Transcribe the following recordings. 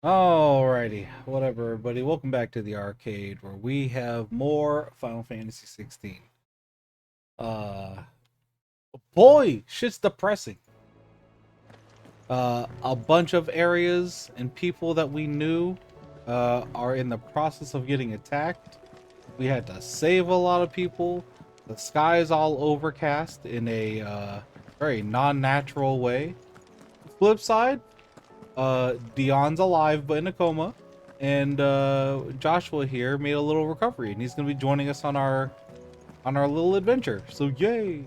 Alrighty, whatever, everybody. Welcome back to the arcade where we have more Final Fantasy 16. Uh, Boy, shit's depressing. A bunch of areas and people that we knew are in the process of getting attacked. We had to save a lot of people. The sky is all overcast in a very non-natural way. Flip side, Dion's alive but in a coma, and Joshua here made a little recovery, and he's gonna be joining us on our little adventure. So yay!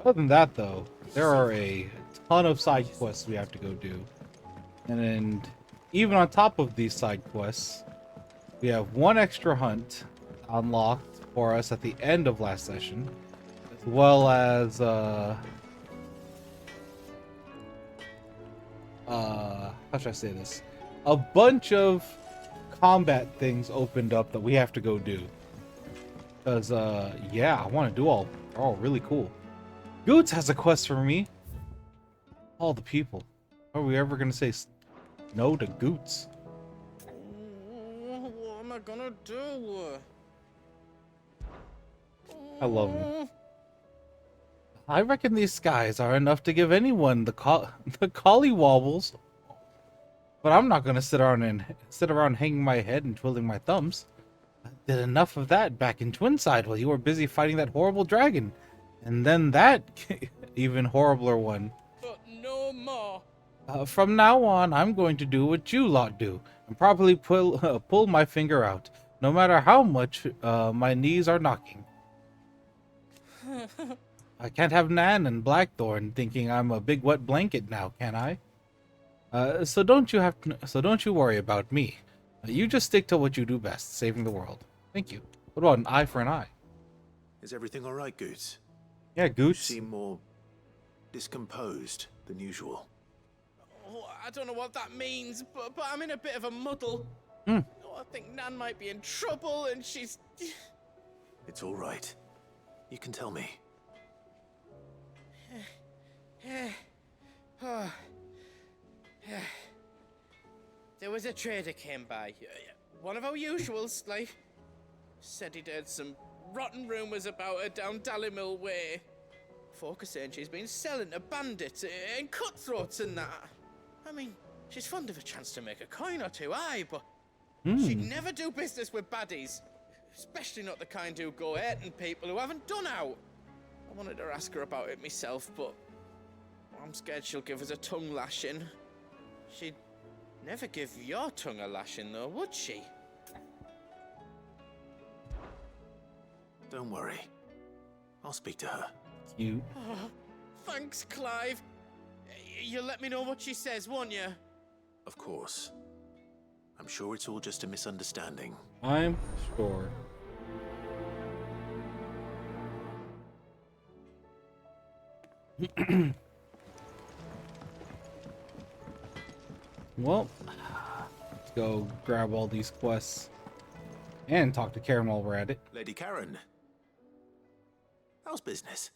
Other than that, though, there are a ton of side quests we have to go do, and even on top of these side quests, we have one extra hunt unlocked for us at the end of last session, as well as how should I say this? A bunch of combat things opened up that we have to go do. Cause yeah, I want to do all really cool. Goots has a quest for me. All the people. Are we ever gonna say no to Goots? What am I gonna do? I love him. I reckon these skies are enough to give anyone the collie wobbles. But I'm not gonna sit around hanging my head and twiddling my thumbs. I did enough of that back in Twinside while you were busy fighting that horrible dragon, and then that even horribler one. But no more. From now on, I'm going to do what you lot do and probably pull my finger out, no matter how much my knees are knocking. I can't have Nan and Blackthorn thinking I'm a big wet blanket now, can I? So don't you worry about me. You just stick to what you do best, saving the world. Thank you. What about an eye for an eye? Is everything all right, Goots? Yeah, You Goots. seem more discomposed than usual. Oh, I don't know what that means, but I'm in a bit of a muddle. Hmm. Oh, I think Nan might be in trouble, and she's. It's all right. You can tell me. There was a trader came by, one of our usuals, like, said he'd heard some rotten rumours about her down Dallimil Way. Folk are saying she's been selling to bandits and cutthroats and that. I mean, she's fond of a chance to make a coin or two, aye, but she'd never do business with baddies. Especially not the kind who go hurting people who haven't done out. I wanted to ask her about it myself, but I'm scared she'll give us a tongue lashing. She'd never give your tongue a lashing, though, would she? Don't worry. I'll speak to her. Cute. Oh, thanks, Clive. You'll let me know what she says, won't you? Of course. I'm sure it's all just a misunderstanding. I'm sure. Well, let's go grab all these quests and talk to Karen while we're at it. Lady Karen. How's business?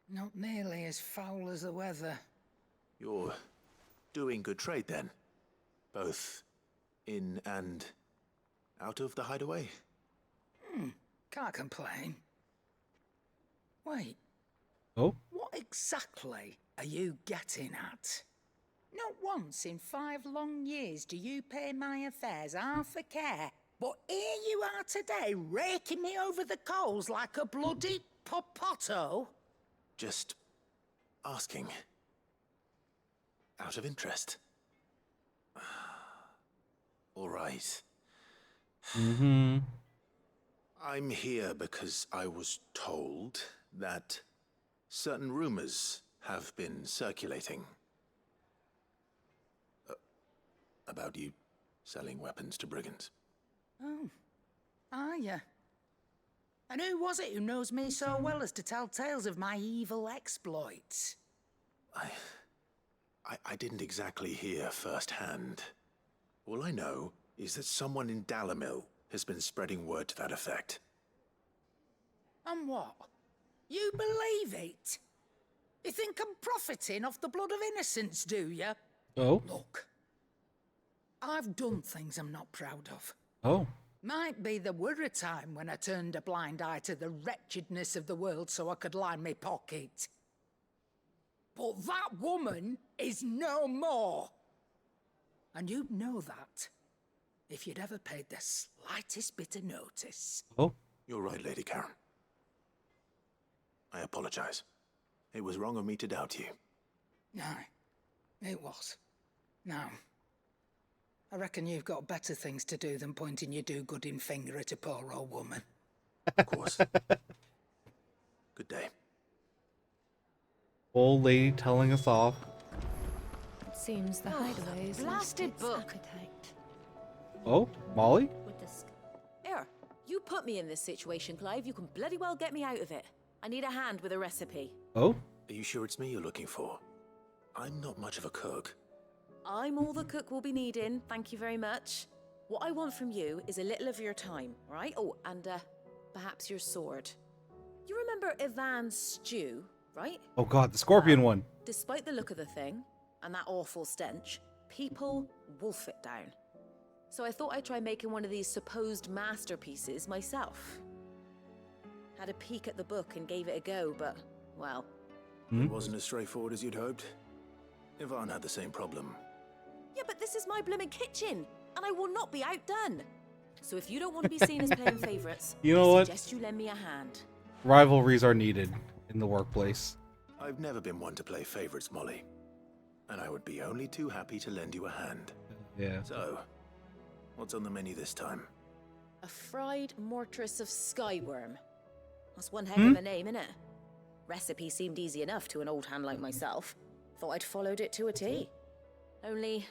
Not nearly as foul as the weather. You're doing good trade then? Both in and out of the hideaway? Can't complain. Wait, Oh, what exactly are you getting at? Not once in 5 long years do you pay my affairs half a care, but here you are today raking me over the coals like a bloody popoto? Just asking. Out of interest. All right. I'm here because I was told that certain rumors have been circulating about you selling weapons to brigands. Oh, are you? And who was it who knows me so well as to tell tales of my evil exploits? I didn't exactly hear firsthand. All I know is that someone in Dallimil has been spreading word to that effect. And what? You believe it? You think I'm profiting off the blood of innocents, do you? oh, Look, I've done things I'm not proud of. Oh. Might be there were a time when I turned a blind eye to the wretchedness of the world so I could line my pocket. But that woman is no more. And you'd know that if you'd ever paid the slightest bit of notice. Oh. You're right, Lady Karen. I apologize. It was wrong of me to doubt you. Aye, it was. Now, I reckon you've got better things to do than pointing your do-gooding finger at a poor old woman. Of course. Good day. Old lady telling us off. It seems the hideaway is blasted book. appetite. Oh, Molly? With this. Here, you put me in this situation, Clive. You can bloody well get me out of it. I need a hand with a recipe. Oh? Are you sure it's me you're looking for? I'm not much of a cook. I'm all the cook will be needing, thank you very much. What I want from you is a little of your time, right? Oh, and perhaps your sword. You remember Ivan's stew, right? Oh god, the scorpion one. Despite the look of the thing, and that awful stench, people wolf it down. So I thought I'd try making one of these supposed masterpieces myself. Had a peek at the book and gave it a go, but, well... It wasn't as straightforward as you'd hoped. Ivan had the same problem. Yeah, but this is my blooming kitchen, and I will not be outdone. So if you don't want to be seen as playing favourites, You know I what? suggest you lend me a hand. Rivalries are needed in the workplace. I've never been one to play favorites, Molly. And I would be only too happy to lend you a hand. Yeah. So, what's on the menu this time? A fried mortress of skyworm. That's one heck of a name, innit? Recipe seemed easy enough to an old hand like myself. Thought I'd followed it to a T. Only,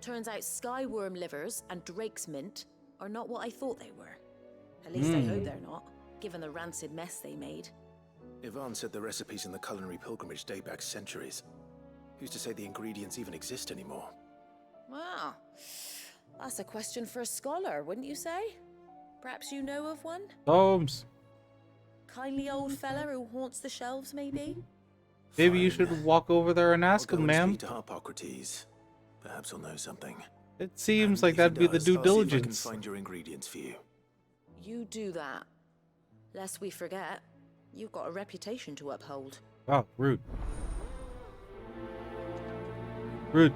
turns out skyworm livers and drake's mint are not what I thought they were. At least I hope they're not, given the rancid mess they made. Ivan said the recipes in the culinary pilgrimage date back centuries. Who's to say the ingredients even exist anymore? Wow, that's a question for a scholar, wouldn't you say? Perhaps you know of one? Holmes, Kindly old fella who haunts the shelves, maybe? maybe you Fine. should walk over there and I'll ask go him, and ma'am. speak to Harpocrates. Perhaps he'll know something. It seems And like if he that'd be the does, due I'll see if I can diligence. find your ingredients for you. You do that. Lest we forget, you've got a reputation to uphold. Wow, rude. Rude.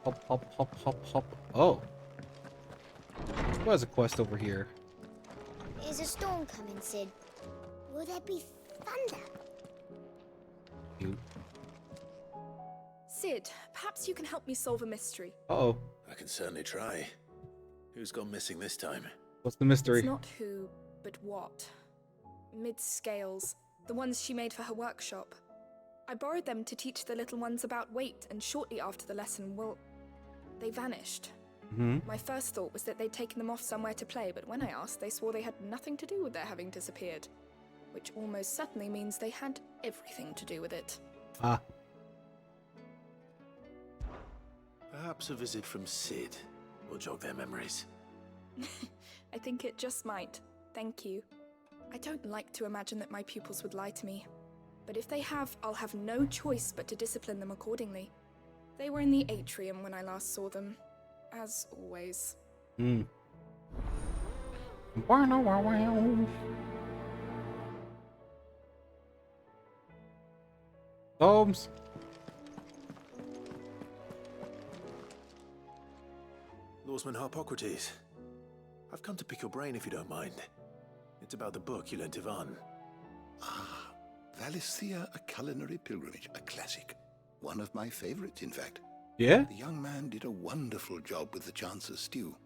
Hop, hop, hop, hop, hop. Oh. Who has a quest over here? Is a storm coming, Sid? Will there be thunder? You. Sid, perhaps you can help me solve a mystery. Uh-oh. I can certainly try. Who's gone missing this time? What's the mystery? It's not who, but what. Mid-scales, the ones she made for her workshop. I borrowed them to teach the little ones about weight, and shortly after the lesson, well, they vanished. My first thought was that they'd taken them off somewhere to play, but when I asked, they swore they had nothing to do with their having disappeared. Which almost certainly means they had everything to do with it. Ah. Perhaps a visit from Sid will jog their memories. I think it just might. Thank you. I don't like to imagine that my pupils would lie to me. But if they have, I'll have no choice but to discipline them accordingly. They were in the atrium when I last saw them. As always. Holmes. Lawsman Harpocrates. I've come to pick your brain if you don't mind. It's about the book you lent Ivan. Ah, Valisthea, A Culinary Pilgrimage, a classic. One of my favorites, in fact. Yeah? The young man did a wonderful job with the Chance's stew.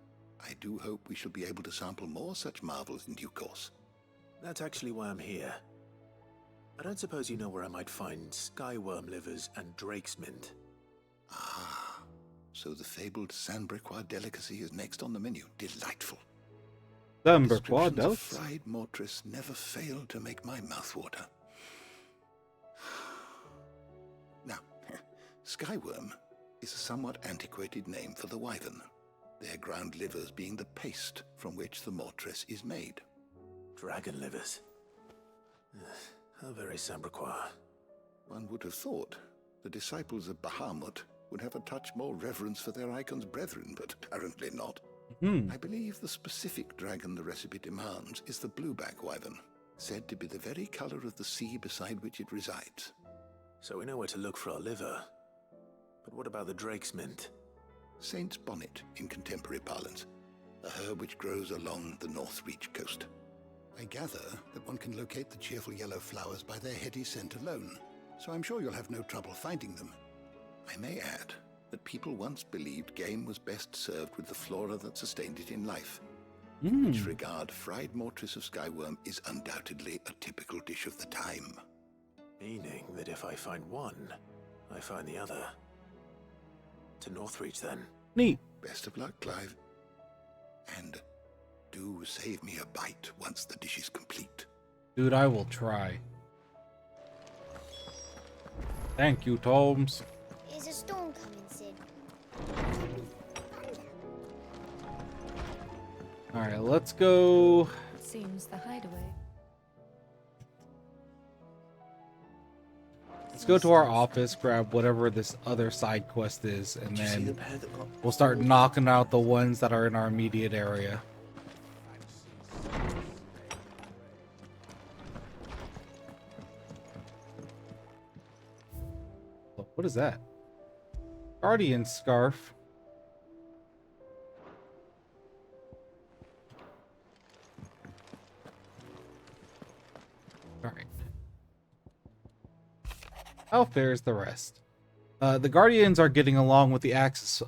I do hope we shall be able to sample more such marvels in due course. That's actually why I'm here. I don't suppose you know where I might find skyworm livers and drake's mint. Ah, so the fabled Sandbrequois delicacy is next on the menu. Delightful. Sandbrequois Descriptions of delicacy. fried mortress never fail to make my mouth water. Now, skyworm is a somewhat antiquated name for the wyvern, their ground livers being the paste from which the mortress is made. Dragon livers. Ugh, How very Sambraquois. One would have thought the disciples of Bahamut would have a touch more reverence for their icon's brethren, but apparently not. I believe the specific dragon the recipe demands is the blueback wyvern, said to be the very color of the sea beside which it resides. So we know where to look for our liver. But what about the drake's mint? Saint's bonnet in contemporary parlance, a herb which grows along the North Reach coast. I gather that one can locate the cheerful yellow flowers by their heady scent alone, so I'm sure you'll have no trouble finding them. I may add that people once believed game was best served with the flora that sustained it in life. In which regard, fried mortress of skyworm is undoubtedly a typical dish of the time. Meaning that if I find one, I find the other. To Northreach, then. Neat. Best of luck, Clive. And do save me a bite once the dish is complete. Dude, I will try. Thank you, Tomes. Is a storm coming, Sid? Alright, let's go. Seems the hideaway. Let's go to our office, grab whatever this other side quest is, and then we'll start knocking out the ones that are in our immediate area. What is that? Guardian scarf. Alright. How fares the rest? The Guardians are getting along with the Axis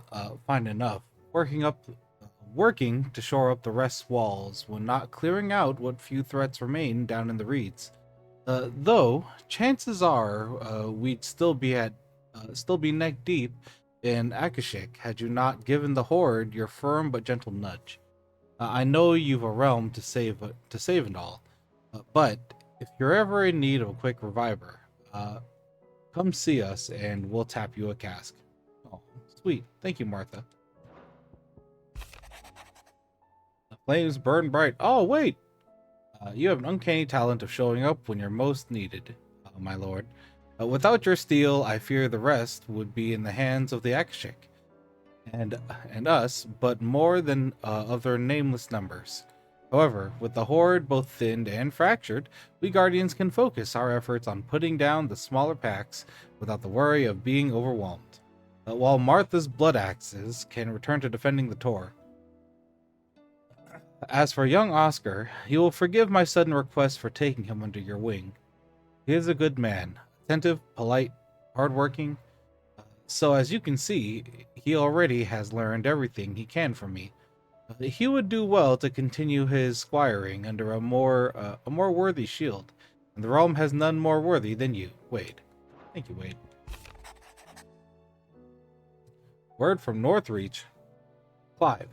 fine enough, working to shore up the rest's walls when not clearing out what few threats remain down in the reeds. Though chances are we'd still be neck deep in Akashik had you not given the Horde your firm but gentle nudge. I know you've a realm to save and all, but if you're ever in need of a quick reviver, come see us and we'll tap you a cask. Oh, sweet. Thank you, Martha. The flames burn bright. Oh, wait! You have an uncanny talent of showing up when you're most needed, my lord. Without your steel, I fear the rest would be in the hands of the Akashik and us, but more than of their nameless numbers. However, with the Horde both thinned and fractured, we Guardians can focus our efforts on putting down the smaller packs without the worry of being overwhelmed, while Martha's blood axes can return to defending the Tor. As for young Oscar, you will forgive my sudden request for taking him under your wing. He is a good man, attentive, polite, hardworking. So as you can see, he already has learned everything he can from me. He would do well to continue his squiring under a more worthy shield, and the realm has none more worthy than you, Wade. Thank you, Wade. Word from Northreach. Clive,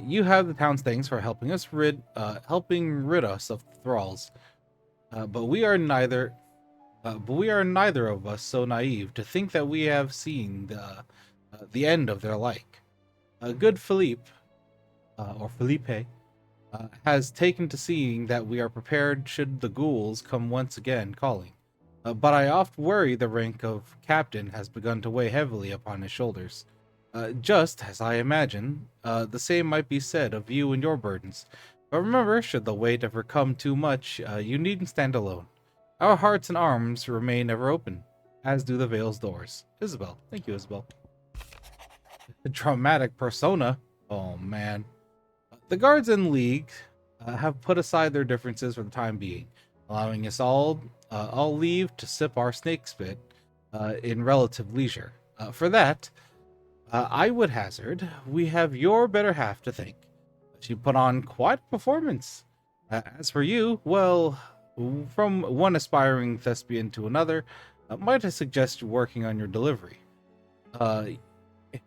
you have the town's thanks for helping rid us of thralls, but we are neither of us so naive to think that we have seen the end of their like. Good Felipe has taken to seeing that we are prepared should the ghouls come once again calling. But I oft worry the rank of captain has begun to weigh heavily upon his shoulders. Just as I imagine, the same might be said of you and your burdens. But remember, should the weight ever come too much, you needn't stand alone. Our hearts and arms remain ever open, as do the Vale's doors. Isabel. Thank you, Isabel. The dramatic persona. Oh, man. The guards in League have put aside their differences for the time being, allowing us all leave to sip our snake spit in relative leisure. For that, I would hazard we have your better half to thank. She put on quite a performance. As for you, well, from one aspiring thespian to another, might I suggest working on your delivery,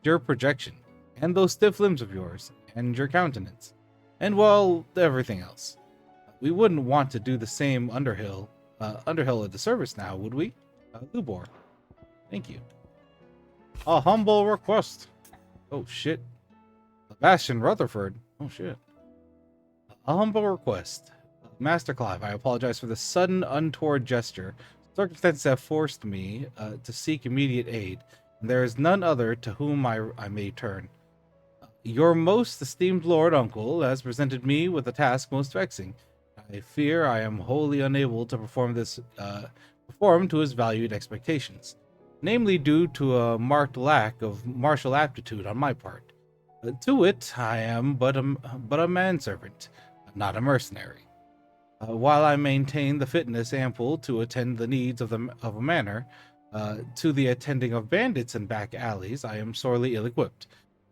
your projection, and those stiff limbs of yours, and your countenance, and well, everything else. We wouldn't want to do the same Underhill a disservice now, would we? Lubor. Thank you. A humble request. Oh shit. Sebastian Rutherford. Oh shit. A humble request. Master Clive, I apologize for the sudden untoward gesture. Circumstances have forced me to seek immediate aid, and there is none other to whom I may turn. Your most esteemed lord uncle has presented me with a task most vexing. I fear I am wholly unable to perform to his valued expectations, namely due to a marked lack of martial aptitude on my part. To it, I am but a manservant, not a mercenary. While I maintain the fitness ample to attend the needs of a manor, to the attending of bandits in back alleys, I am sorely ill-equipped.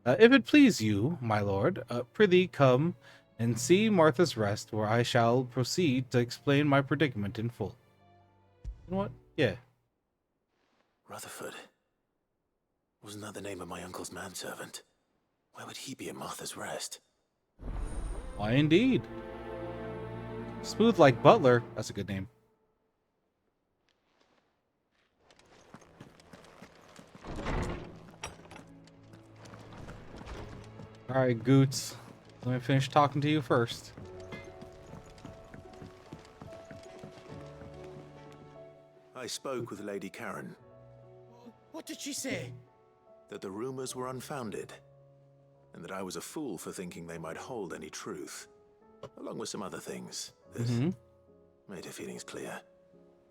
If it please you, my lord, prithee come and see Martha's Rest, where I shall proceed to explain my predicament in full. You know what? Yeah. Rutherford. Wasn't that the name of my uncle's manservant? Why would he be at Martha's Rest? Why, indeed. Smooth like Butler. That's a good name. Alright, Goots. Let me finish talking to you first. I spoke with Lady Karen. What did she say? That the rumors were unfounded, and that I was a fool for thinking they might hold any truth, along with some other things that made her feelings clear.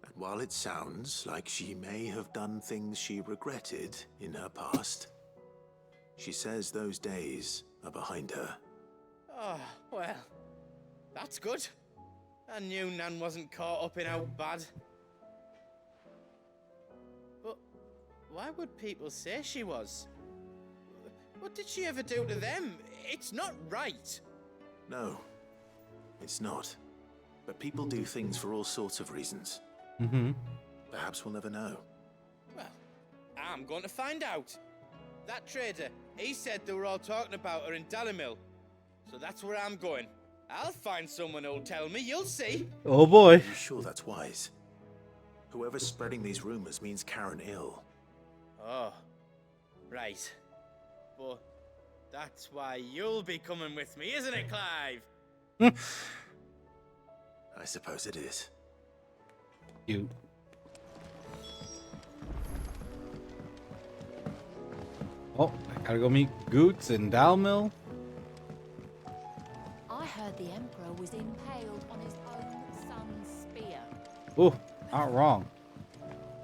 And while it sounds like she may have done things she regretted in her past, she says those days are behind her. Oh, well, that's good. I knew Nan wasn't caught up in how bad. But why would people say she was? What did she ever do to them? It's not right. No, it's not. But people do things for all sorts of reasons. Perhaps we'll never know. Well, I'm going to find out. That trader, he said they were all talking about her in Dalimil. So that's where I'm going. I'll find someone who'll tell me, you'll see. Oh boy. Are you sure that's wise? Whoever's spreading these rumors means Karen ill. Oh, right. But that's why you'll be coming with me, isn't it, Clive? I suppose it is. Cute. Oh, I gotta go meet Goots in Dalmill. I heard the Emperor was impaled on his own son's spear. Oh, not wrong.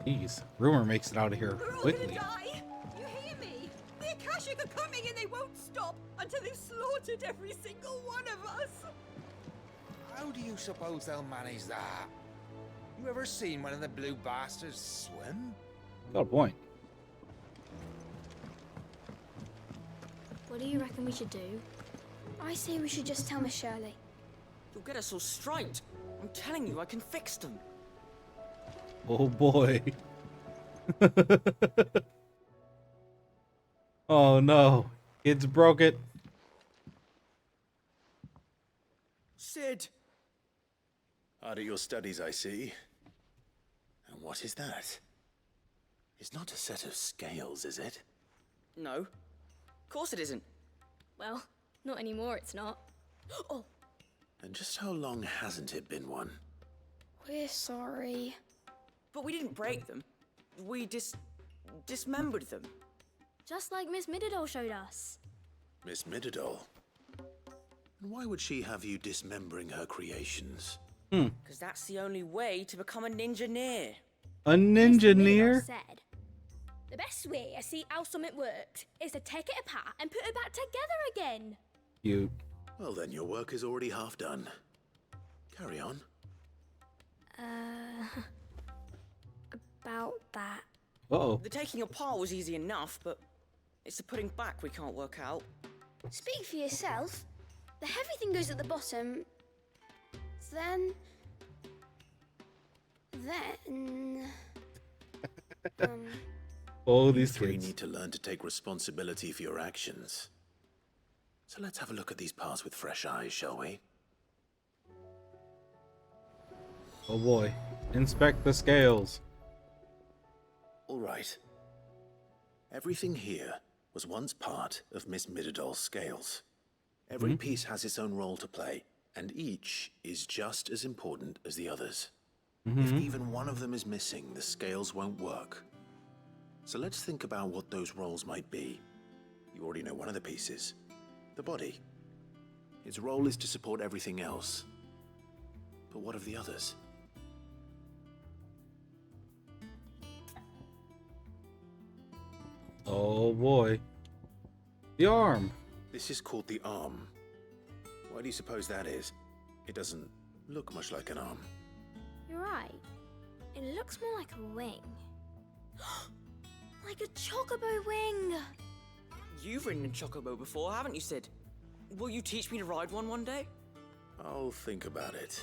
Jeez, rumor makes it out of here quickly. Die. You hear me? The Akashic are coming and they won't stop until they've slaughtered every single one of us. How do you suppose they'll manage that? You ever seen one of the blue bastards swim? Got a point. What do you reckon we should do? I say we should just tell Miss Shirley. You'll get us all straight. I'm telling you, I can fix them. Oh boy. Oh no. Kids broke it. Sid. Hard at your studies, I see. And what is that? It's not a set of scales, is it? No. Of course it isn't. Well, not anymore, it's not. Oh, And just how long hasn't it been one? we're sorry. But we didn't break them. We dismembered them. Just like Miss Middledore showed us. Miss Middledore? And why would she have you dismembering her creations? Because that's the only way to become a ninja-neer. A Miss ninja Middledore near? said, the best way I see how something works is to take it apart and put it back together again. Cute. Well, then your work is already half done. Carry on. About that. Uh-oh. The taking apart was easy enough, but it's the putting back we can't work out. Speak for yourself. The heavy thing goes at the bottom. Then... Oh, You these three kids. need to learn to take responsibility for your actions. So let's have a look at these parts with fresh eyes, shall we? Oh boy. Inspect the scales. All right. Everything here was once part of Miss Middledore's scales. Every piece has its own role to play, And each is just as important as the others. Mm-hmm. If even one of them is missing, the scales won't work. So let's think about what those roles might be. You already know one of the pieces, the body. Its role is to support everything else. But what of the others? Oh boy. The arm. This is called the arm. Why do you suppose that is? It doesn't look much like an arm. You're right. It looks more like a wing. Like a chocobo wing! You've ridden a chocobo before, haven't you, Sid? Will you teach me to ride one day? I'll think about it.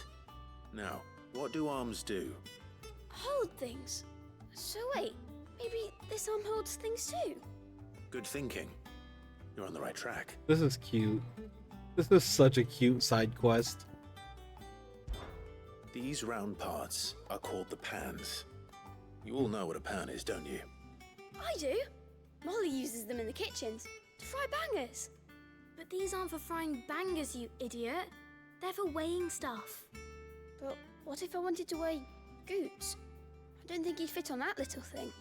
Now, what do arms do? Hold things. So wait, maybe this arm holds things too? Good thinking. You're on the right track. This is cute. This is such a cute side quest. These round parts are called the pans. You all know what a pan is, don't you? I do. Molly uses them in the kitchens to fry bangers. But these aren't for frying bangers, you idiot. They're for weighing stuff. But what if I wanted to weigh Goots? I don't think he'd fit on that little thing.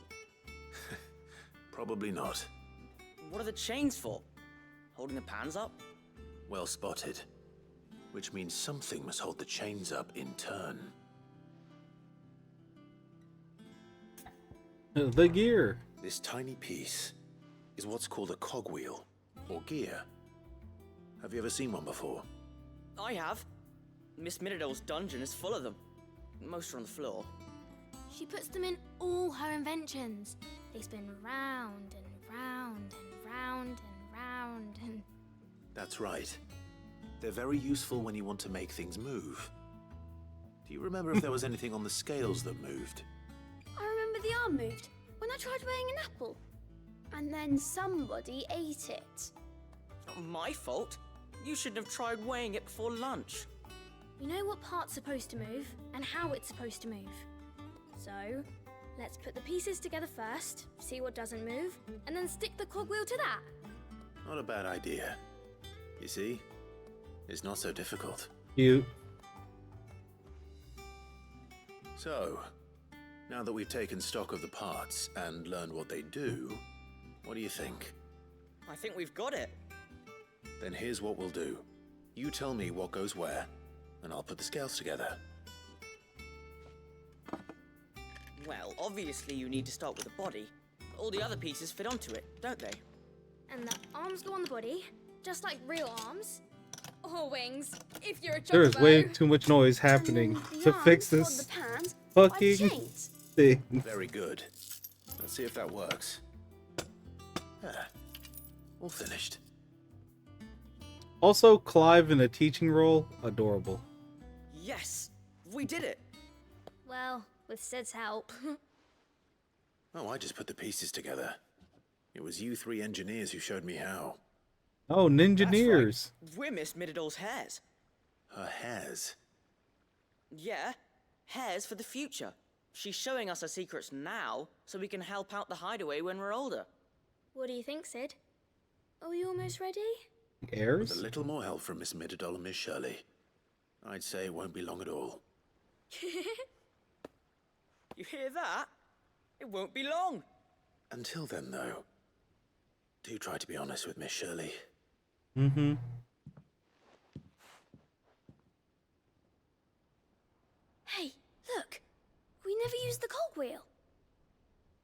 Probably not. What are the chains for? Holding the pans up? Well spotted. Which means something must hold the chains up in turn. The gear. This tiny piece is what's called a cogwheel, or gear. Have you ever seen one before? I have. Miss Middledale's dungeon is full of them. Most are on the floor. She puts them in all her inventions. They spin round and round and round and round and... That's right. They're very useful when you want to make things move. Do you remember if there was anything on the scales that moved? I remember the arm moved when I tried weighing an apple. And then somebody ate it. Not my fault. You shouldn't have tried weighing it before lunch. We know what part's supposed to move and how it's supposed to move. So, let's put the pieces together first, see what doesn't move, and then stick the cogwheel to that. Not a bad idea. You see? It's not so difficult. Cute. So, now that we've taken stock of the parts and learned what they do, what do you think? I think we've got it. Then here's what we'll do. You tell me what goes where, and I'll put the scales together. Well, obviously you need to start with the body. All the other pieces fit onto it, don't they? And the arms go on the body, just like real arms. Or wings, if you're a chocobo. There is way too much noise happening to fix this fucking thing. Very good. Let's see if that works. Ah, all finished. Also, Clive in a teaching role, adorable. Yes, we did it. Well, with Sid's help. Oh, I just put the pieces together. It was you three engineers who showed me how. Oh, Ninjaneers. Right. We're Miss Middledale's hairs. Her hairs? Yeah, hairs for the future. She's showing us her secrets now, so we can help out the hideaway when we're older. What do you think, Sid? Are we almost ready? Heirs? With a little more help from Miss Middledale and Miss Shirley, I'd say it won't be long at all. You hear that? It won't be long. Until then, though, do try to be honest with Miss Shirley. Mm-hmm. Hey, look! We never used the cogwheel.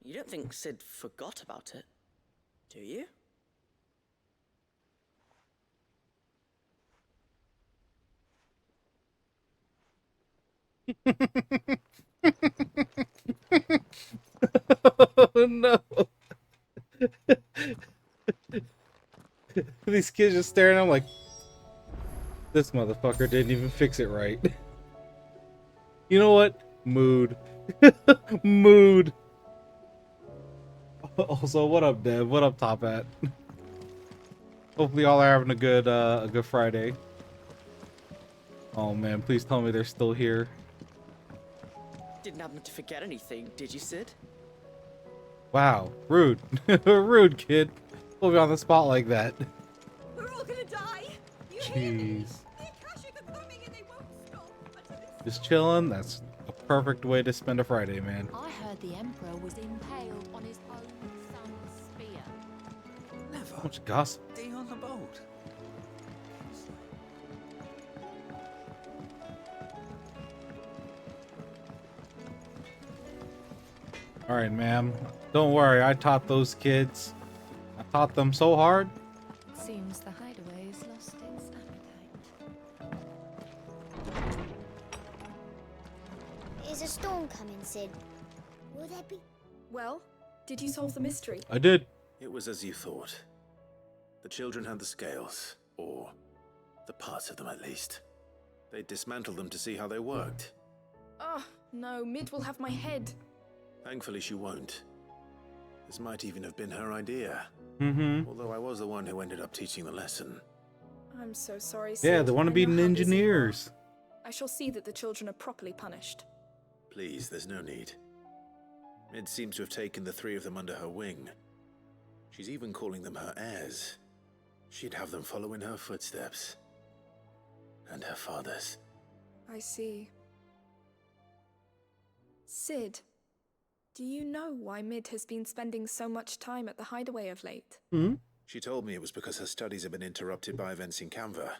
You don't think Sid forgot about it, do you? Oh no! These kids just staring. I'm like, this motherfucker didn't even fix it right. You know what? Mood. Mood. Also, what up, Dev? What up, Top Hat? Hopefully, y'all are having a good Friday. Oh man, please tell me they're still here. Didn't happen to forget anything, did you, Sid? Wow, rude. Rude, kid. Put me on the spot like that. We're all gonna die. You hear Jeez. me? The Akashic are coming Just chilling. That's a perfect way to spend a Friday, man. I heard the Emperor was impaled on his own son's spear. Never. So much gossip. Stay on the boat. All right, ma'am. Don't worry. I taught those kids. I taught them so hard. Seems the hideaway's lost its appetite. Is a storm coming, Sid? Will there be... Well, did you solve the mystery? I did. It was as you thought. The children had the scales, or the parts of them at least. They dismantled them to see how they worked. Oh, no, Mid will have my head. Thankfully she won't. This might even have been her idea. Mm-hmm. Although I was the one who ended up teaching the lesson. I'm so sorry, Sid. Yeah, they want to I be know how busy you are. engineers. I shall see that the children are properly punished. Please, there's no need. Mid seems to have taken the three of them under her wing. She's even calling them her heirs. She'd have them follow in her footsteps. And her father's. I see. Sid, do you know why Mid has been spending so much time at the hideaway of late? Hmm? She told me it was because her studies have been interrupted by events in Canva.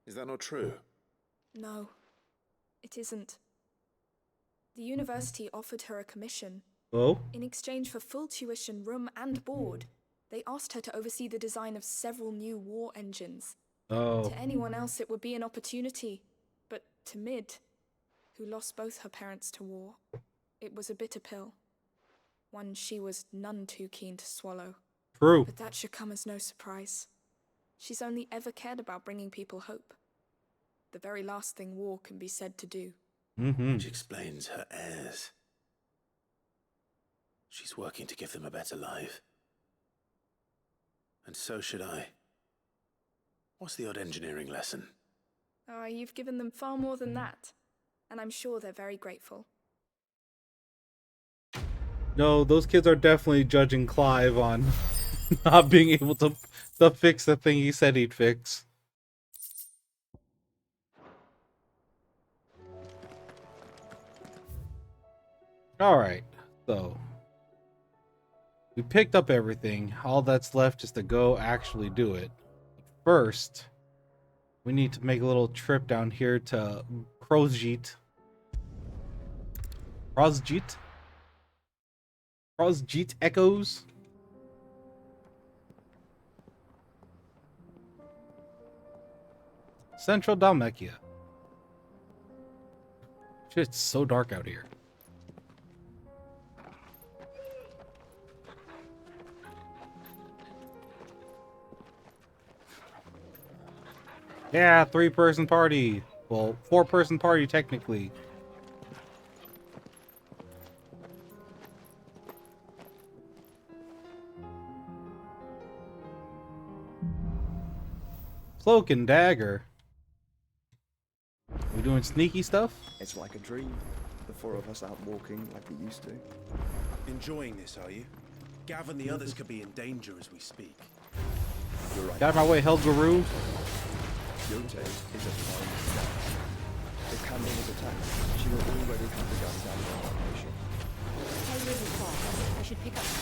Is that not true? No, it isn't. The university offered her a commission. Oh? In exchange for full tuition, room, and board, they asked her to oversee the design of several new war engines. Oh. To anyone else, it would be an opportunity, but to Mid, who lost both her parents to war, it was a bitter pill. One she was none too keen to swallow. True. But that should come as no surprise. She's only ever cared about bringing people hope. The very last thing war can be said to do. Mm-hmm. Which explains her heirs. She's working to give them a better life. And so should I. What's the odd engineering lesson? Ah, you've given them far more than that, and I'm sure they're very grateful. No, those kids are definitely judging Clive on not being able to fix the thing he said he'd fix. Alright, so we picked up everything. All that's left is to go actually do it. First, we need to make a little trip down here to Krozjit. Krozjit Echoes. Central Dalmekia. Shit, it's so dark out here. Yeah, 3-person party. Well, 4-person party technically. Cloak and dagger. We doing sneaky stuff? It's like a dream. The four of us out walking like we used to. Enjoying this, are you? Gav and the others could be in danger as we speak. You're right. Got my way, Helguru. Yote is a fine step. If Camden was attacked, she will already have begun down the operation. Taylor isn't far. I should pick up the pace.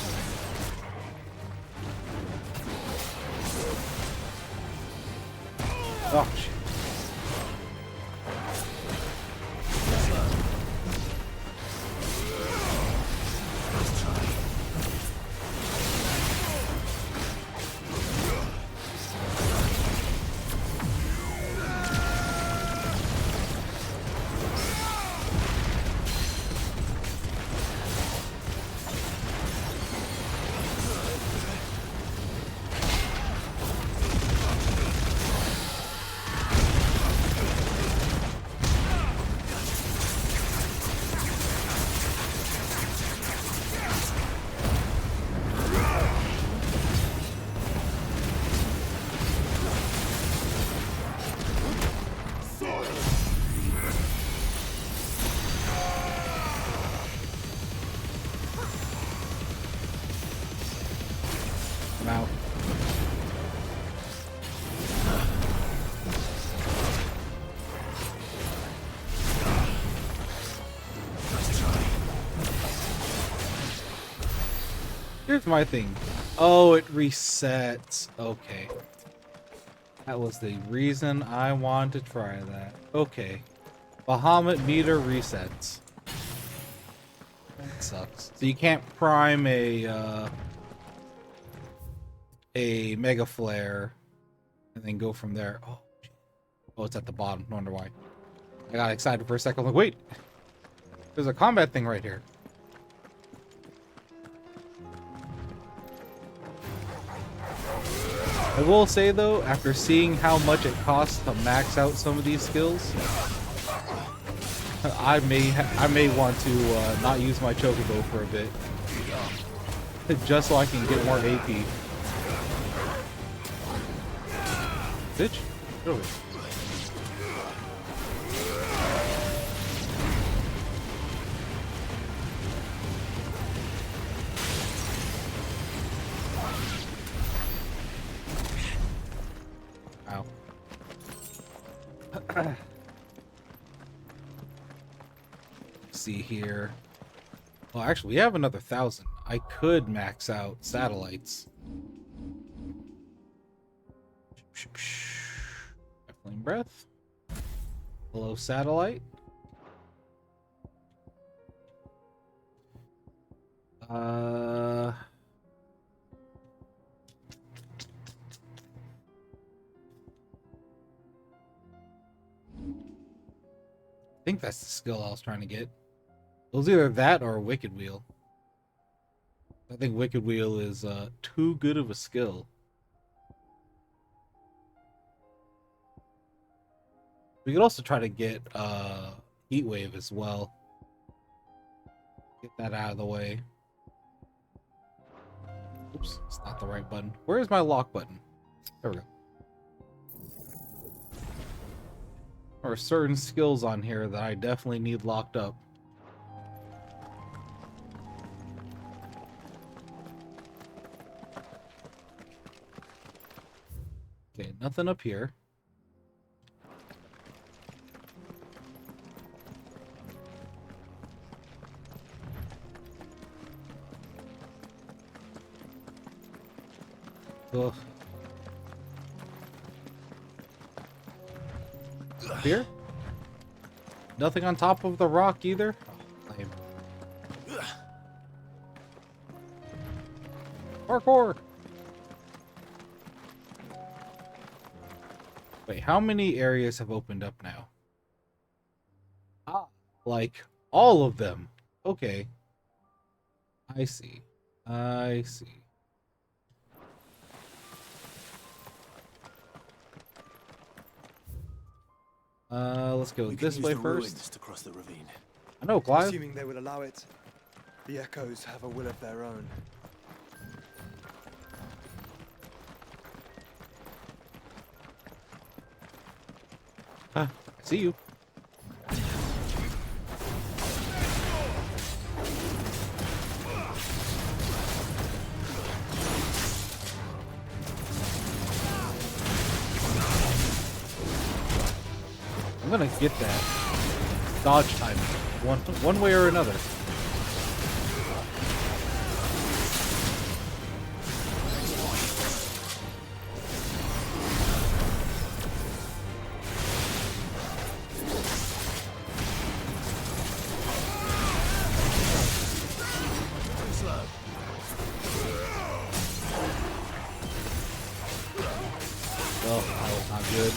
Oh, shit. Here's my thing. Oh, it resets. Okay. That was the reason I wanted to try that. Okay. Bahamut meter resets. That sucks. So you can't prime a Mega Flare and then go from there. Oh, it's at the bottom. No wonder why. I got excited for a second. I'm like, wait. There's a combat thing right here. I will say though, after seeing how much it costs to max out some of these skills, I may want to not use my chocobo for a bit, just so I can get more AP. Bitch, get over here. See here. Well, actually, we have another 1,000. I could max out satellites. Flame breath. Hello, satellite. I think that's the skill I was trying to get. It was either that or Wicked Wheel. I think Wicked Wheel is too good of a skill. We could also try to get Heat Wave as well. Get that out of the way. Oops, it's not the right button. Where is my lock button? There we go. There are certain skills on here that I definitely need locked up. Okay, nothing up here. Ugh. Here? Nothing on top of the rock either? Oh, lame. Parkour! Wait, how many areas have opened up now? Ah, like all of them. Okay. I see. I see. Let's go this way first. To cross the ravine. I know, Clive. Assuming they will allow it. The echoes have a will of their own. I see you. I'm gonna get that dodge timing one way or another. Well, that was not good.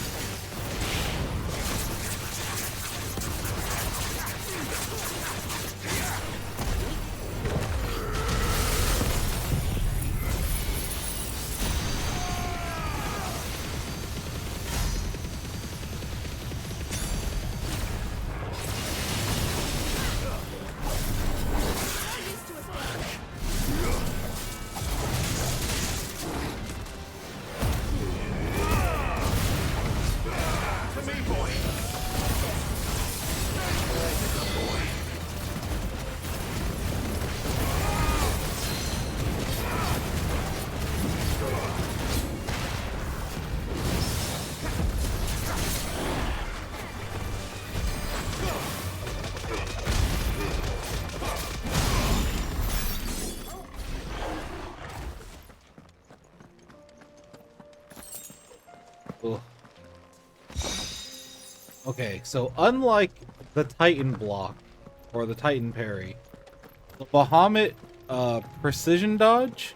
Okay, so unlike the Titan block or the Titan parry, the Bahamut precision dodge,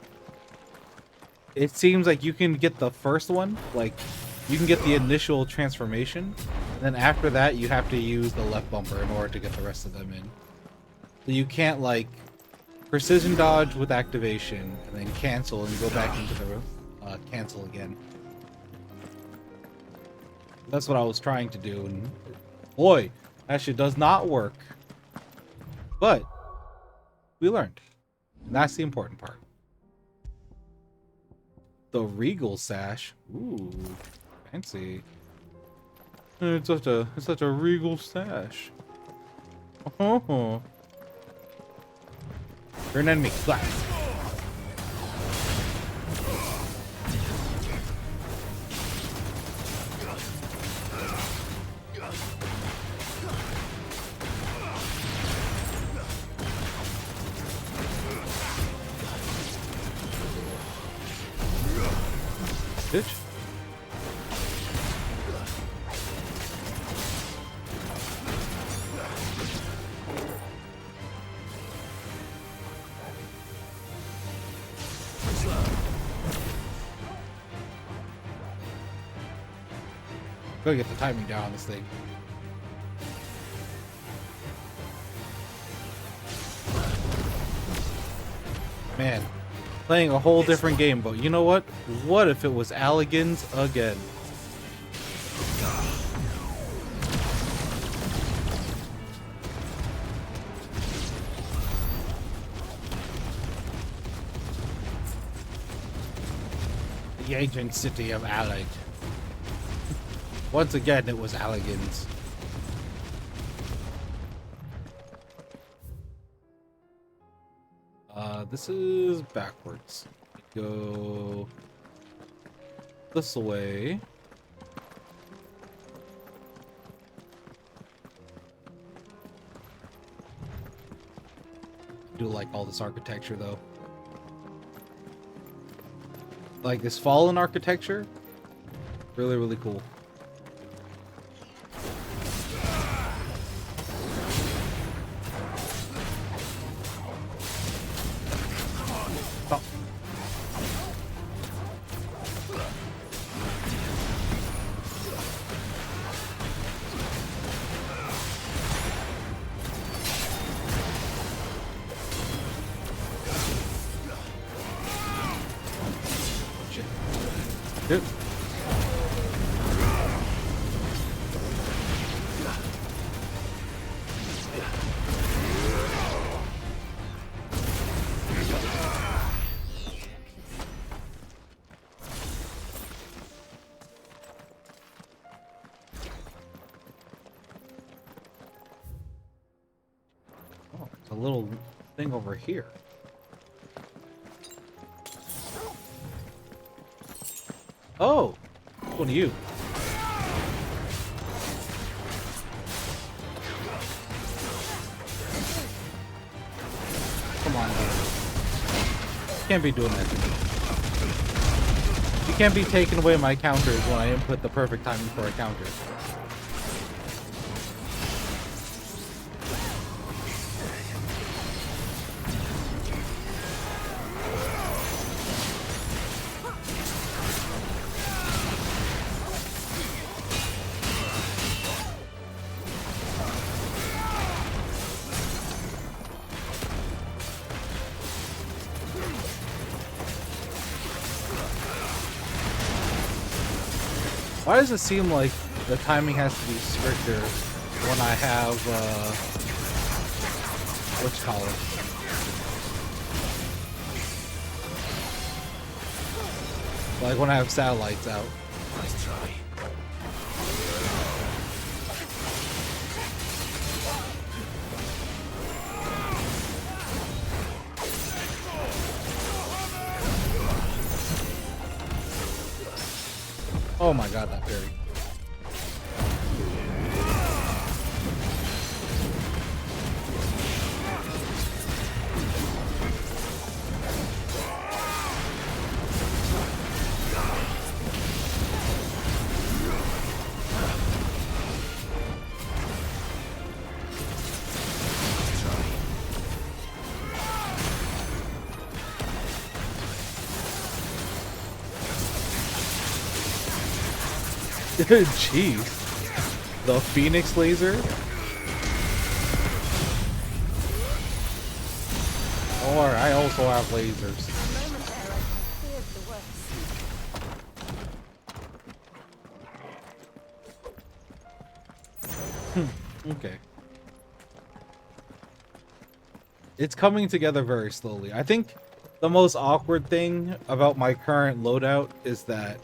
it seems like you can get the first one, like you can get the initial transformation, and then after that you have to use the left bumper in order to get the rest of them in. So you can't like precision dodge with activation and then cancel and go back into the cancel again. That's what I was trying to do, and boy, that shit does not work. But we learned, and that's the important part. The Regal sash. Ooh, fancy. It's such a regal sash. Oh. You're an enemy. Black. Bitch. Gotta get the timing down on this thing. Man, playing a whole different game, but you know what? What if it was Alligins again? The ancient city of Allig. Once again, it was Alligins. This is backwards. Go this way. Do like all this architecture though. Like this fallen architecture. Really, really cool. A little thing over here. Oh, one of you. Come on, dude. You can't be doing that to me. You can't be taking away my counters when I input the perfect timing for a counter. Why does it seem like the timing has to be stricter when I have, what you call it? Like when I have satellites out. Nice try. Oh my god, that parry. Jeez. The Phoenix laser? Or I also have lasers. Okay. It's coming together very slowly. I think the most awkward thing about my current loadout is that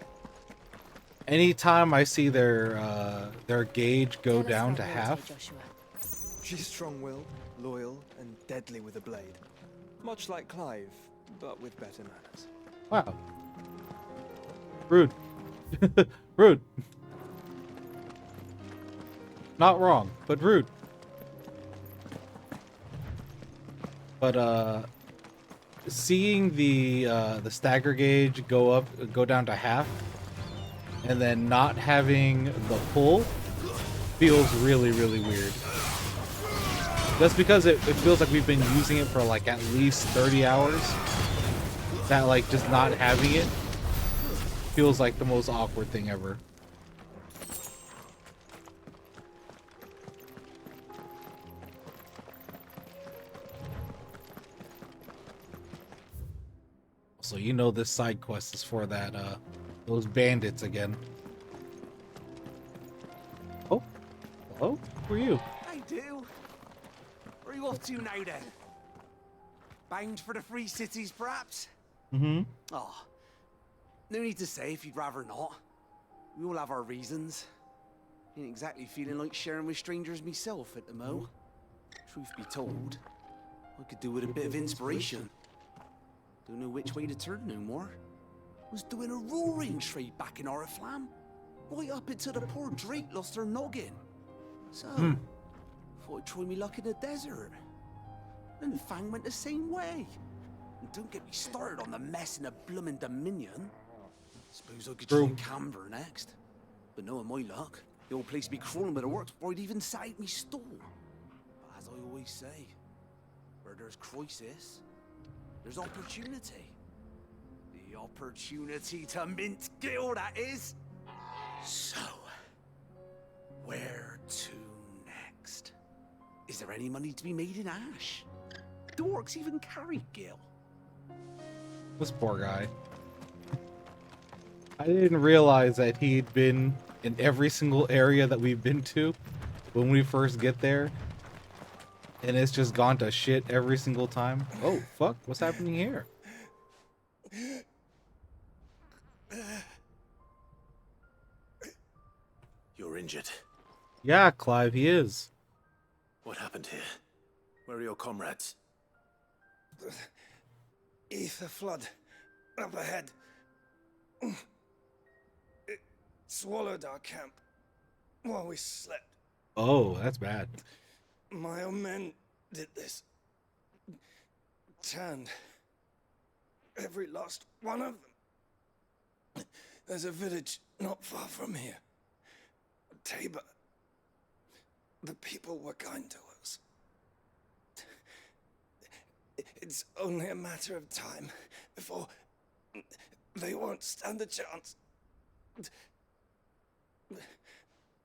anytime I see their gauge go down to half, She's strong-willed, loyal, and deadly with a blade. Much like Clive, but with better manners. wow. Rude. Rude. Not wrong, but rude. But seeing the stagger gauge go down to half, and then not having the pull feels really, really weird. Just because it feels like we've been using it for like at least 30 hours. That like just not having it feels like the most awkward thing ever. So you know this side quest is for that those bandits again. Oh, hello? Who are you? I do. Where are you off to now then? Bound for the Free Cities, perhaps? Mm-hmm. Oh, no need to say if you'd rather not. We all have our reasons. Ain't exactly feeling like sharing with strangers myself at the mo. Truth be told, I could do with a bit of inspiration. Don't know which way to turn no more. Was doing a roaring trade back in Oriflamme. Right up until the poor Drake lost her noggin. So, thought I'd try me luck in the desert. And Fang went the same way. And don't get me started on the mess in the bloomin' Dominion. Suppose I could try Canberra next. But knowing my luck, the old place would be crawling with the works before I'd even sat out me stall. But as I always say, where there's crisis, there's opportunity. The opportunity to mint Gil, that is. So, where to next? Is there any money to be made in Ash? Do orcs even carry Gil? This poor guy. I didn't realize that he'd been in every single area that we've been to when we first get there. And it's just gone to shit every single time. Oh, fuck. What's happening here? You're injured. Yeah, Clive, he is. What happened here? Where are your comrades? Ether flood. Up ahead. It swallowed our camp while we slept. Oh, that's bad. My own men did this. Turned every last one of them. There's a village not far from here. Tabor. The people were kind to us. It's only a matter of time before they won't stand a chance.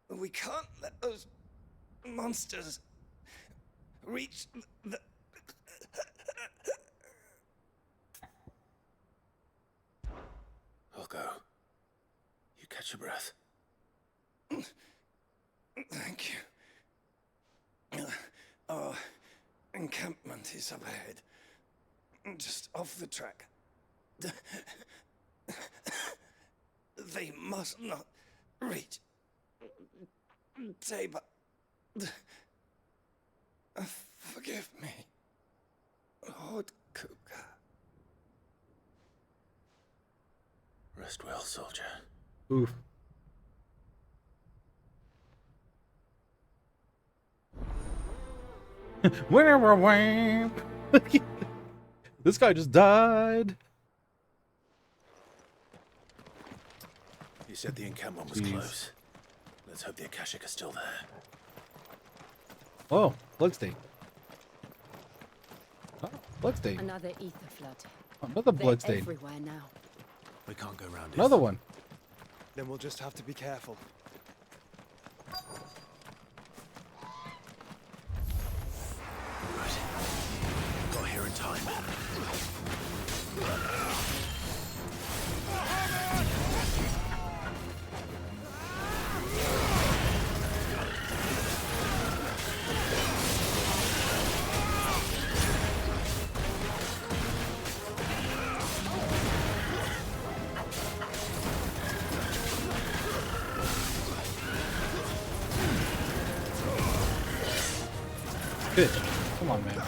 We can't let those monsters reach the... I'll go. You catch your breath. Thank you. Our encampment is up ahead. Just off the track. They must not reach Tabor. Forgive me, Lord Cougar. Rest well, soldier. Oof. This guy just died. You said the encampment was close. Let's hope the Akashic is still there. Oh, bloodstain. Oh, bloodstain. Another ether flood. Another bloodstain. They're everywhere now. We can't go round it. Another one. Then we'll just have to be careful. Got here in time. Good. Come on, man.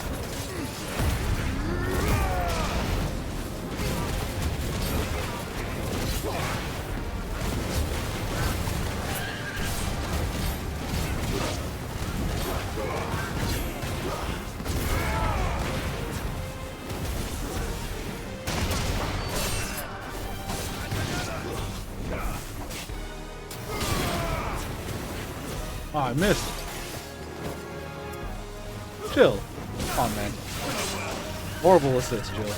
Oh, I missed. Chill. Come on, man. Horrible assist, Jill.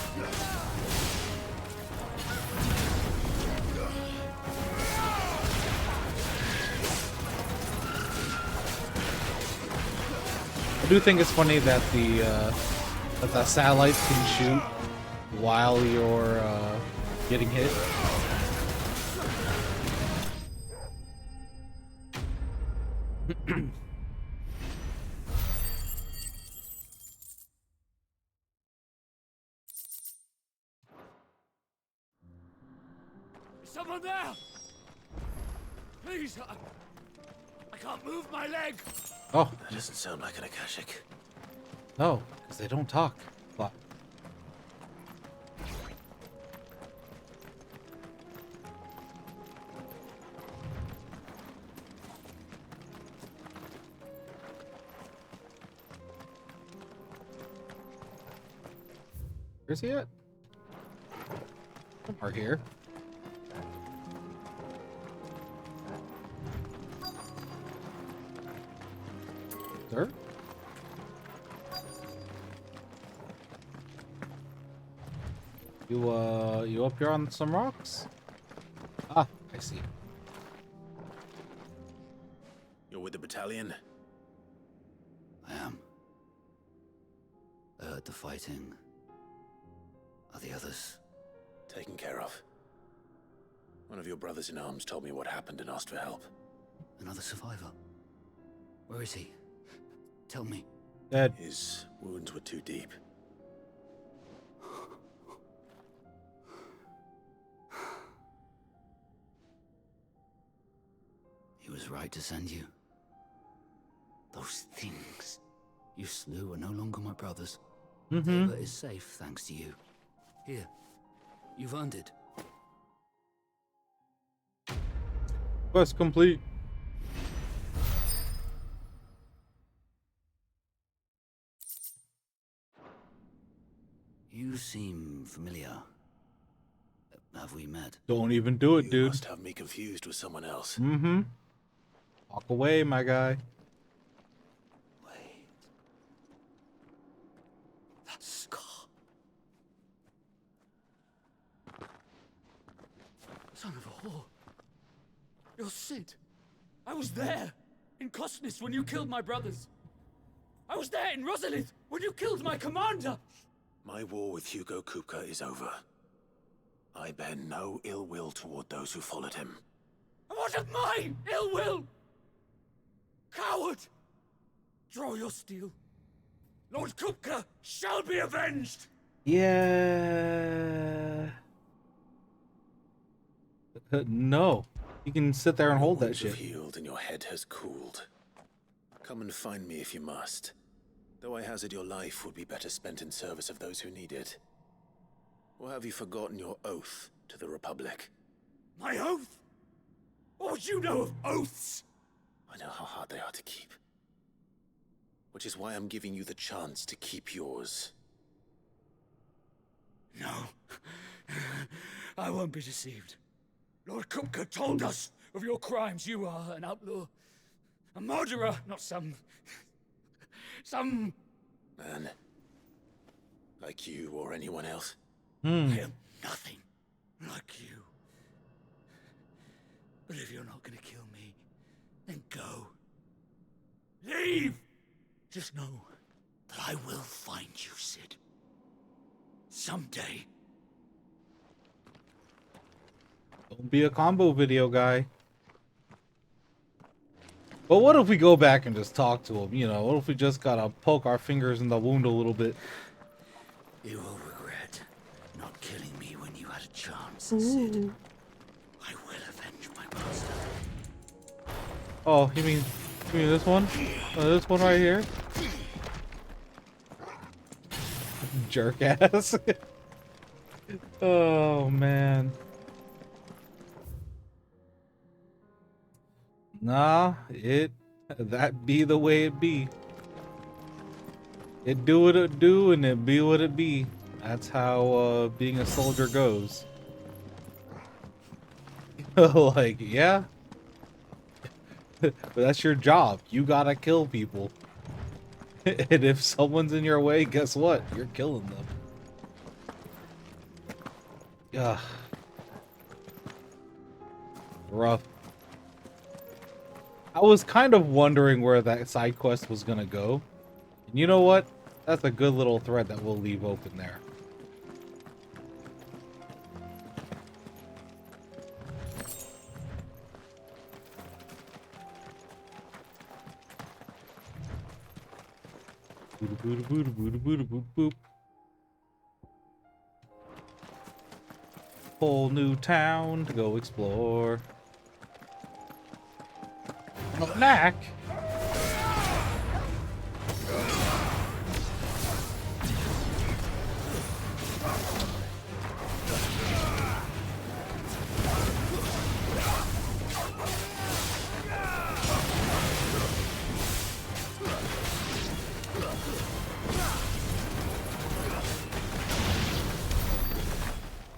I do think it's funny that the satellites can shoot while you're getting hit. Is someone there? Please, I can't move my leg. Oh, That doesn't sound like an Akashic. no, because they don't talk. But where's he at? Somewhere here. Sir? You up here on some rocks? Ah, I see. You're with the battalion? I am. I heard the fighting. Are the others? Taken care of. One of your brothers in arms told me what happened and asked for help. Another survivor? Where is he? Tell me. Dead. His wounds were too deep. He was right to send you. Those things you slew are no longer my brothers. Mm-hmm. Tabor is safe thanks to you. Here, you've earned it. Quest complete. You seem familiar. Have we met? Don't even do it, You dude. must have me confused with someone else. Mm-hmm. Walk away, my guy. Wait. That scar. Son of a whore. You're Sid. I was there in Cosnes when you killed my brothers. I was there in Rosalith when you killed my commander. My war with Hugo Kupka is over. I bear no ill will toward those who followed him. And what of my ill will? Coward! Draw your steel. Lord Kupka shall be avenged! Yeah. No. You can sit there and hold that Wounds have shit. healed and your head has cooled. Come and find me if you must. Though I hazard your life would be better spent in service of those who need it. Or have you forgotten your oath to the Republic? My oath? What would you know of oaths? I know how hard they are to keep. Which is why I'm giving you the chance to keep yours. No. I won't be deceived. Lord Kupka told us of your crimes. You are an outlaw. A murderer, not some Man. Like you or anyone else. I am nothing like you. But if you're not gonna kill me, then go. leave! Just know that I will find you, Sid. Someday. Don't be a combo video guy. But what if we go back and just talk to him? You know, what if we just gotta poke our fingers in the wound a little bit? You will regret not killing me when you had a chance, Sid. I will avenge my master. Oh, you mean this one? This one right here? Jerk ass. Oh man. Nah, that be the way it be. It do what it do and it be what it be. That's how being a soldier goes. Like, yeah. But that's your job. You gotta kill people. And if someone's in your way, guess what? You're killing them. Yeah. Rough. I was kind of wondering where that side quest was gonna go. And you know what? That's a good little thread that we'll leave open there. Boop. Whole new town to go explore. Knack.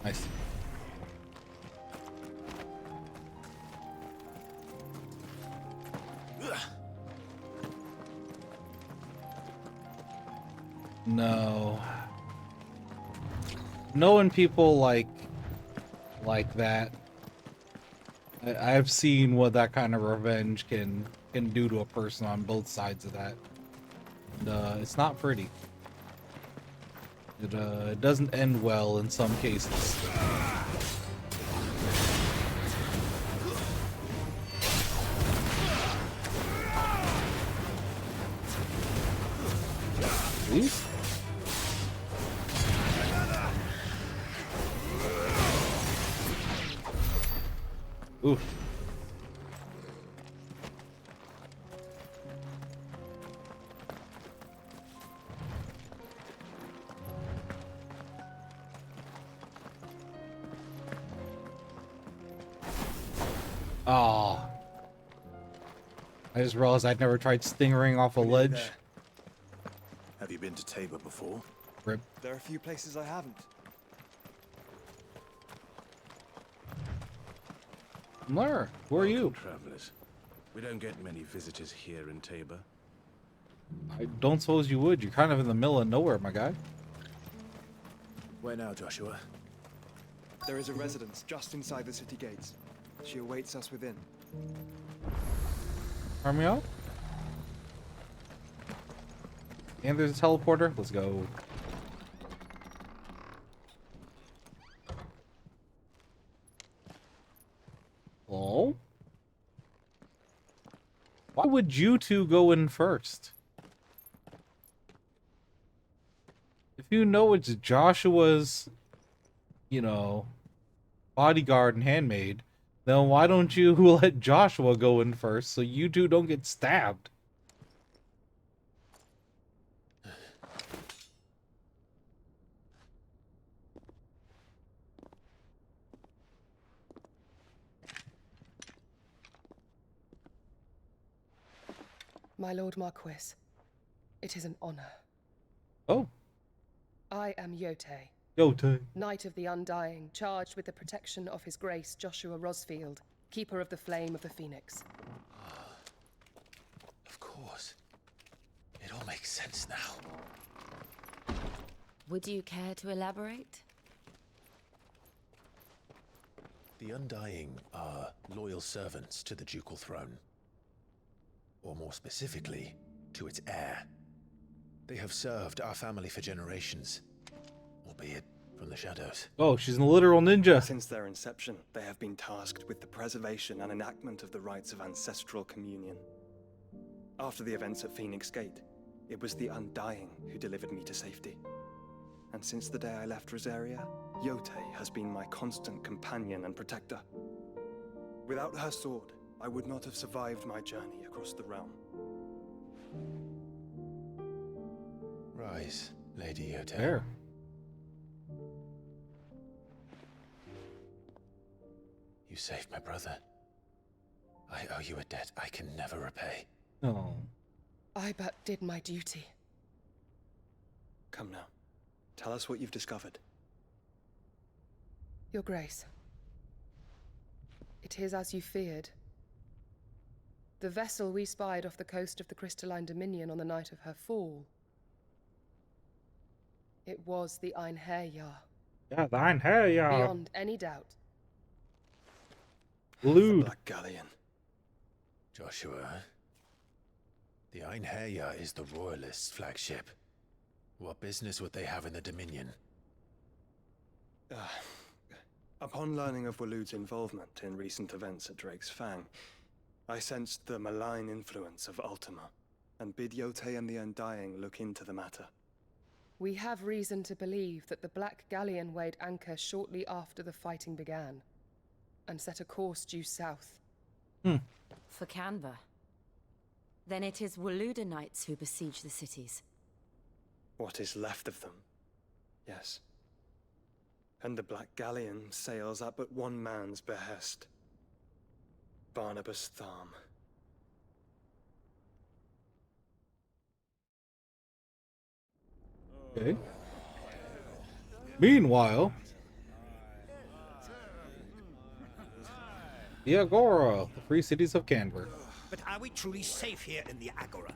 Nice. No. Knowing people like that, I've seen what that kind of revenge can do to a person on both sides of that. And, it's not pretty. It doesn't end well in some cases. Please? Oof. Oh. I just realized I'd never tried stingering off a ledge. Have you been to Tabor before? Rip. There are a few places I haven't. Mlur, who are you? Travelers. We don't get many visitors here in Tabor. I don't suppose you would. You're kind of in the middle of nowhere, my guy. Where now, Joshua? There is a residence just inside the city gates. She awaits us within. Arm me out? And there's a teleporter. Let's go. Oh? Why would you two go in first? If you know it's Joshua's, you know, bodyguard and handmaid, then why don't you let Joshua go in first so you two don't get stabbed? My Lord Marquis, it is an honor. Oh. I am Yote. Yote. Knight of the Undying, charged with the protection of His Grace Joshua Rosfield, Keeper of the Flame of the Phoenix. Of course. It all makes sense now. Would you care to elaborate? The Undying are loyal servants to the ducal throne. Or more specifically, to its heir. They have served our family for generations, albeit from the shadows. Oh, she's a literal ninja. Since their inception, they have been tasked with the preservation and enactment of the rites of ancestral communion. After the events at Phoenix Gate, it was the Undying who delivered me to safety. And since the day I left Rosaria, Yotei has been my constant companion and protector. Without her sword, I would not have survived my journey across the realm. Rise, Lady Yotei. There. You saved my brother. I owe you a debt I can never repay. Oh. I but did my duty. Come now. Tell us what you've discovered. Your Grace. It is as you feared. The vessel we spied off the coast of the Crystalline Dominion on the night of her fall. It was the Einherjar. Yeah, the Einherjar. Beyond any doubt. Lewd. The Black Galleon. Joshua, the Einherjar is the Royalists' flagship. What business would they have in the Dominion? Upon learning of Waloed's involvement in recent events at Drake's Fang, I sensed the malign influence of Ultima, and bid Yotei and the Undying look into the matter. We have reason to believe that the Black Galleon weighed anchor shortly after the fighting began, and set a course due south. For Canva. Then it is Waloeda knights who besiege the cities. What is left of them, yes. And the Black Galleon sails at but one man's behest. Barnabas Tharm. Okay. Meanwhile, the Agora, the free cities of Canberra. But are we truly safe here in the Agora?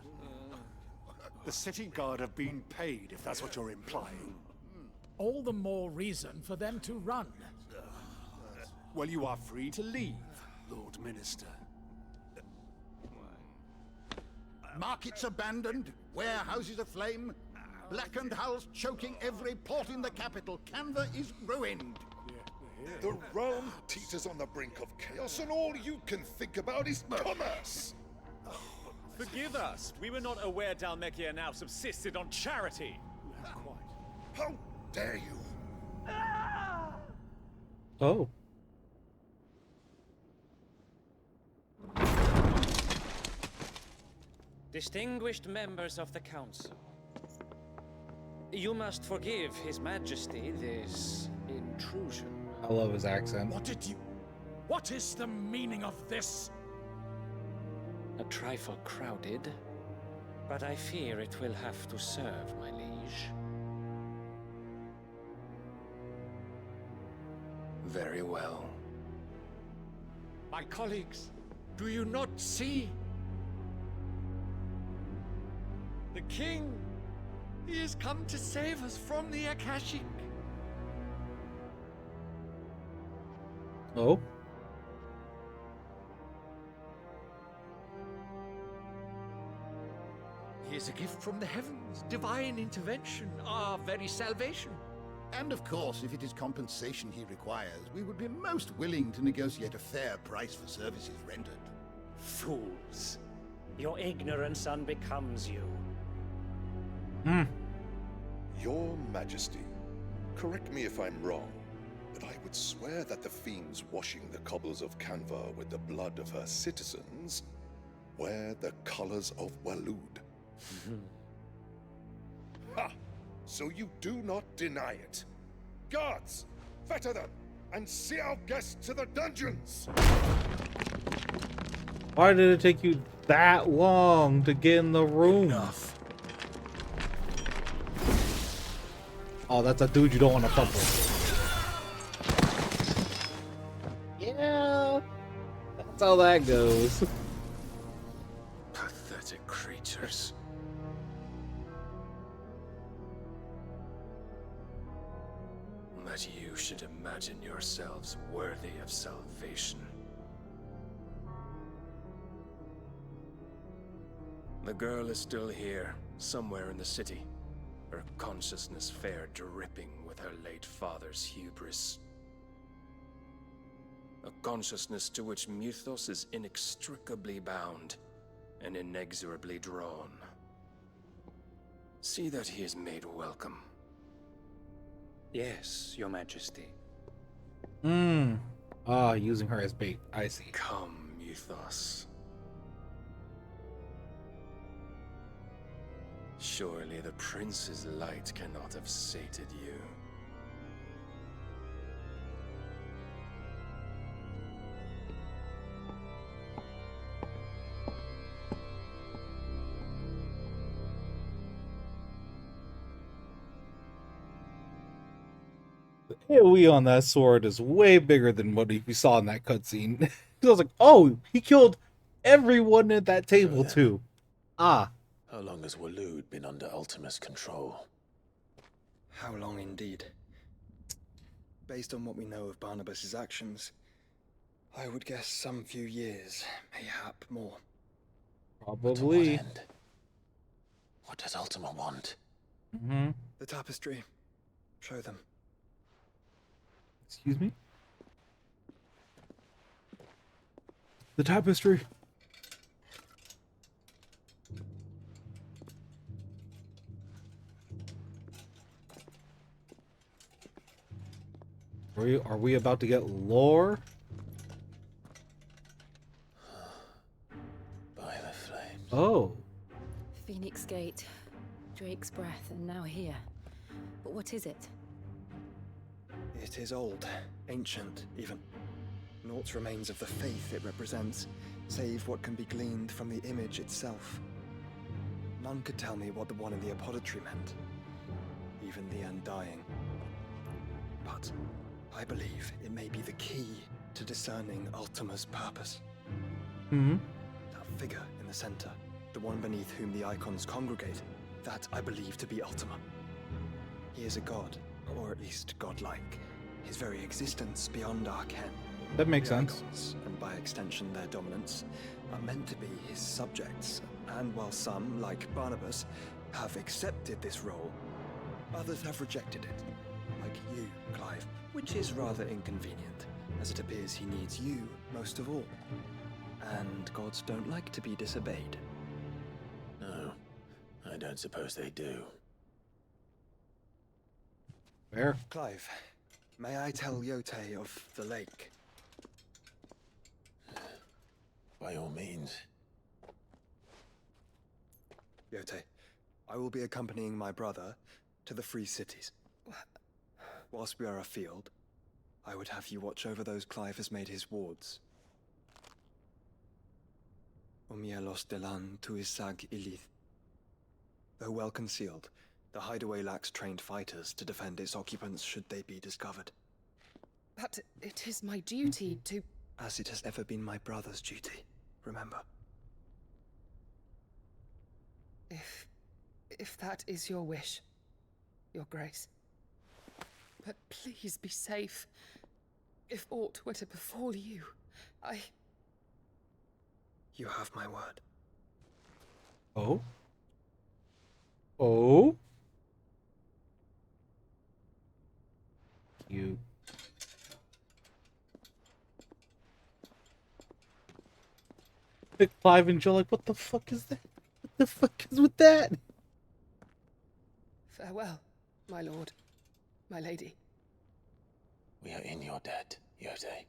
The city guard have been paid, if that's what you're implying. All the more reason for them to run. Well, you are free to leave, Lord Minister. Markets abandoned, warehouses aflame, blackened hulls choking every port in the capital. Canva is ruined. The realm teeters on the brink of chaos, and all you can think about is commerce. Forgive us. We were not aware Dalmekia now subsisted on charity. How dare you? Oh. Distinguished members of the Council, you must forgive His Majesty this intrusion. I love his accent. What is the meaning of this? A trifle crowded, but I fear it will have to serve, my liege. Very well. My colleagues, do you not see? The king, he has come to save us from the Akashic. Oh? He is a gift from the heavens, divine intervention, our very salvation. And of course, if it is compensation he requires, we would be most willing to negotiate a fair price for services rendered. Fools. Your ignorance unbecomes you. Your Majesty, correct me if I'm wrong, but I would swear that the fiends washing the cobbles of Canva with the blood of her citizens wear the colors of Waloed. Ha! So you do not deny it. Guards, fetter them, and see our guests to the dungeons! Why did it take you that long to get in the room? Oh, that's a dude you don't want to fuck with. Yeah, that's how that goes. Pathetic creatures. That you should imagine yourselves worthy of salvation. The girl is still here, somewhere in the city. Her consciousness fair dripping with her late father's hubris. A consciousness to which Mythos is inextricably bound and inexorably drawn. See that he is made welcome. Yes, Your Majesty. Using her as bait. I see. Come, Mythos. Surely the prince's light cannot have sated you. The AoE on that sword is way bigger than what we saw in that cutscene. I was like, oh, he killed everyone at that table too. Ah. How long has Waloed been under Ultima's control? How long indeed? Based on what we know of Barnabas's actions, I would guess some few years, mayhap more. Probably. What does Ultima want? The tapestry. Show them. Excuse me? The tapestry. Are we about to get lore? By the flames. Oh. Phoenix Gate, Drake's Breath, and now here. But what is it? It is old, ancient, even. Naught remains of the faith it represents, save what can be gleaned from the image itself. None could tell me what the one in the apothecary meant, even the Undying. But I believe it may be the key to discerning Ultima's purpose. That figure in the center, the one beneath whom the icons congregate, that I believe to be Ultima. He is a god, or at least godlike. His very existence beyond our ken. That makes The sense. icons, and by extension their dominance, are meant to be his subjects. And while some, like Barnabas, have accepted this role, others have rejected it. Like you, Clive, which is rather inconvenient, as it appears he needs you most of all. And gods don't like to be disobeyed. No, I don't suppose they do. Fair. Clive, may I tell Yote of the lake? By all means. Yote, I will be accompanying my brother to the Free Cities. Whilst we are afield, I would have you watch over those Clive has made his wards. Omielos delan tuisag ilith. Though well concealed, the hideaway lacks trained fighters to defend its occupants should they be discovered. But it is my duty to... As it has ever been my brother's duty, remember. If that is your wish, Your Grace. But please be safe. If aught were to befall you, You have my word. Oh? Oh? Cute. Clive and Joe like, what the fuck is that? What the fuck is with that? farewell, my lord, my lady. We are in your debt, Yote.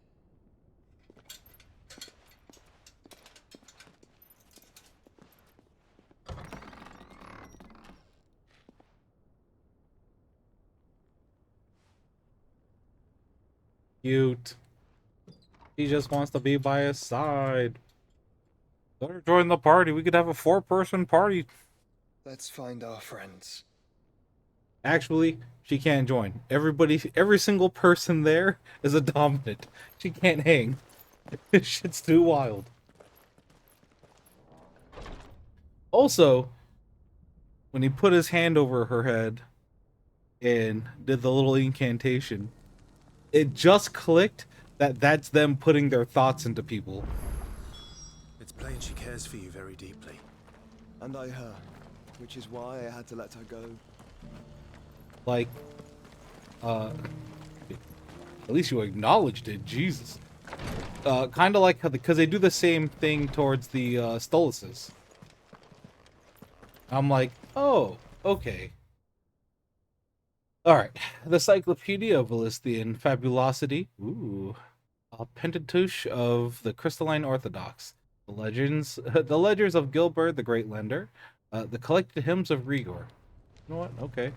Cute. He just wants to be by his side. Let her join the party. We could have a 4-person party. Let's find our friends. Actually, she can't join. Every single person there is a dominant. She can't hang. This shit's too wild. Also, when he put his hand over her head and did the little incantation, it just clicked that that's them putting their thoughts into people. It's plain she cares for you very deeply. And I her, which is why I had to let her go. Like, at least you acknowledged it, Jesus. Kind of like how, because they do the same thing towards the Stoluses. I'm like, oh, okay. Alright, the Cyclopedia of Valistian Fabulosity. Ooh. A Pentateuch of the Crystalline Orthodox. The Legends, the Ledgers of Gilbert the Great Lender. The Collected Hymns of Rigor. You know what? Okay.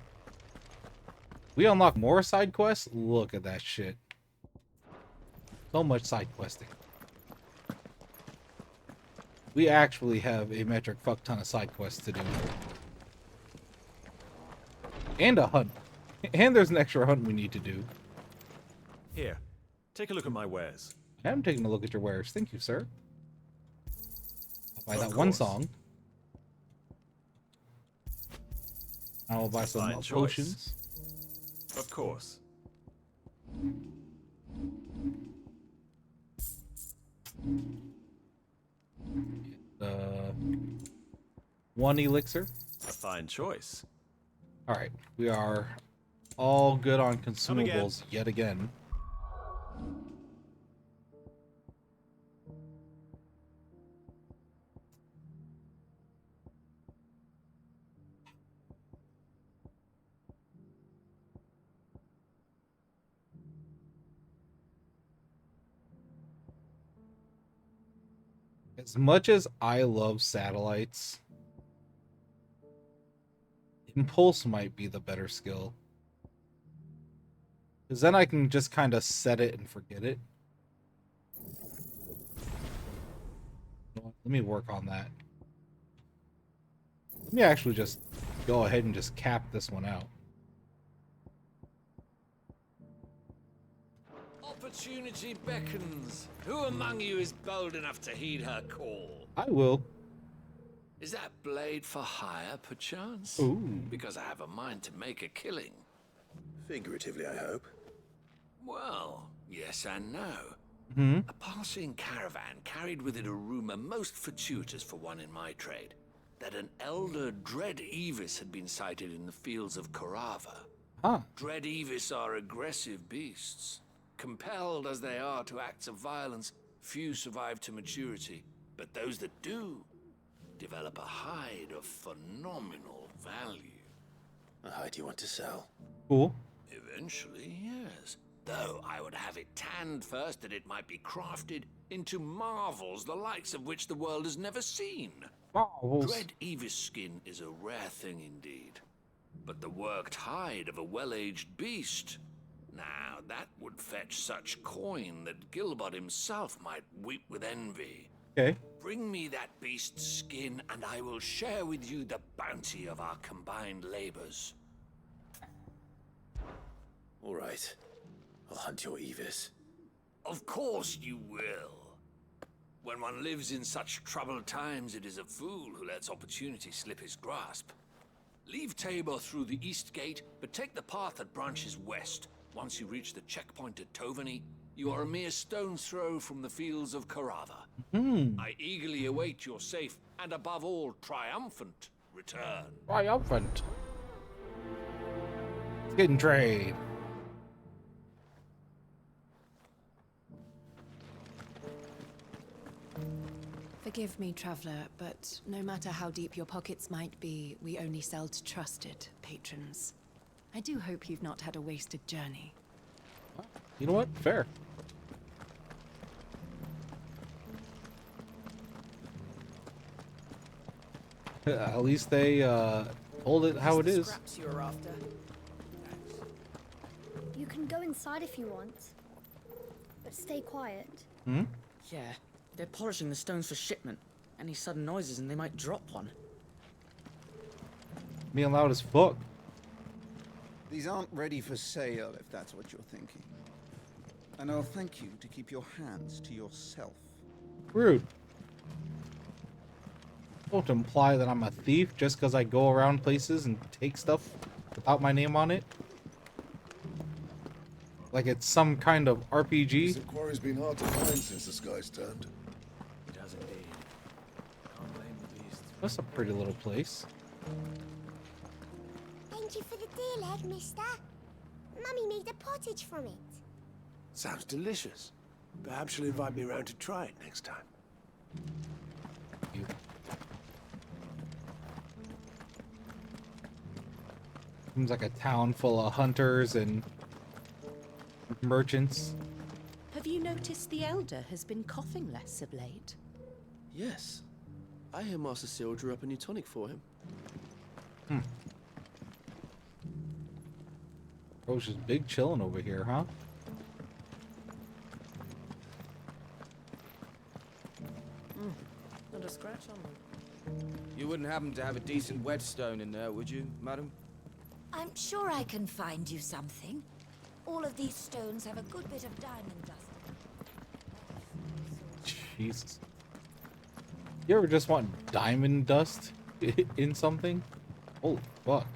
We unlock more side quests? Look at that shit. So much side questing. We actually have a metric fuck ton of side quests to do. And a hunt. And there's an extra hunt we need to do. Here, take a look at my wares. I am taking a look at your wares. Thank you, sir. I'll buy that one song. I will buy some potions. Of course. One elixir. A fine choice. Alright, we are all good on consumables yet again. As much as I love satellites, Impulse might be the better skill. Because then I can just kind of set it and forget it. Let me work on that. Let me actually just go ahead and just cap this one out. Opportunity beckons. Who among you is bold enough to heed her call? I will. Is that blade for hire, perchance? Ooh. Because I have a mind to make a killing. Figuratively, I hope. Well, yes and no. Hmm? A passing caravan carried with it a rumor most fortuitous for one in my trade, that an elder Dread Evis had been sighted in the fields of Korava. Huh. Dread Evis are aggressive beasts. Compelled as they are to acts of violence, few survive to maturity, but those that do develop a hide of phenomenal value. A hide you want to sell? Cool. Eventually, yes. Though I would have it tanned first that it might be crafted into marvels the likes of which the world has never seen. Marvels. Dread Evis skin is a rare thing indeed. But the worked hide of a well-aged beast, now that would fetch such coin that Gilbert himself might weep with envy. Okay. Bring me that beast's skin, and I will share with you the bounty of our combined labors. All right. I'll hunt your Evis. Of course you will. When one lives in such troubled times, it is a fool who lets opportunity slip his grasp. Leave Tabor through the east gate, but take the path that branches west. Once you reach the checkpoint at Tovany, you are a mere stone's throw from the fields of Korava. I eagerly await your safe, and above all, triumphant return. Triumphant. Skin trade. Forgive me, traveler, but no matter how deep your pockets might be, we only sell to trusted patrons. I do hope you've not had a wasted journey. You know what? Fair. At least they hold it how it is. Scraps you were after. You can go inside if you want, but stay quiet. Hmm? Yeah, they're polishing the stones for shipment. Any sudden noises and they might drop one. Being loud as fuck. These aren't ready for sale, if that's what you're thinking. And I'll thank you to keep your hands to yourself. Rude. Don't imply that I'm a thief just because I go around places and take stuff without my name on it. Like it's some kind of RPG. This inquiry's been hard to find since the skies turned. It has indeed. Can't blame the beast. That's a pretty little place. Thank you for the deer leg, mister. Mummy made a pottage from it. Sounds delicious. Perhaps she'll invite me around to try it next time. Seems like a town full of hunters and merchants. Have you noticed the Elder has been coughing less of late? Yes. I hear Master Cyril drew up a new tonic for him. Bro's just big chilling over here, huh? Not a scratch on them. You wouldn't happen to have a decent whetstone in there, would you, madam? I'm sure I can find you something. All of these stones have a good bit of diamond dust. Jesus. You ever just want diamond dust in something? Holy fuck.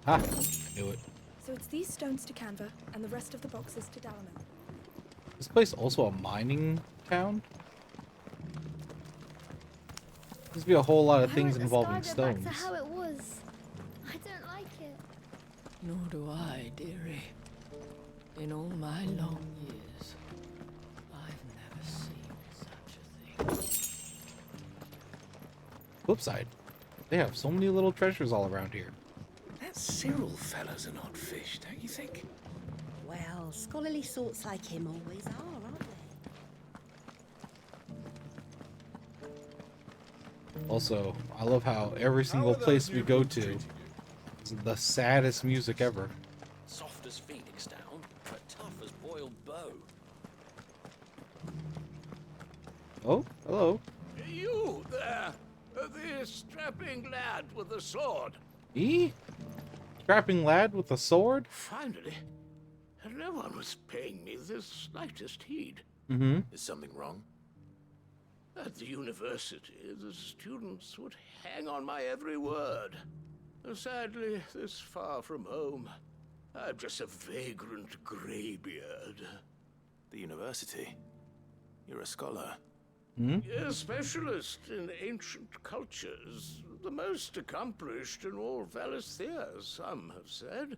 Ha! Knew it. So it's these stones to Canva, and the rest of the boxes to Dalaman. This place also a mining town? There's be a whole lot of things involving stones. Back to how it was. I don't like it. Nor do I, dearie. In all my long years, I've never seen such a thing. Flip side, they have so many little treasures all around here. That Cyril fellow's an odd fish, don't you think? Well, scholarly sorts like him always are, aren't they? Also, I love how every single place we go to is the saddest music ever. Soft as phoenix down, but tough as boiled bow. Oh, hello. You there, the strapping lad with the sword. Me? Scrapping lad with a sword? Finally, no one was paying me the slightest heed. Mm-hmm. Is something wrong? At the university, the students would hang on my every word. Sadly, this far from home, I'm just a vagrant greybeard. The university? You're a scholar. A specialist in ancient cultures, the most accomplished in all Valisthea, some have said.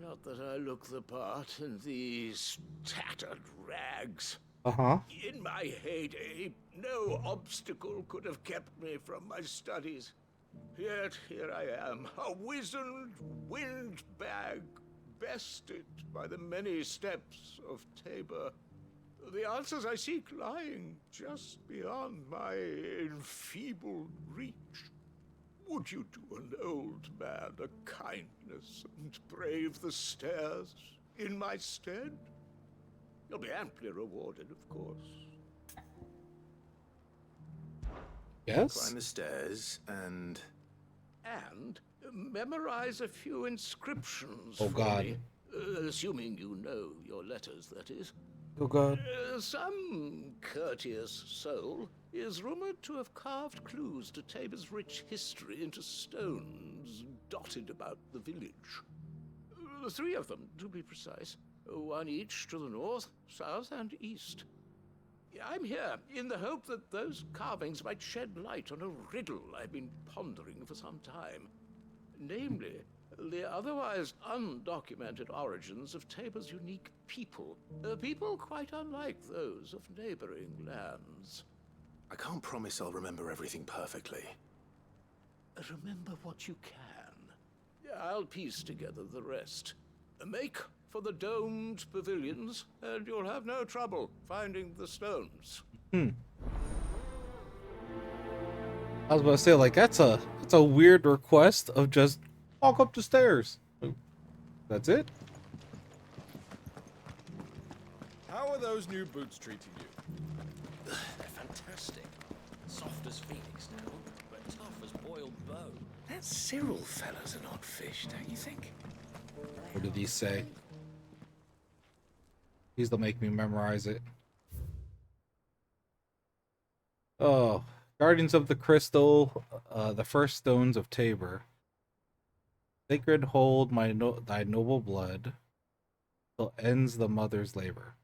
Not that I look the part in these tattered rags. Uh-huh. In my heyday, no obstacle could have kept me from my studies. Yet here I am, a wizened windbag, bested by the many steps of Tabor. The answers I seek lying just beyond my enfeebled reach. Would you do an old man a kindness and brave the stairs in my stead? You'll be amply rewarded, of course. Yes? Climb the stairs and... And memorize a few inscriptions Oh, for God. me. Assuming you know your letters, that is. Oh, God. Some courteous soul is rumored to have carved clues to Tabor's rich history into stones dotted about the village. 3 of them, to be precise. 1 each to the north, south, and east. I'm here in the hope that those carvings might shed light on a riddle I've been pondering for some time. Namely, the otherwise undocumented origins of Tabor's unique people. People quite unlike those of neighboring lands. I can't promise I'll remember everything perfectly. Remember what you can. I'll piece together the rest. Make for the domed pavilions, and you'll have no trouble finding the stones. I was about to say, like, that's a weird request of just walk up the stairs. That's it? How are those new boots treating you? They're fantastic. Soft as phoenix down, but tough as boiled bow. That Cyril fellow's an odd fish, don't you think? What did he say? Please don't make me memorize it. Oh, Guardians of the Crystal, the first stones of Tabor. Sacred hold thy noble blood till ends the mother's labor.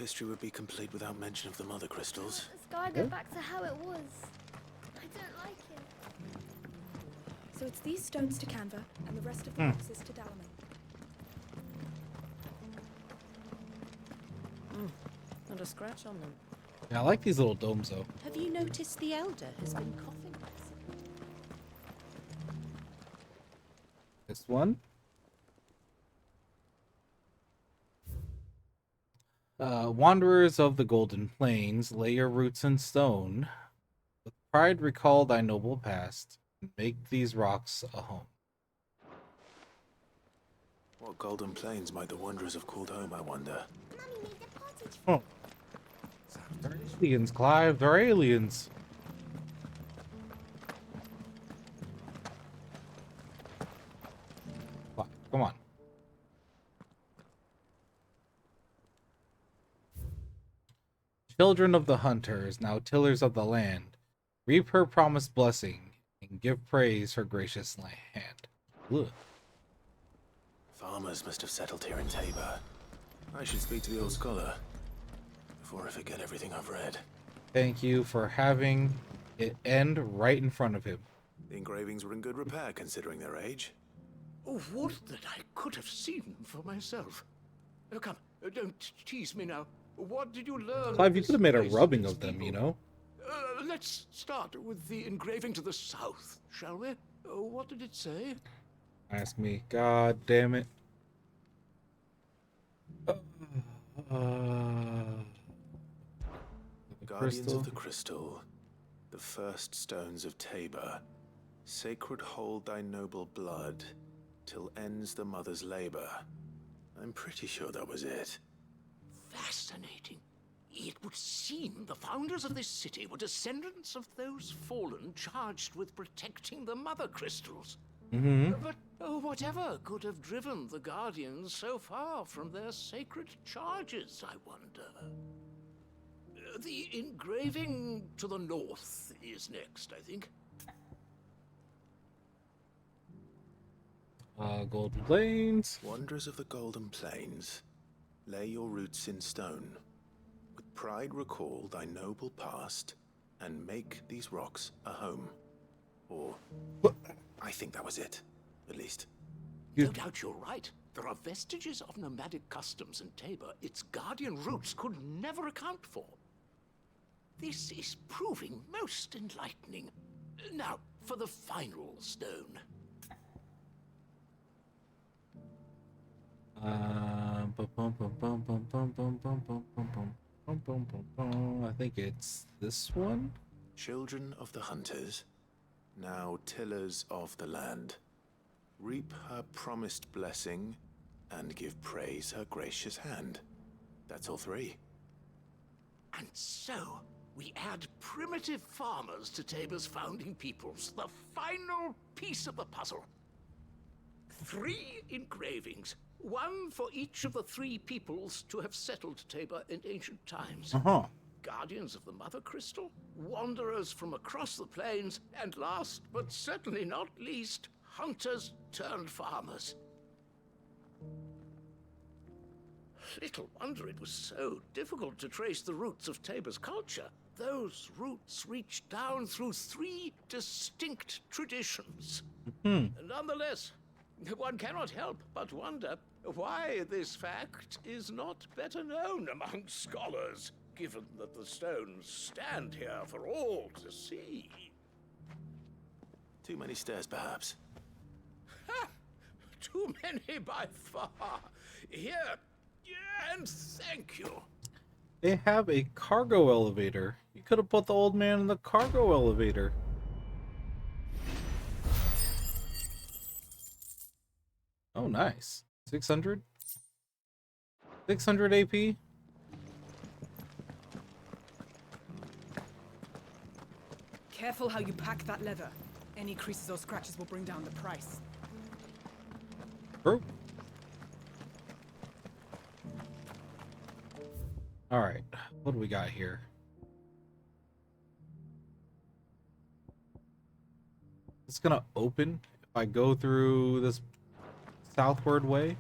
history would be complete without mention of the mother crystals. Let's gotta go back to how it was. I don't like it. So it's these stones to Canva, and the rest of the boxes to Dalaman. Not a scratch on them. Yeah, I like these little domes though. Have you noticed the elder has been coughing less? This one. Wanderers of the Golden Plains, lay your roots in stone. With pride recall thy noble past, and make these rocks a home. What golden plains might the wanderers have called home, I wonder? Oh. They're aliens, Clive. They're aliens. Come on. Children of the hunters, now tillers of the land, reap her promised blessing and give praise her gracious hand. Ugh. Farmers must have settled here in Tabor. I should speak to the old scholar before I forget everything I've read. Thank you for having it end right in front of him. The engravings were in good repair considering their age. Oh, would that I could have seen for myself. Oh, come, don't tease me now. What did you learn? Clive, you could have made a rubbing of them, you know? Let's start with the engraving to the south, shall we? What did it say? Ask me. God damn it. Guardians of the Crystal, the first stones of Tabor, sacred hold thy noble blood, till ends the mother's labor. I'm pretty sure that was it. Fascinating. It would seem the founders of this city were descendants of those fallen charged with protecting the mother crystals. But whatever could have driven the Guardians so far from their sacred charges, I wonder? The engraving to the north is next, I think. Golden Plains. Wanderers of the Golden Plains, lay your roots in stone. With pride recall thy noble past, and make these rocks a home. Or, I think that was it, at least. No doubt you're right. There are vestiges of nomadic customs in Tabor its guardian roots could never account for. This is proving most enlightening. Now, for the final stone. I think it's this one. Children of the hunters, now tillers of the land, reap her promised blessing and give praise her gracious hand. That's all three. And so, we add primitive farmers to Tabor's founding peoples, the final piece of the puzzle. 3 engravings, one for each of the 3 peoples to have settled Tabor in ancient times. Guardians of the Mother Crystal, wanderers from across the plains, and last but certainly not least, hunters turned farmers. Little wonder it was so difficult to trace the roots of Tabor's culture. Those roots reach down through 3 distinct traditions. Nonetheless, one cannot help but wonder why this fact is not better known among scholars, given that the stones stand here for all to see. Too many stairs, perhaps. Ha! Too many by far. Here, and thank you. They have a cargo elevator. You could have put the old man in the cargo elevator. Oh, nice. 600? 600 AP? Careful how you pack that leather. Any creases or scratches will bring down the price. True. Alright, what do we got here? It's gonna open if I go through this southward way.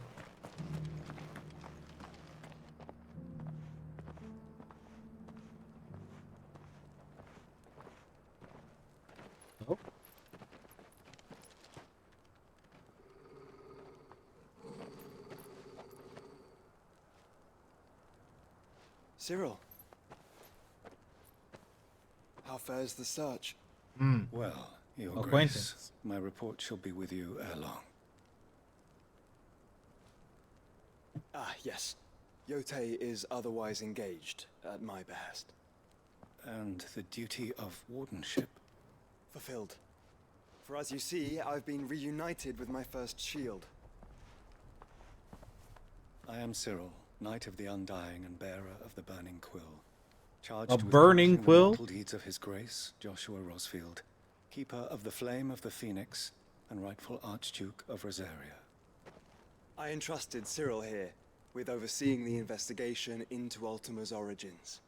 Cyril. How fares the search? Well, Your Acquaintance. Grace, my report shall be with you ere long. Ah, yes. Yote is otherwise engaged, at my behest. And the duty of wardenship? Fulfilled. For as you see, I've been reunited with my first shield. I am Cyril, Knight of the Undying and bearer of the Burning Quill. Charged A with burning publishing the quill? mortal deeds of His Grace, Joshua Rosfield, Keeper of the Flame of the Phoenix, and rightful Archduke of Rosaria. I entrusted Cyril here with overseeing the investigation into Ultima's origins.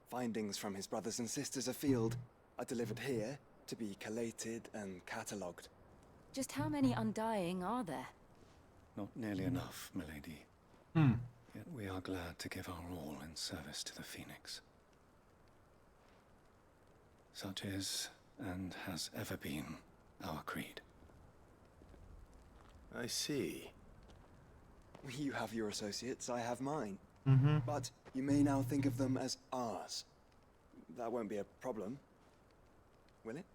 Findings from his brothers and sisters afield are delivered here to be collated and catalogued. Just how many Undying are there? Not nearly enough, milady. Hmm. Yet we are glad to give our all in service to the Phoenix. Such is, and has ever been, our creed. I see. You have your associates, I have mine. Mm-hmm. But you may now think of them as ours. That won't be a problem, will it?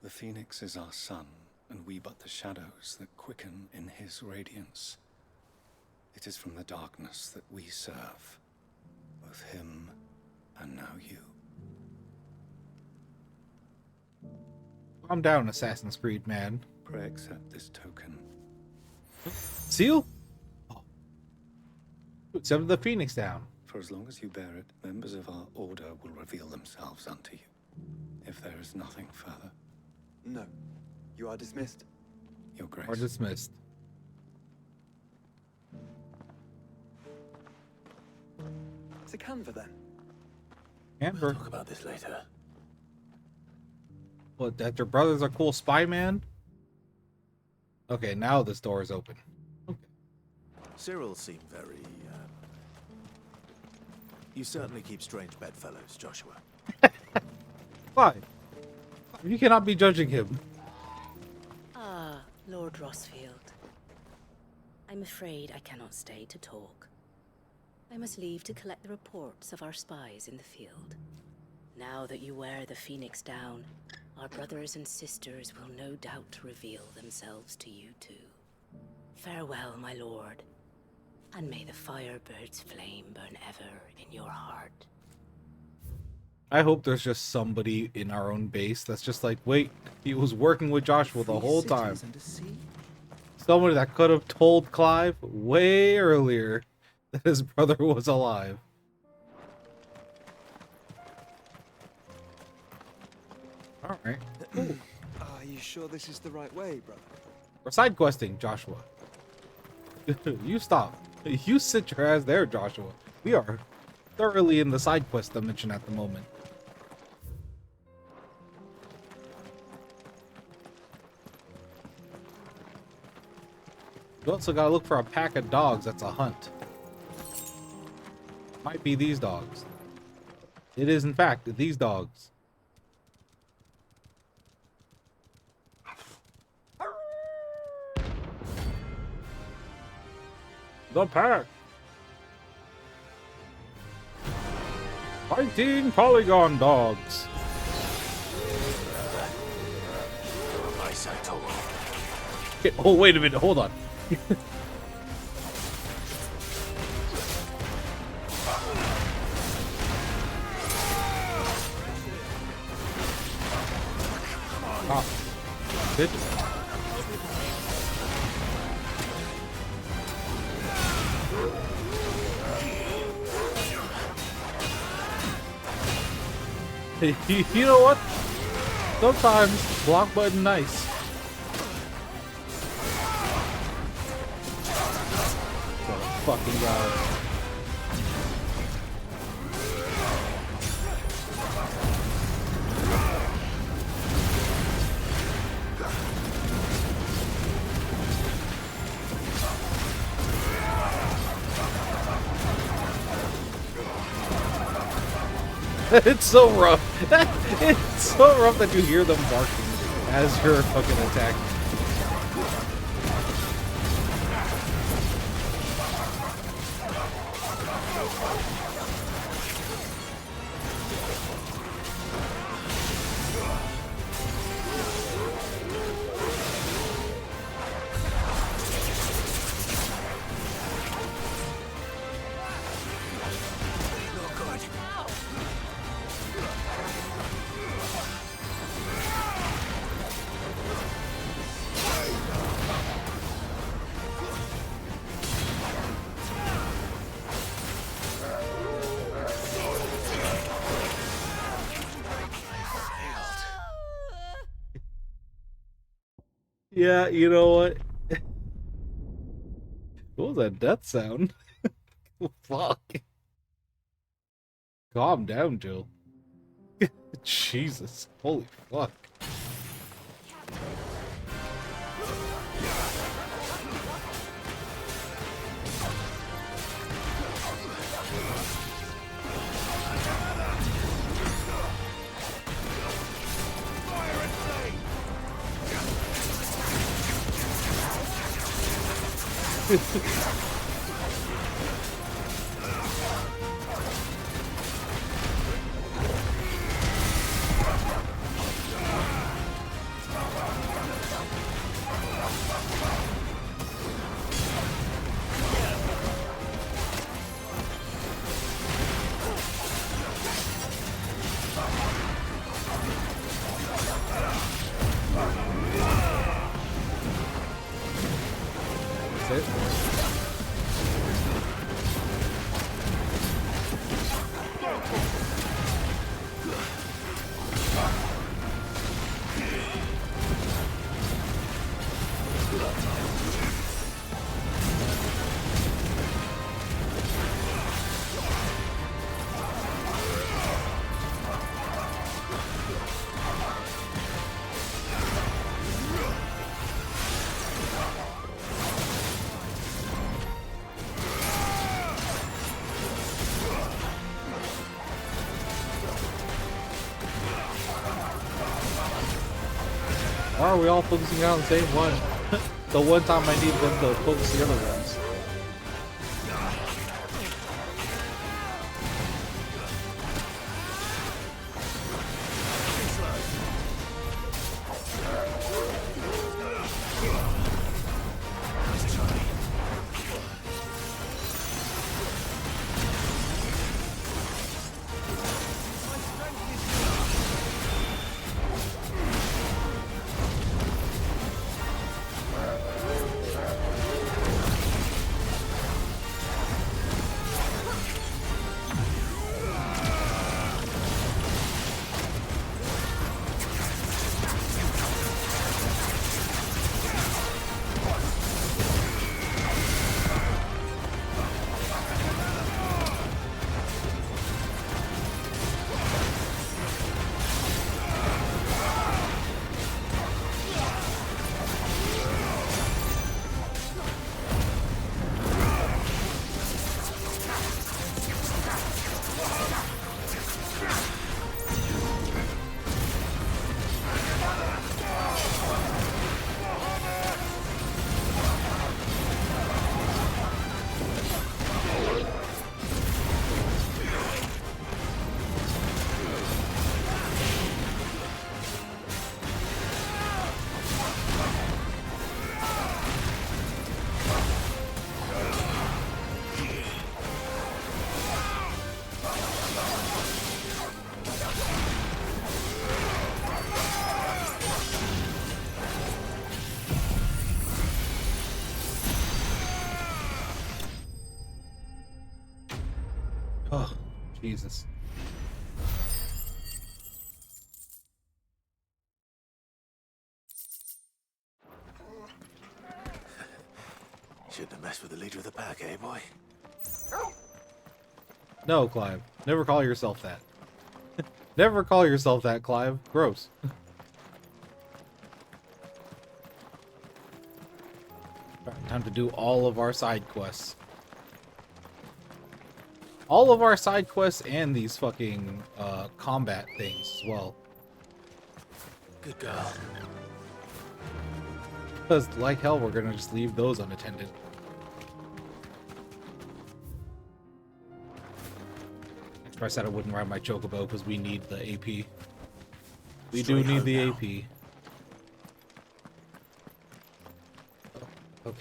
The Phoenix is our sun, and we but the shadows that quicken in his radiance. It is from the darkness that we serve, both him and now you. Calm down, Assassin's Creed man. Pray accept this token. Seal? Oh. Send the Phoenix down. For as long as you bear it, members of our order will reveal themselves unto you. If there is nothing further. No. You are dismissed. Your Grace. Or dismissed. It's a Canva then. Amber. We'll talk about this later. What, that your brother's a cool spy man? Okay, now this door is open. Okay. Cyril seemed very, You certainly keep strange bedfellows, Joshua. Why? You cannot be judging him. Ah, Lord Rosfield. I'm afraid I cannot stay to talk. I must leave to collect the reports of our spies in the field. Now that you wear the Phoenix down, our brothers and sisters will no doubt reveal themselves to you too. Farewell, my lord, and may the Firebird's flame burn ever in your heart. I hope there's just somebody in our own base that's just like, wait, he was working with Joshua the whole time. Somebody that could have told Clive way earlier that his brother was alive. Alright. Are you sure this is the right way, brother? We're side questing, Joshua. You stop. You sit your ass there, Joshua. We are thoroughly in the side quest dimension at the moment. You also gotta look for a pack of dogs that's a hunt. Might be these dogs. It is, in fact, these dogs. The pack. Fighting polygon dogs. Oh, wait a minute. Hold on. Ah. Good. You know what? Sometimes block button nice. Oh, fucking god. It's so rough. It's so rough that you hear them barking as you're fucking attacking. Yeah, you know what? What was that death sound? Fuck. Calm down, Jill. Jesus. Holy fuck. That's it. Why are we all focusing on the same one? The one time I need them to focus the other ones. Oh, Jesus. Shouldn't have messed with the leader of the pack, eh, boy? No, Clive. Never call yourself that. Never call yourself that, Clive. Gross. Alright, time to do all of our side quests. All of our side quests and these fucking combat things as well. Good girl. Because, like hell, we're gonna just leave those unattended. After I said I wouldn't ride my chocobo because we need the AP. We do need the AP. Okay.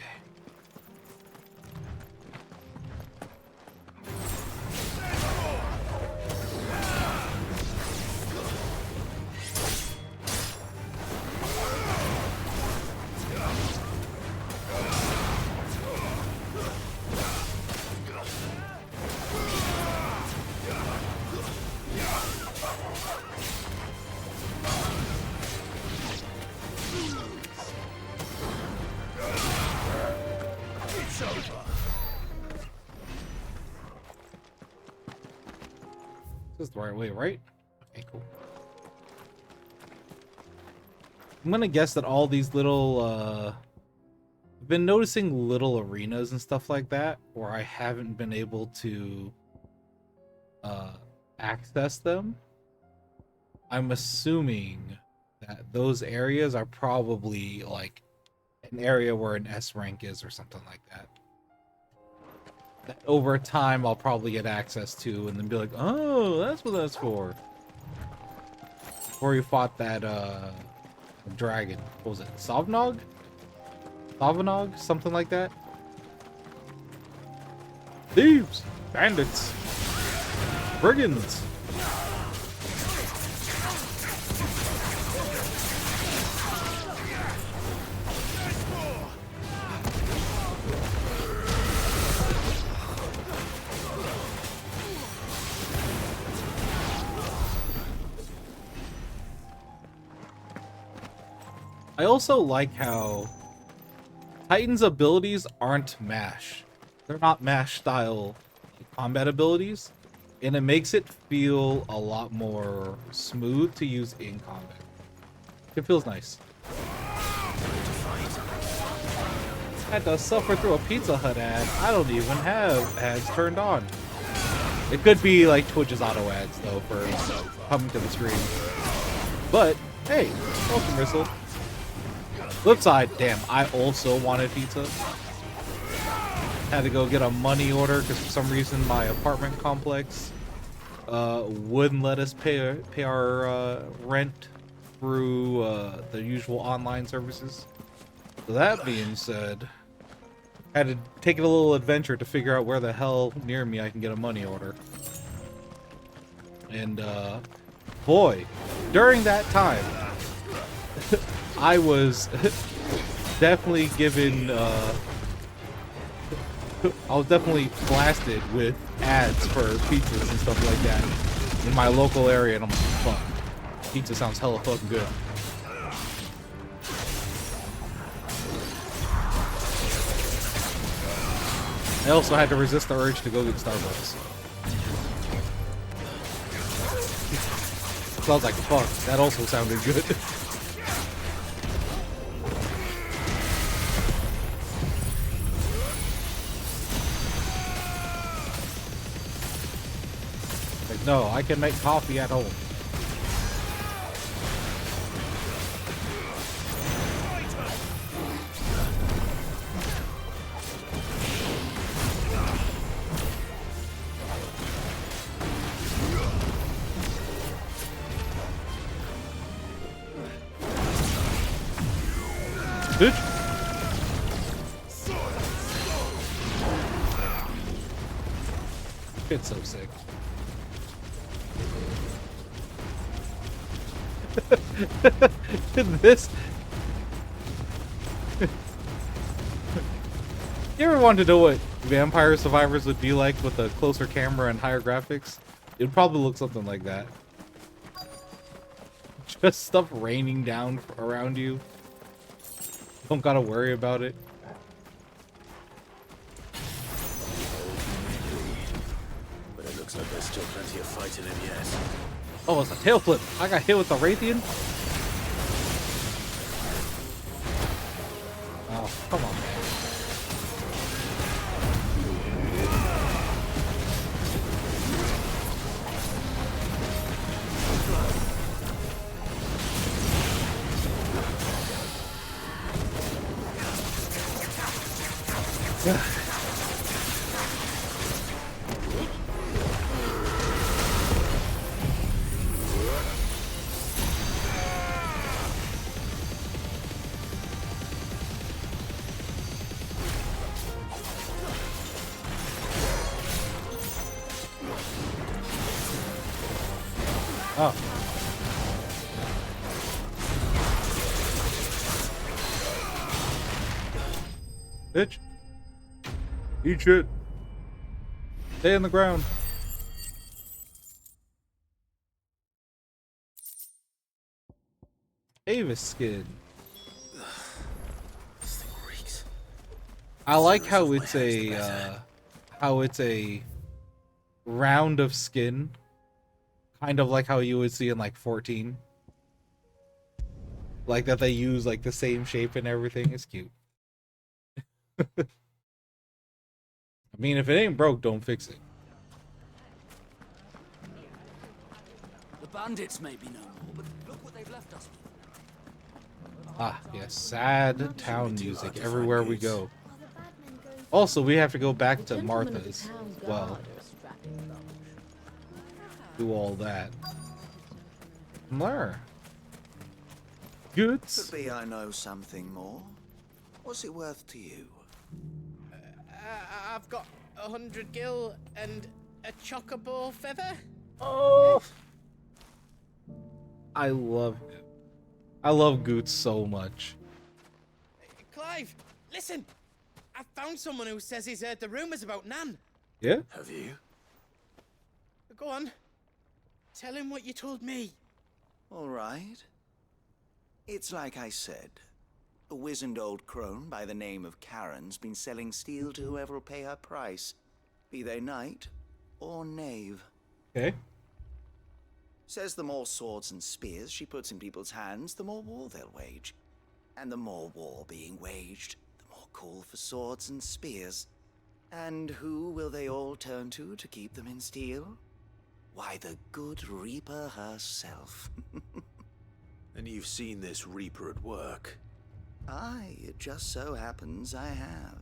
This is the right way, right? Okay, cool. I'm gonna guess that all these little, I've been noticing little arenas and stuff like that where I haven't been able to, access them. I'm assuming that those areas are probably, like, an area where an S rank is or something like that. That over time I'll probably get access to and then be like, oh, that's what that's for. Before you fought that dragon. What was it? Savnog? Savanog? Something like that? Thieves! Bandits! Brigands! I also like how Titan's abilities aren't MASH. They're not MASH style combat abilities, and it makes it feel a lot more smooth to use in combat. It feels nice. Had to suffer through a Pizza Hut ad. I don't even have ads turned on. It could be like Twitch's auto ads though for coming to the screen. But hey, welcome Rissel. Flip side, damn, I also wanted pizza. Had to go get a money order because for some reason my apartment complex wouldn't let us pay our rent through the usual online services. So that being said, I had to take a little adventure to figure out where the hell near me I can get a money order. And boy, during that time, I was definitely given, I was definitely blasted with ads for pizzas and stuff like that in my local area, and I'm like, fuck, pizza sounds hella fucking good. I also had to resist the urge to go get Starbucks. So I was like, fuck, that also sounded good. Like, no, I can make coffee at home. Bitch. It's so sick. This. You ever want to know what Vampire Survivors would be like with a closer camera and higher graphics? It would probably look something like that. Just stuff raining down around you. Don't gotta worry about it. But it looks like there's still plenty of fight in him yet. Oh, it's a tail flip. I got hit with the Raytheon. Oh, come on, man. Bitch. Eat shit. Stay on the ground. Avis skin. I like how it's a round of skin, kind of like how you would see in like 14. Like that they use like the same shape and everything. It's cute. I mean, if it ain't broke, don't fix it. The bandits may be no more, but look what they've left us with. Ah, yes, sad town music everywhere we go. Also, we have to go back to Martha's as well. Do all that. More. Goods. Could be I know something more. What's it worth to you? I've got 100 gil and a chocobo feather. Oh, I love him. I love Goots so much. Clive, listen. I found someone who says he's heard the rumors about Nan. Yeah? Have you? Go on. Tell him what you told me. All right. It's like I said. A wizened old crone by the name of Karen's been selling steel to whoever will pay her price, be they knight or knave. Okay. Says the more swords and spears she puts in people's hands, the more war they'll wage. And the more war being waged, the more call for swords and spears. And who will they all turn to keep them in steel? Why, the good Reaper herself. And you've seen this Reaper at work? Aye, it just so happens I have.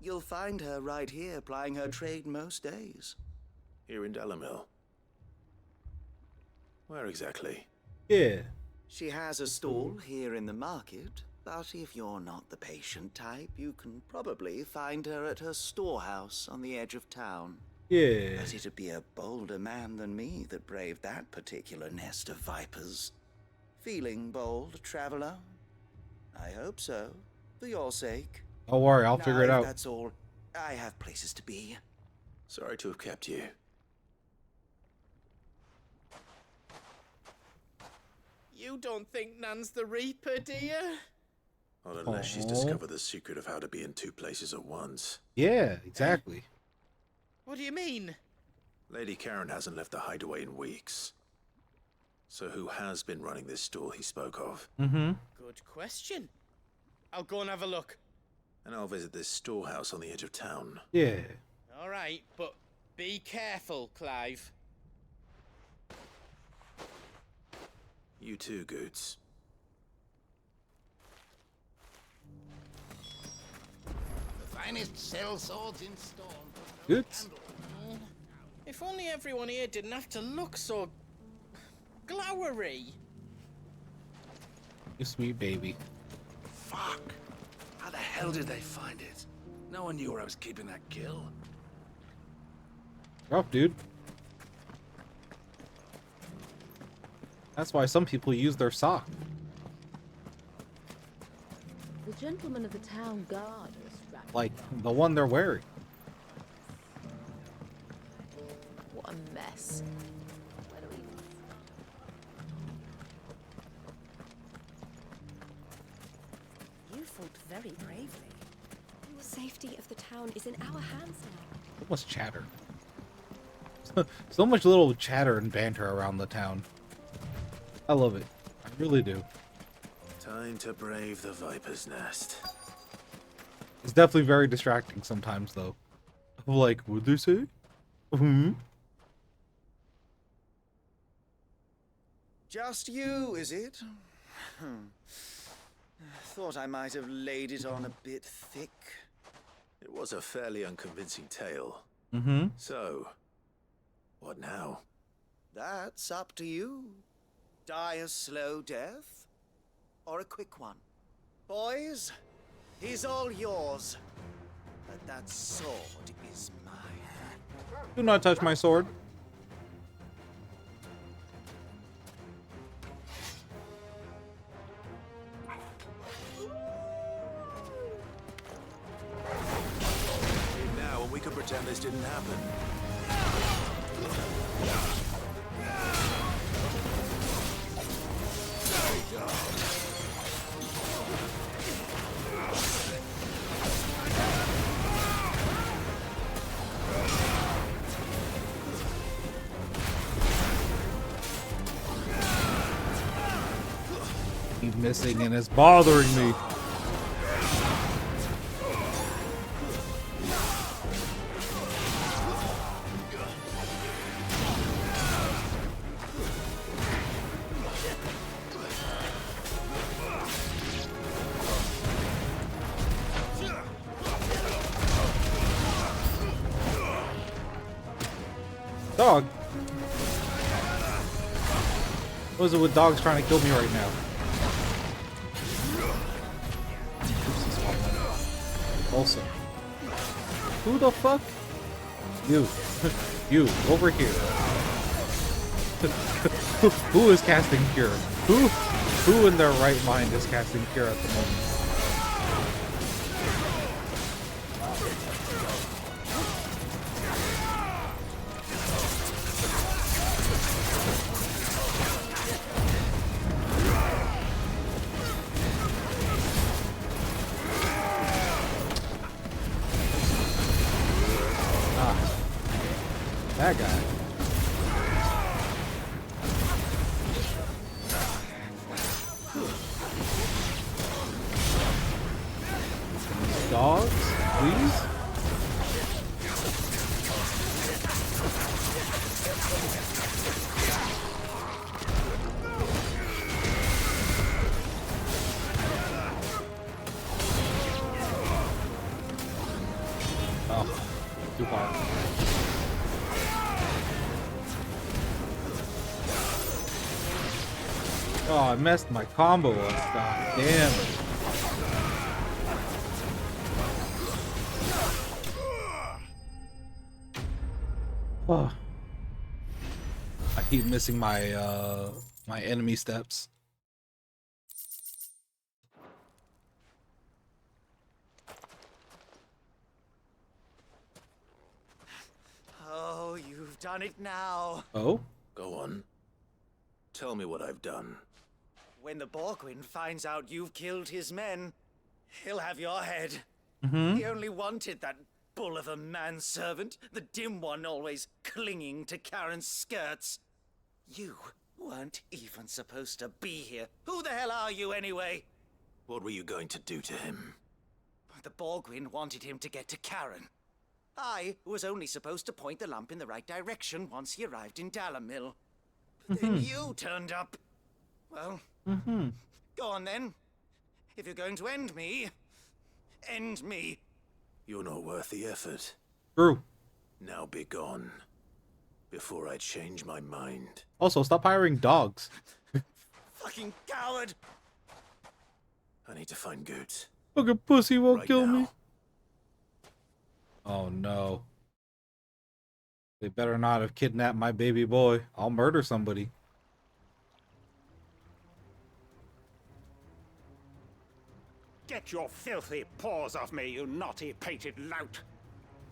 You'll find her right here plying her trade most days. Here in Delamil? Where exactly? Yeah. She has a stall here in the market, but if you're not the patient type, you can probably find her at her storehouse on the edge of town. Yeah. But it'd be a bolder man than me that braved that particular nest of vipers. Feeling bold, traveler? I hope so, for your sake. Don't worry, I'll Now, figure it if out. That's all. I have places to be. Sorry to have kept you. You don't think Nan's the Reaper, do you? Well, unless she's discovered the secret of how to be in two places at once. Yeah, exactly. What do you mean? Lady Karen hasn't left the hideaway in weeks. So who has been running this stall he spoke of? Mm-hmm. Good question. I'll go and have a look. And I'll visit this storehouse on the edge of town. Yeah. All right, but be careful, Clive. You too, Goots. The finest cell swords in Storm. Goots. If only everyone here didn't have to look so glowery. You sweet baby. Fuck. How the hell did they find it? No one knew where I was keeping that kill. Rough, dude. That's why some people use their sock. The gentleman of the town guard is strapped. Like the one they're wearing. What a mess. Where do we... You fought very bravely. The safety of the town is in our hands now. So much chatter. So much little chatter and banter around the town. I love it. I really do. Time to brave the Viper's Nest. It's definitely very distracting sometimes, though. Like, what'd they say? Hmm? Just you, is it? Thought I might have laid it on a bit thick. It was a fairly unconvincing tale. Mm-hmm. So, what now? That's up to you. Die a slow death, or a quick one. Boys, he's all yours. But that sword is mine. Do not touch my sword. pretend this didn't happen. Keep missing and it's bothering me. Dog. What is it with dogs trying to kill me right now? Also, who the fuck? You. You, over here. Who is casting Cure? Who in their right mind is casting Cure at the moment? That guy. Dogs, please? Oh, too hard. Oh, I messed my combo up. God damn it. Oh. I keep missing my my enemy steps. Oh, you've done it now. Oh? Go on. Tell me what I've done. When the Borgwyn finds out you've killed his men, he'll have your head. Mm-hmm. He only wanted that bull of a manservant, the dim one always clinging to Karen's skirts. You weren't even supposed to be here. Who the hell are you anyway? What were you going to do to him? The Borgwyn wanted him to get to Karen. I was only supposed to point the lamp in the right direction once he arrived in Dalamil. But then you turned up. Well, go on then. If you're going to end me, end me. You're not worth the effort. True. Now be gone. Before I change my mind. Also, stop hiring dogs. Fucking coward! I need to find Goot. Fucking pussy won't Right kill now. me. Oh no. They better not have kidnapped my baby boy. I'll murder somebody. Get your filthy paws off me, you naughty-pated lout!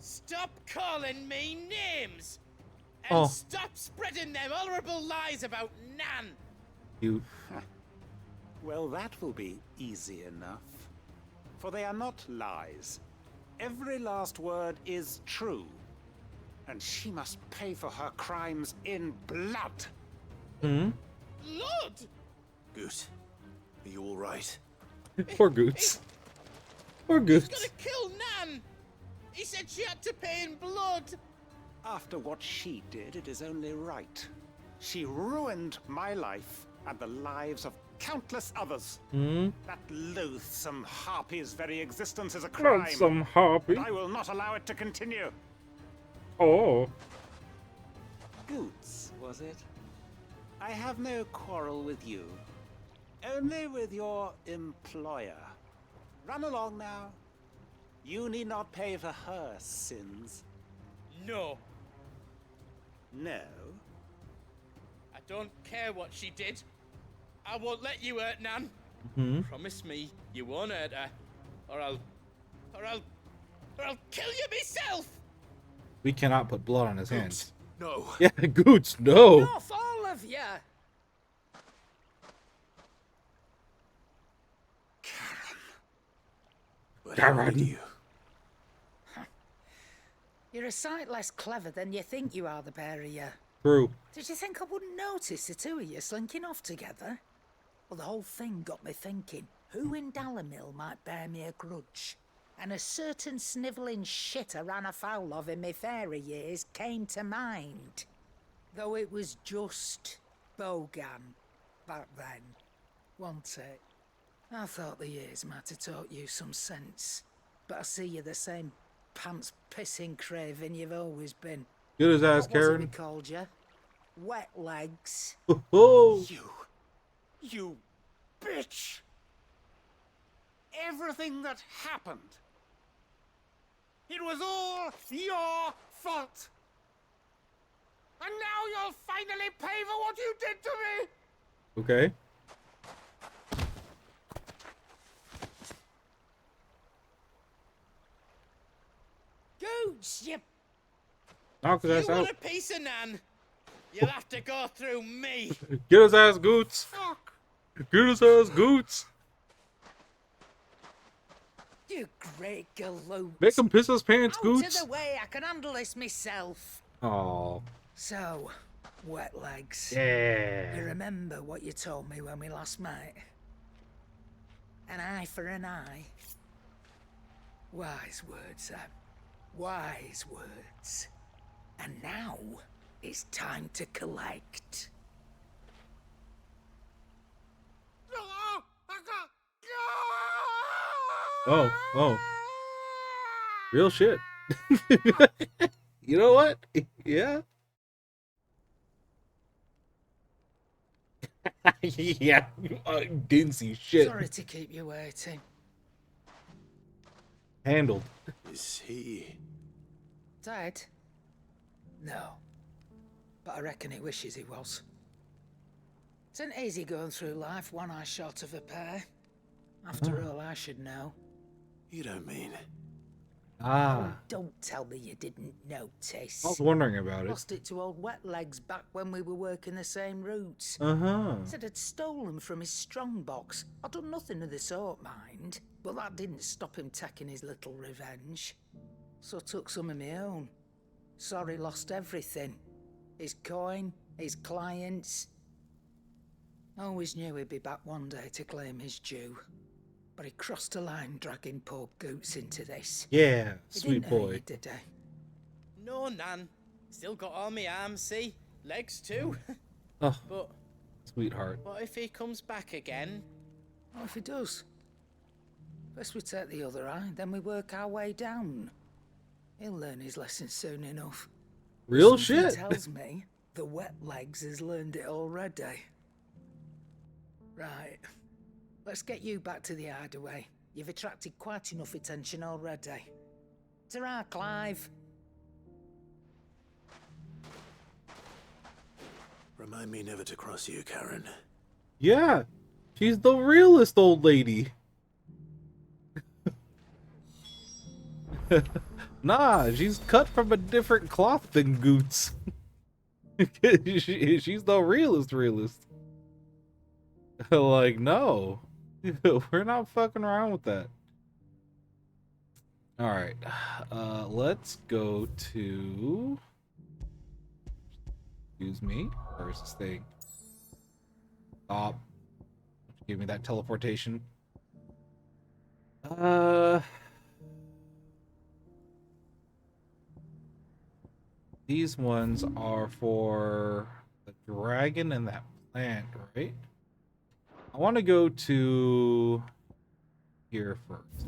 Stop calling me names! And Oh. stop spreading them horrible lies about Nan! You. Well, that will be easy enough. For they are not lies. Every last word is true. And she must pay for her crimes in blood. Hmm? Blood! Goot, are you all right? Poor Goots. Poor He's Goots. gonna kill Nan! He said she had to pay in blood! After what she did, it is only right. She ruined my life and the lives of countless others. Hmm? That loathsome harpy's very existence is a crime. Loathsome harpy. And I will not allow it to continue. Oh. Goots, was it? I have no quarrel with you. Only with your employer. Run along now. You need not pay for her sins. No, No? I don't care what she did. I won't let you hurt Nan. Hmm? Promise me you won't hurt her, or I'll kill you myself. We cannot put blood on his hands. No. Yeah, Goots, no. Off, all of you! Karen. You're a sight less clever than you think you are, the pair of you. True. Did you think I wouldn't notice the two of you slinking off together? Well, the whole thing got me thinking, who in Dalamil might bear me a grudge? And a certain snivelling shit I ran afoul of in my fairy years came to mind. Though it was just Bogan back then, wasn't it? I thought the years might have taught you some sense, but I see you're the same pants-pissing craven you've always been. Get his ass, What was it Karen. we called you? Wet legs. Oh. You bitch! Everything that happened, it was all your fault! And now you'll finally pay for what you did to me! Okay. Gooch, you... Knock his You ass want out. a piece of Nan? You'll have to go through me. Get his ass, Goots. Get his ass, Goots. You great galoot. Make him piss his pants, Out Goots. of the way, I can handle this myself. Oh. So, wet legs. Yeah. You remember what you told me when we last met? An eye for an eye. Wise words, Sam. Wise words. And now, it's time to collect. Oh, oh. Real shit. You know what? Yeah. Yeah. Didn't see shit. Sorry to keep you waiting. Handled. Is he... Dead? No. But I reckon he wishes he was. It's an easy going through life, one eye short of a pair. After all, I should know. You don't mean... Ah. Don't tell me you didn't notice. I was wondering about it. Lost it to old Wet Legs back when we were working the same routes. Uh-huh. Said I'd stolen from his strongbox. I'd done nothing of the sort, mind. But that didn't stop him taking his little revenge. So I took some of my own. Sorry, lost everything. His coin, his clients. Always knew he'd be back one day to claim his due. But he crossed a line dragging poor Goots into this. Yeah, He sweet didn't hurt boy. you, did he? No, Nan. Still got all my arms, see? Legs too. Oh, But sweetheart. what if he comes back again? What if he does? First we take the other eye, then we work our way down. He'll learn his lesson soon enough. Real Something shit. tells me the Wet Legs has learned it already. Right. Let's get you back to the hideaway. You've attracted quite enough attention already. Ta-ra, Clive. Remind me never to cross you, Karen. Yeah. She's the realest old lady. Nah, she's cut from a different cloth than Goots. She's the realest. Like, no. We're not fucking around with that. Alright. Let's go to... Excuse me. Where's this thing? Stop. Give me that teleportation. These ones are for the dragon and that plant, right? I want to go to here first.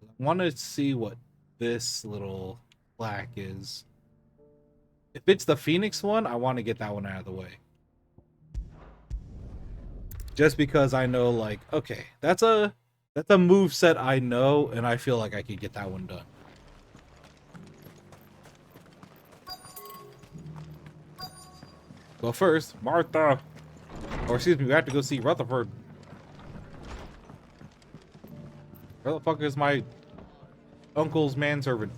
I want to see what this little plaque is. If it's the Phoenix one, I want to get that one out of the way. Just because I know, like, okay, that's a move set I know, and I feel like I could get that one done. Well, first, Martha. Or excuse me, we have to go see Rutherford. Where the fuck is my uncle's manservant?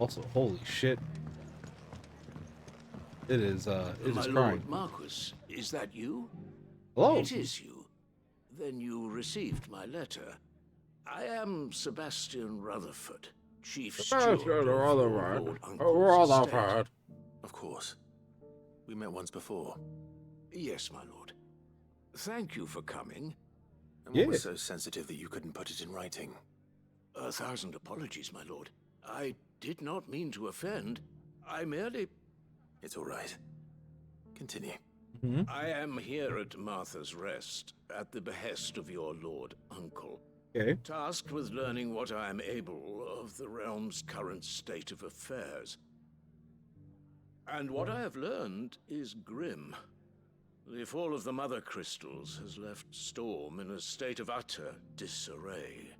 Also, holy shit. It is My crying. Lord Marquis, is that you? Hello. It is you. Then you received my letter. I am Sebastian Rutherford, Chief Steward of your Lord Uncle's estate. Of course. We met once before. Yes, my lord. Thank you for coming. And what was so sensitive that you couldn't put it in writing? 1,000 apologies, my lord. I did not mean to offend. I merely... It's all right. Continue. I am here at Martha's Rest, at the behest of your Lord Uncle. Okay. Tasked with learning what I am able of the realm's current state of affairs. And what I have learned is grim. The fall of the Mother Crystals has left Storm in a state of utter disarray.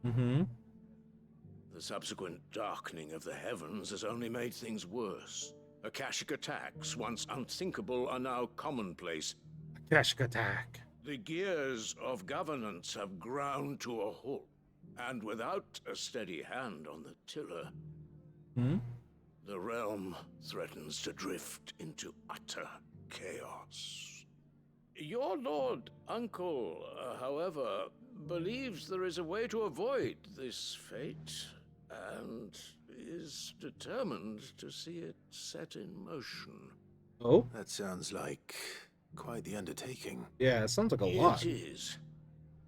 The subsequent darkening of the heavens has only made things worse. Akashic attacks, once unthinkable, are now commonplace. Akashic attack. The gears of governance have ground to a halt, and without a steady hand on the tiller, the realm threatens to drift into utter chaos. Your Lord Uncle, however, believes there is a way to avoid this fate, and is determined to see it set in motion. Oh? That sounds like quite the undertaking. Yeah, it sounds like a lot. It is.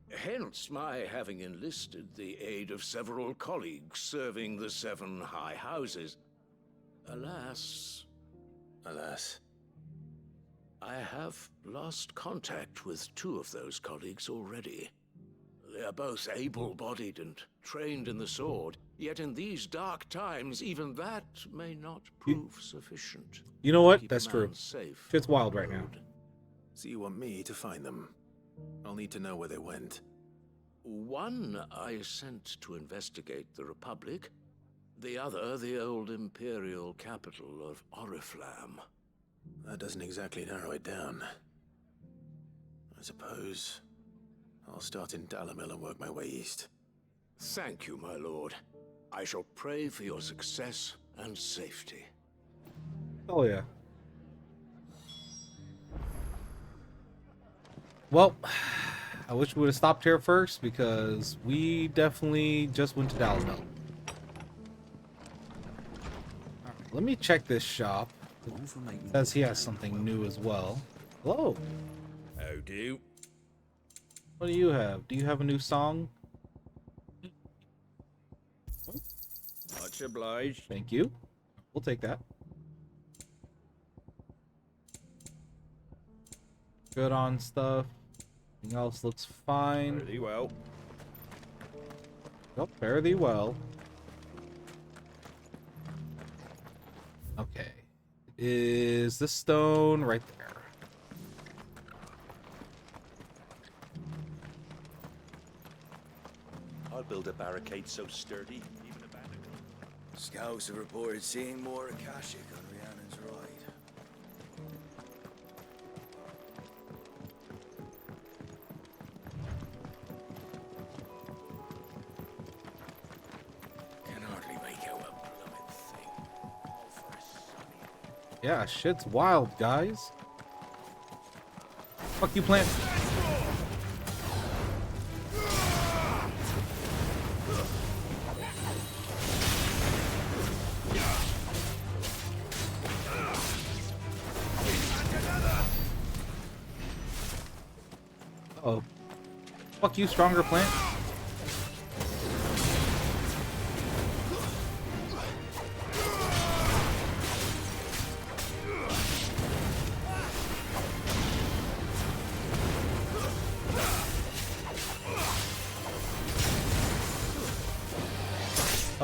Hence my having enlisted the aid of several colleagues serving the 7 high houses. Alas, I have lost contact with 2 of those colleagues already. They are both able-bodied and trained in the sword, yet in these dark times, even that may not prove sufficient. You know what? Keep That's a true. man safe. Shit's wild right now. So you want me to find them? I'll need to know where they went. One I sent to investigate the Republic, the other the old Imperial capital of Oriflamme. That doesn't exactly narrow it down. I suppose I'll start in Dalamil and work my way east. Thank you, my lord. I shall pray for your success and safety. Oh yeah. Well, I wish we would have stopped here first because we definitely just went to Dalamil. Let me check this shop. It says he has something new as well. Hello. How do? What do you have? Do you have a new song? Much obliged. Thank you. We'll take that. Good on stuff. Everything else looks fine. Fare thee well. Oh, fare thee well. Okay. Is this stone right there? I'll build a barricade so sturdy, even a bandit. Scouts have reported seeing more Akashic on Rhiannon's right. Can hardly make out a blooming thing. All for a sunny. Yeah, shit's wild, guys. Fuck you, plant. Uh-oh. Fuck you, stronger plant.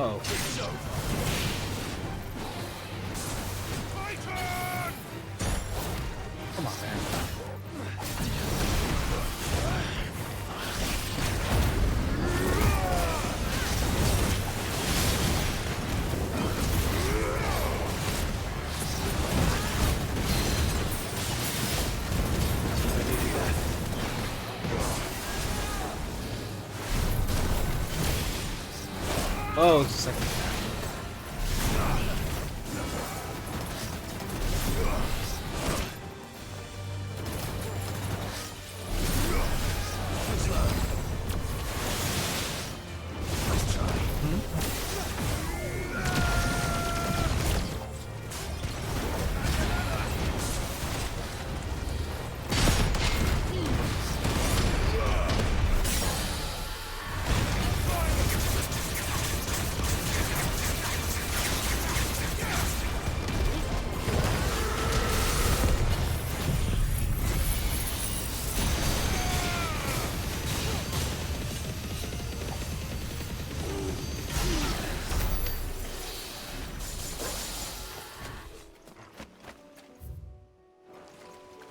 Oh. Come on, man. Oh, it's a second.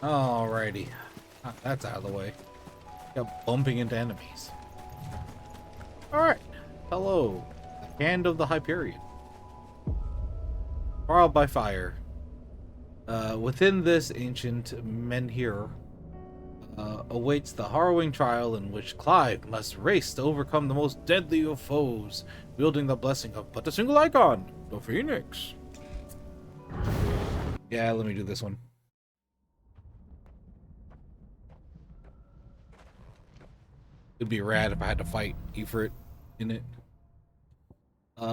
Alrighty. That's out of the way. Got bumping into enemies. Alright. Hello. The Hand of the Hyperion. Trial by fire. Within this ancient menhir awaits the harrowing trial in which Clive must race to overcome the most deadly of foes, wielding the blessing of but a single icon, the Phoenix. Yeah, let me do this one. It'd be rad if I had to fight Ifrit in it.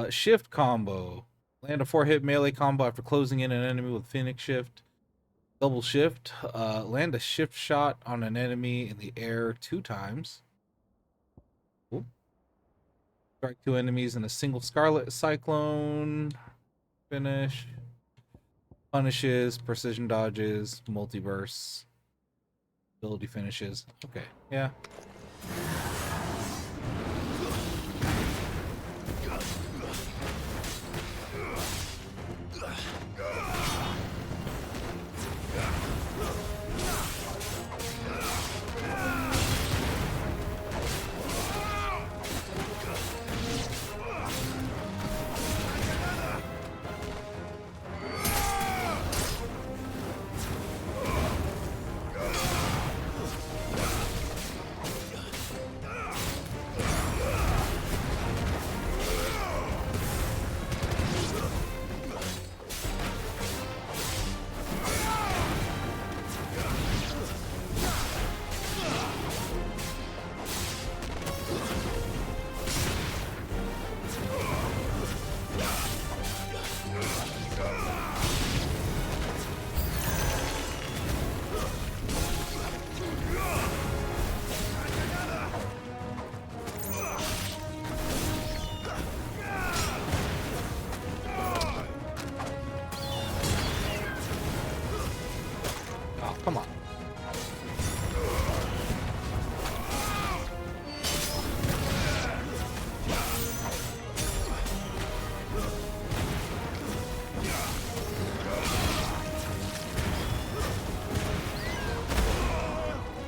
Shift combo. Land a 4-hit melee combo after closing in an enemy with Phoenix Shift. Double shift. Land a shift shot on an enemy in the air 2 times. Cool. Strike 2 enemies in a single Scarlet Cyclone. Finish. Punishes, precision dodges, multiverse. Ability finishes. Okay, yeah. Come on.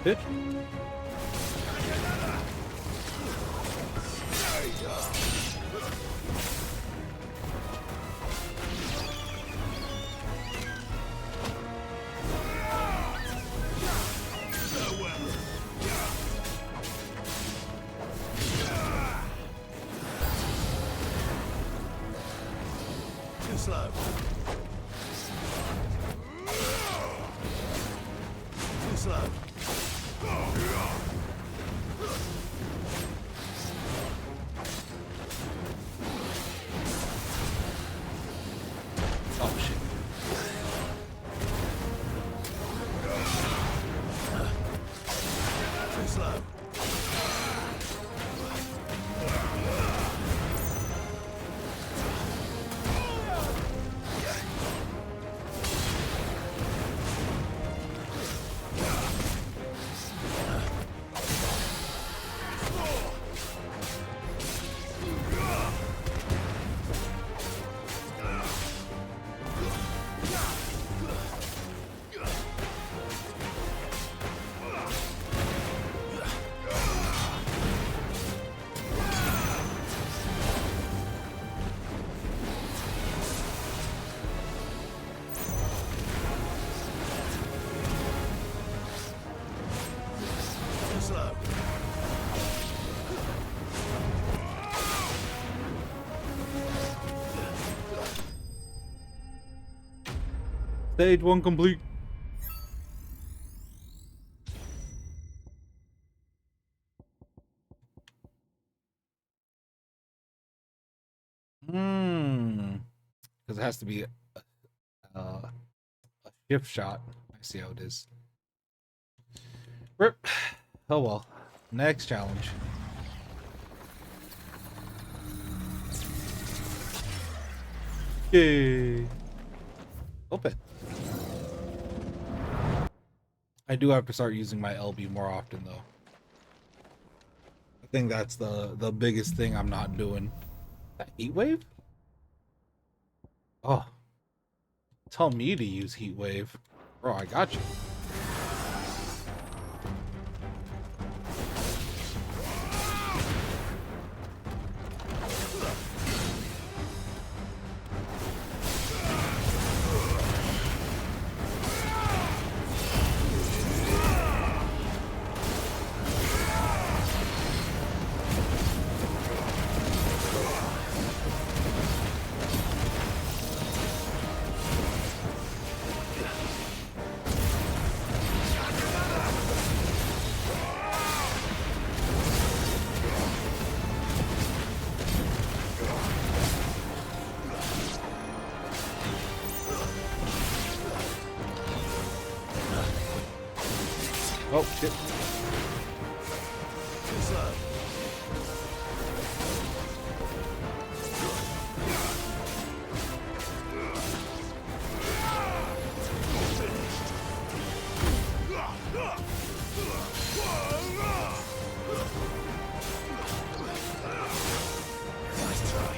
Bitch. Too slow. Too slow. Oh shit. Too slow. Too slow. Stage 1 complete. Because it has to be a shift shot. I see how it is. Rip. Oh well. Next challenge. Yay. Open. I do have to start using my LB more often though. I think that's the biggest thing I'm not doing. That heat wave? Oh. Tell me to use heat wave. Bro, I got you. Oh, shit. Nice try.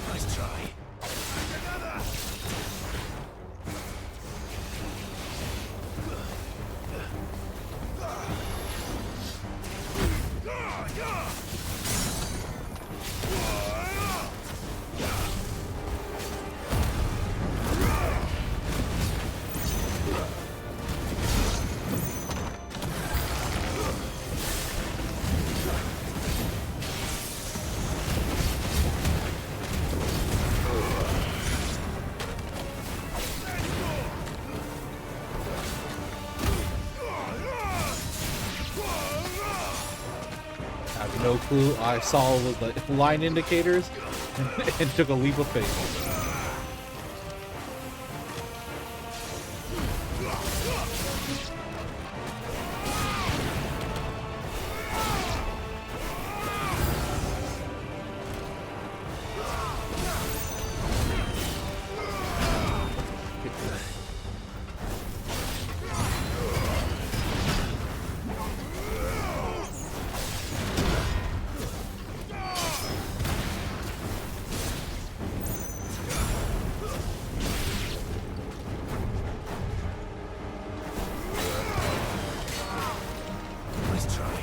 Nice try. I have no clue. I saw the line indicators and took a leap of faith. Nice try.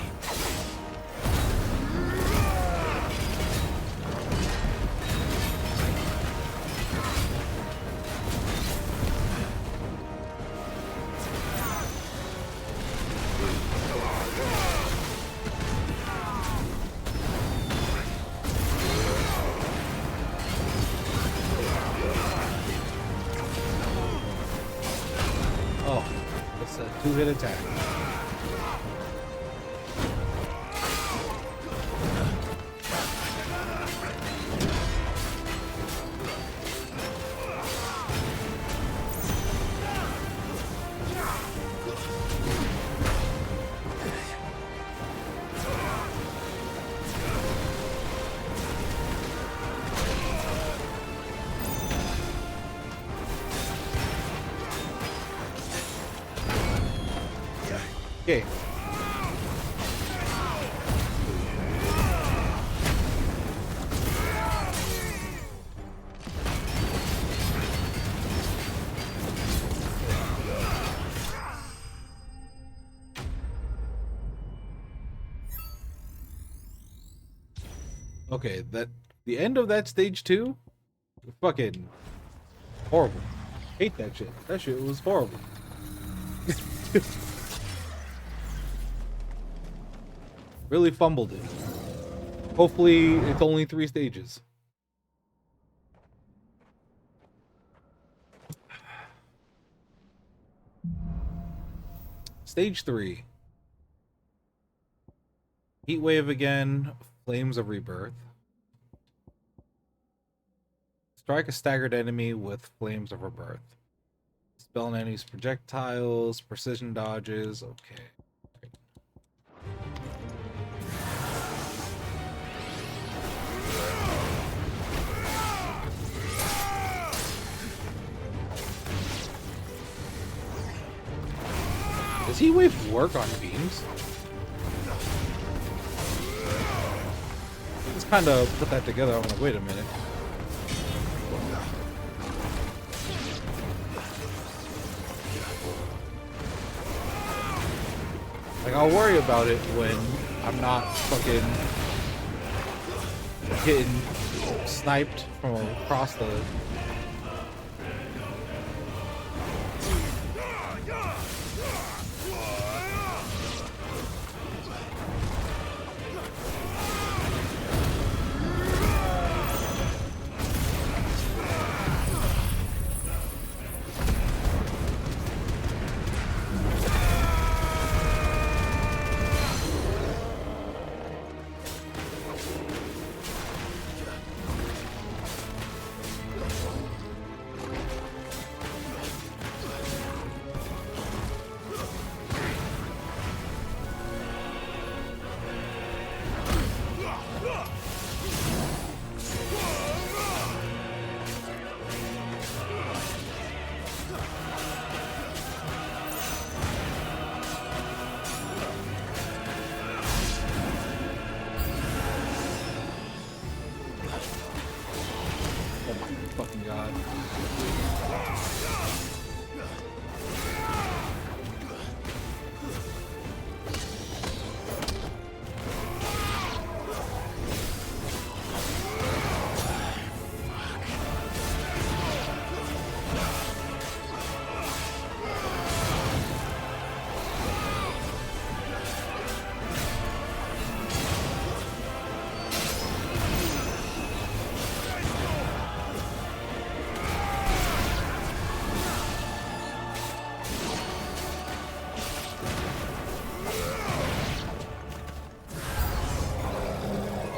Oh, it's a two-hit attack. Okay. Okay, the end of that stage 2, fucking horrible. Hate that shit. That shit was horrible. Really fumbled it. Hopefully, it's only 3 stages. Stage 3. Heat wave again. Flames of rebirth. Strike a staggered enemy with flames of rebirth. Spell an enemy's projectiles, precision dodges. Okay. Does Heat Wave work on beams? Let's kind of put that together. I'm like, wait a minute. Like, I'll worry about it when I'm not fucking getting sniped from across the... god.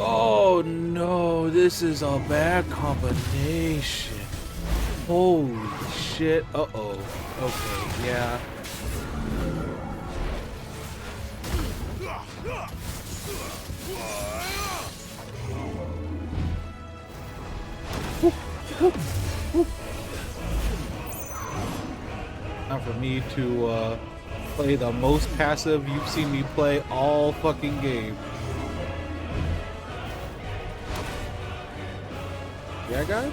Oh no, this is a bad combination. Holy shit. Uh-oh. Okay, yeah. Time for me to play the most passive you've seen me play all fucking game. Yeah, guy?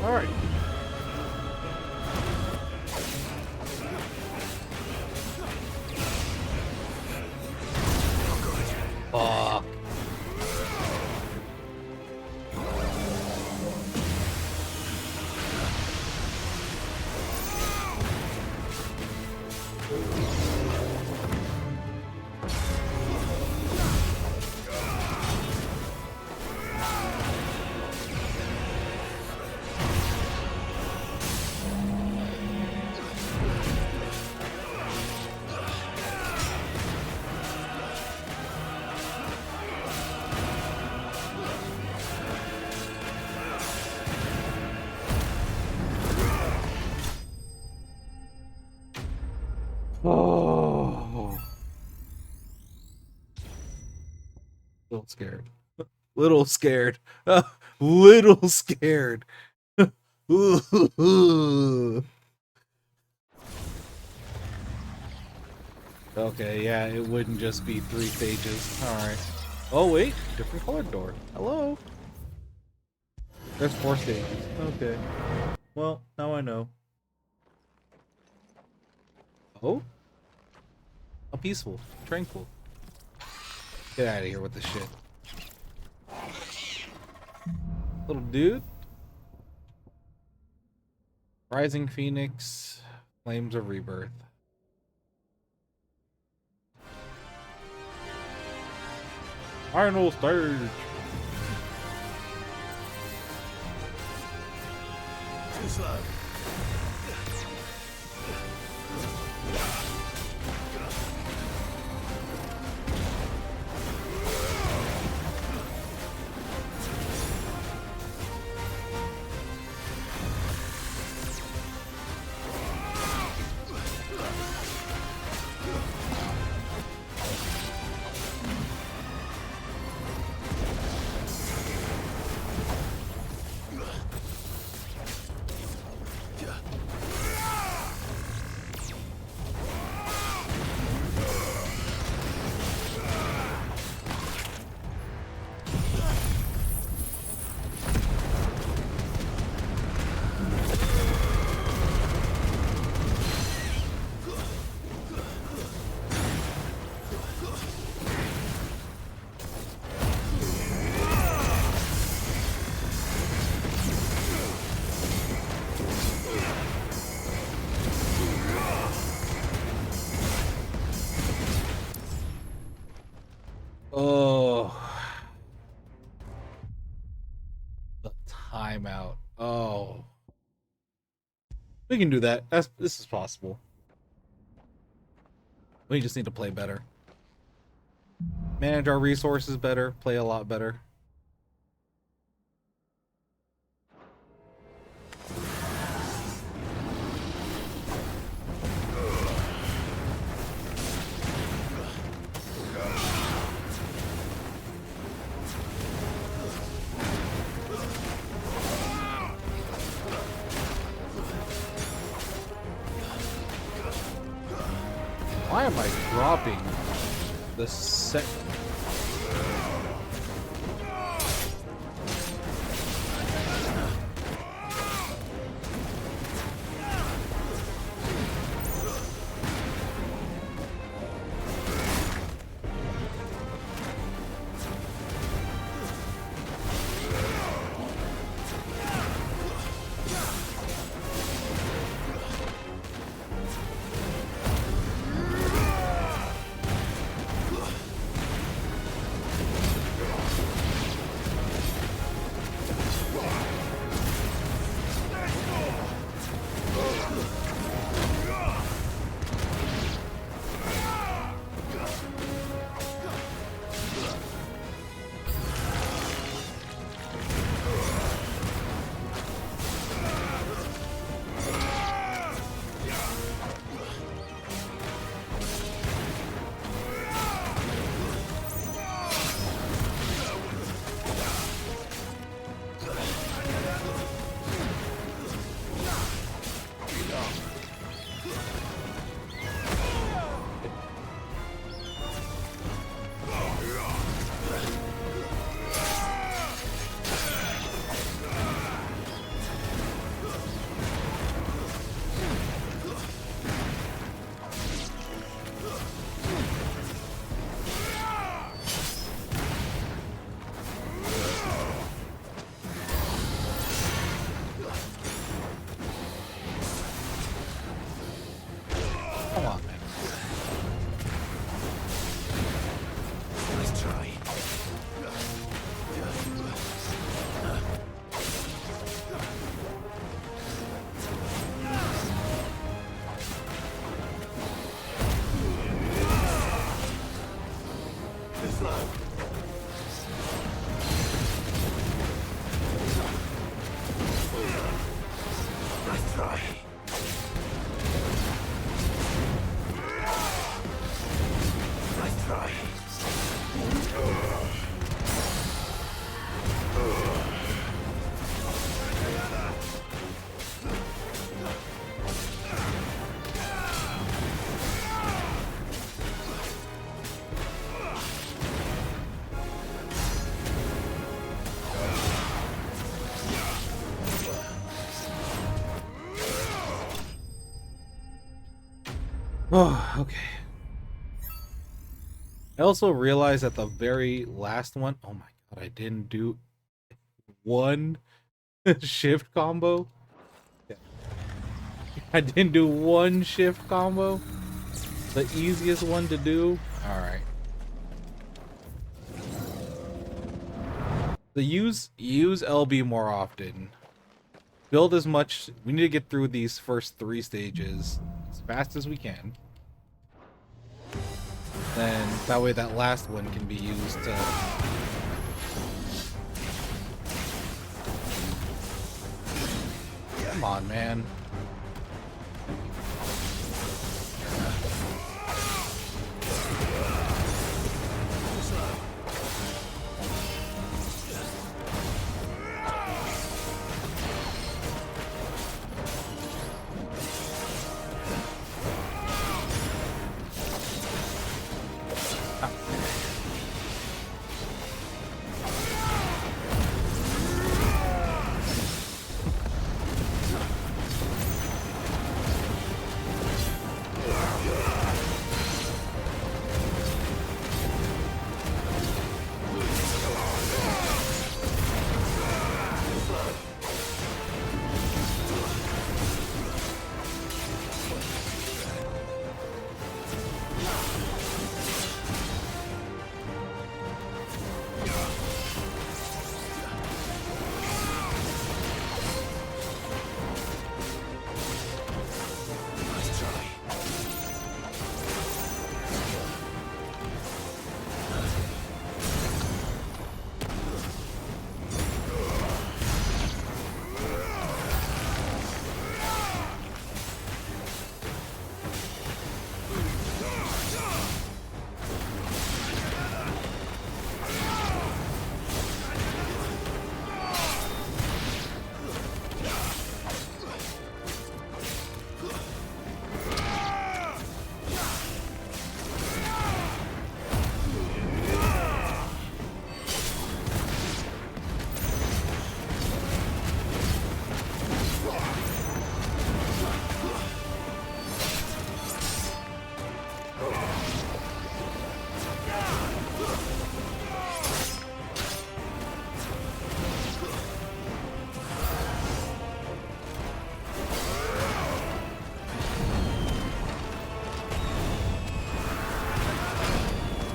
Alright. Fuck. Oh. Little scared. Little scared. Little scared. Okay, yeah, it wouldn't just be 3 stages. Alright. Oh, wait. Different colored door. Hello. There's 4 stages. Okay. Well, now I know. Oh? A peaceful. Tranquil. Get out of here with this shit. Little dude. Rising Phoenix. Flames of Rebirth. Final stage. Too slow. Oh, timeout. Oh. We can do that. This is possible. We just need to play better. Manage our resources better, play a lot better. Why am I dropping the set? Come on, man. Nice try. Nice try. Nice try. Oh, okay. I also realized at the very last one, oh my god, I didn't do one shift combo. Yeah. I didn't do one shift combo. The easiest one to do. Alright. So use LB more often. Build as much. We need to get through these first 3 stages as fast as we can. Then that way that last one can be used to come on, man.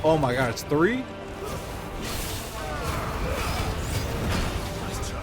Oh my god, it's 3? Nice try.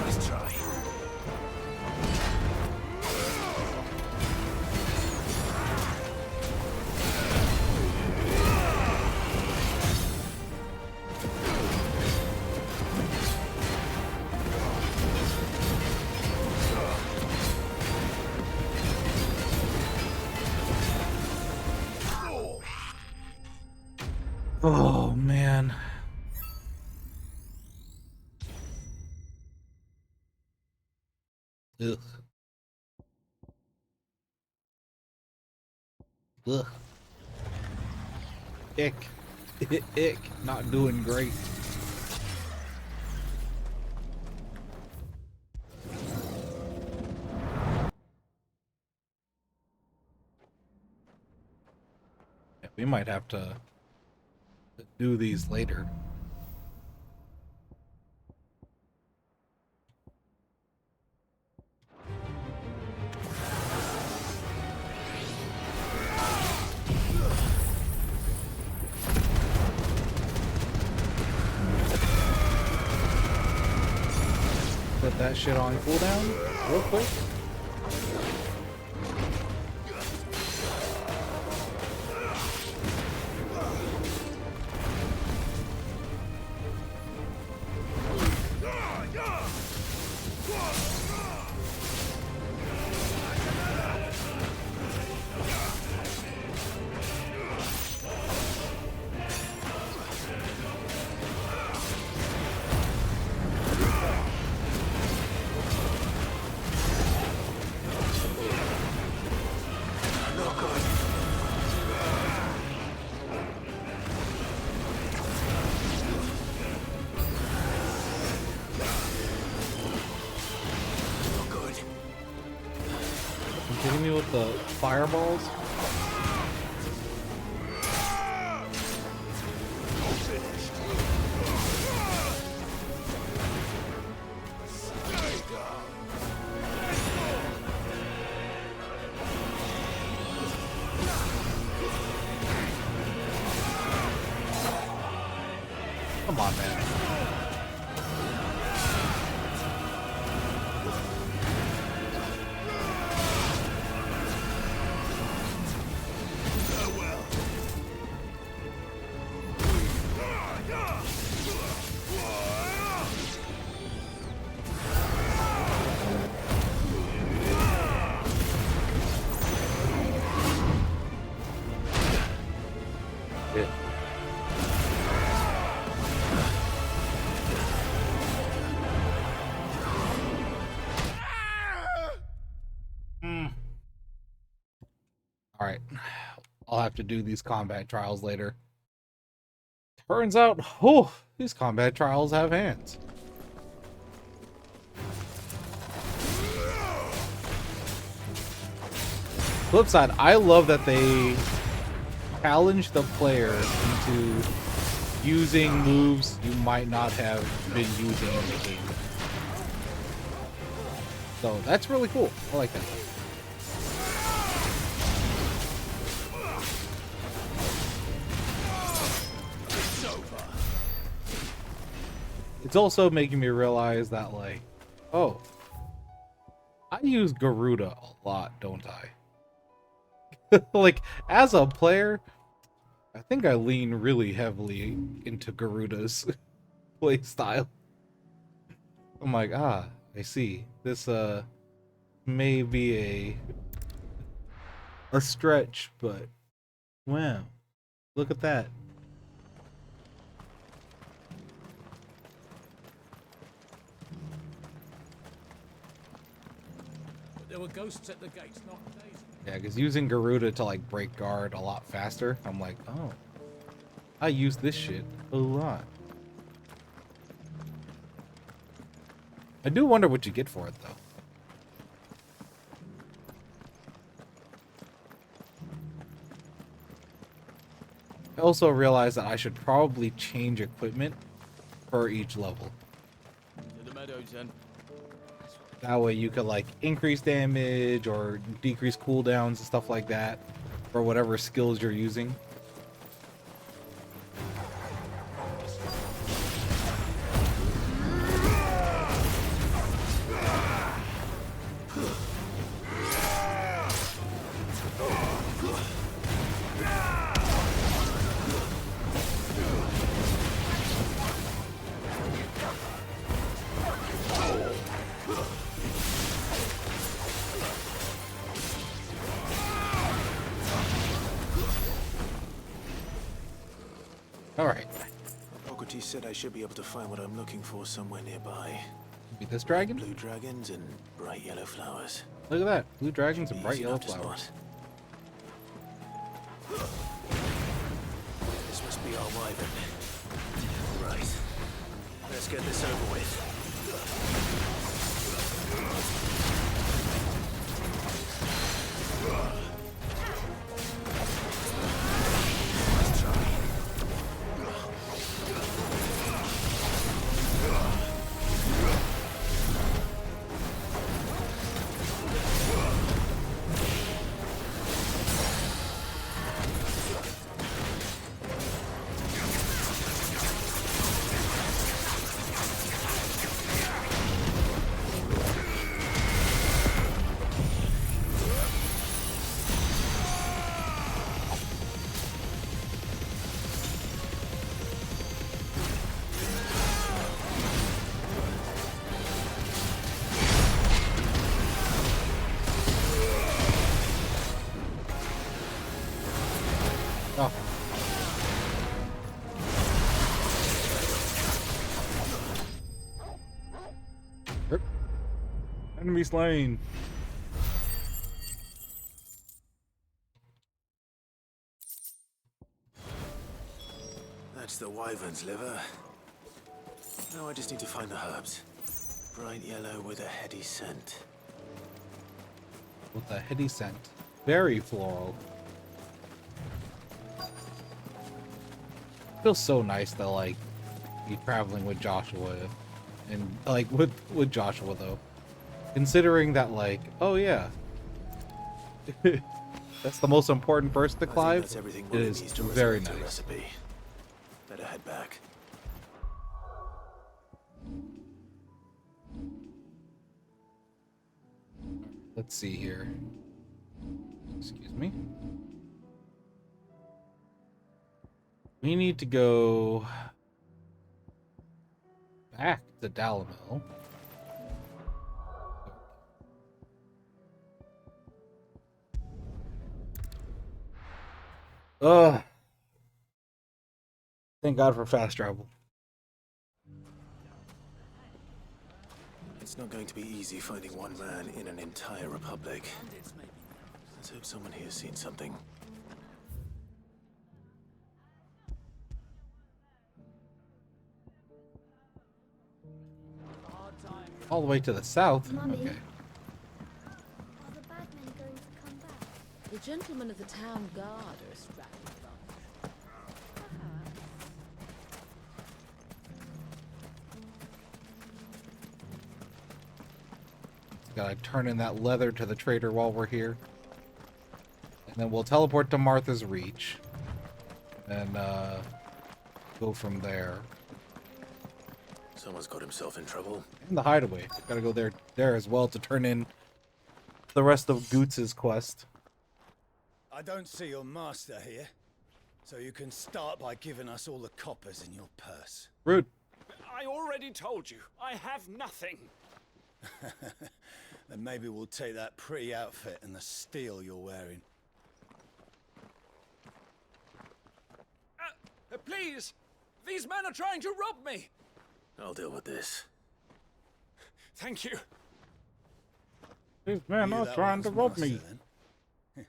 Nice try. Oh man. Ugh. Ugh. Ick. Ick. Not doing great. Yeah, we might have to do these later. Put that shit on cooldown real quick. You kidding me with the fireballs? Come on, man. Yeah. All right. I'll have to do these combat trials later. Turns out, oh, these combat trials have hands. Flip side, I love that they challenge the player into using moves you might not have been using in the game. So that's really cool. I like that. It's also making me realize that, like, oh, I use Garuda a lot, don't I? Like, as a player, I think I lean really heavily into Garuda's play style. I'm like, I I see. This may be a stretch, but wow. Look at that. There were ghosts at the gates, not days. Yeah, because using Garuda to like break guard a lot faster, I'm like, oh, I use this shit a lot. I do wonder what you get for it though. I also realized that I should probably change equipment for each level. To the meadows then. That way you could like increase damage or decrease cooldowns and stuff like that for whatever skills you're using. Alright. Socrates said I should be able to find what I'm looking for somewhere nearby. Be this dragon? Blue dragons and bright yellow flowers. Look at that. Blue dragons and Should be bright easy yellow enough to spot. flowers. This must be our wyvern. Right. Let's get this over with. Oh. Yep. Enemy slain. That's the wyvern's liver. Now I just need to find the herbs. Bright yellow with a heady scent. With a heady scent. Very floral. Feels so nice to like be traveling with Joshua and like with Joshua though. Considering that like, oh yeah. That's the most important person to Clive. That's everything It is very nice. Recipe. Better head back. Let's see here. Excuse me. We need to go back to Dalamil. Ugh. Thank God for fast travel. It's not going to be easy finding one man in an entire republic. Let's hope someone here's seen something. All the way to the south? Mummy. Okay. Are the bad men going to come back? The gentlemen of the town guard are a strapping bunch. Gotta turn in that leather to the trader while we're here. And then we'll teleport to Martha's Reach. And go from there. Someone's got himself in trouble. And the hideaway. Gotta go there as well to turn in the rest of Goots's quest. I don't see your master here, so you can start by giving us all the coppers in your purse. Rude. I already told you, I have nothing. Then maybe we'll take that pretty outfit and the steel you're wearing. Please! These men are trying to rob me! I'll deal with this. Thank you. These men You are that trying to one's rob master, me. then.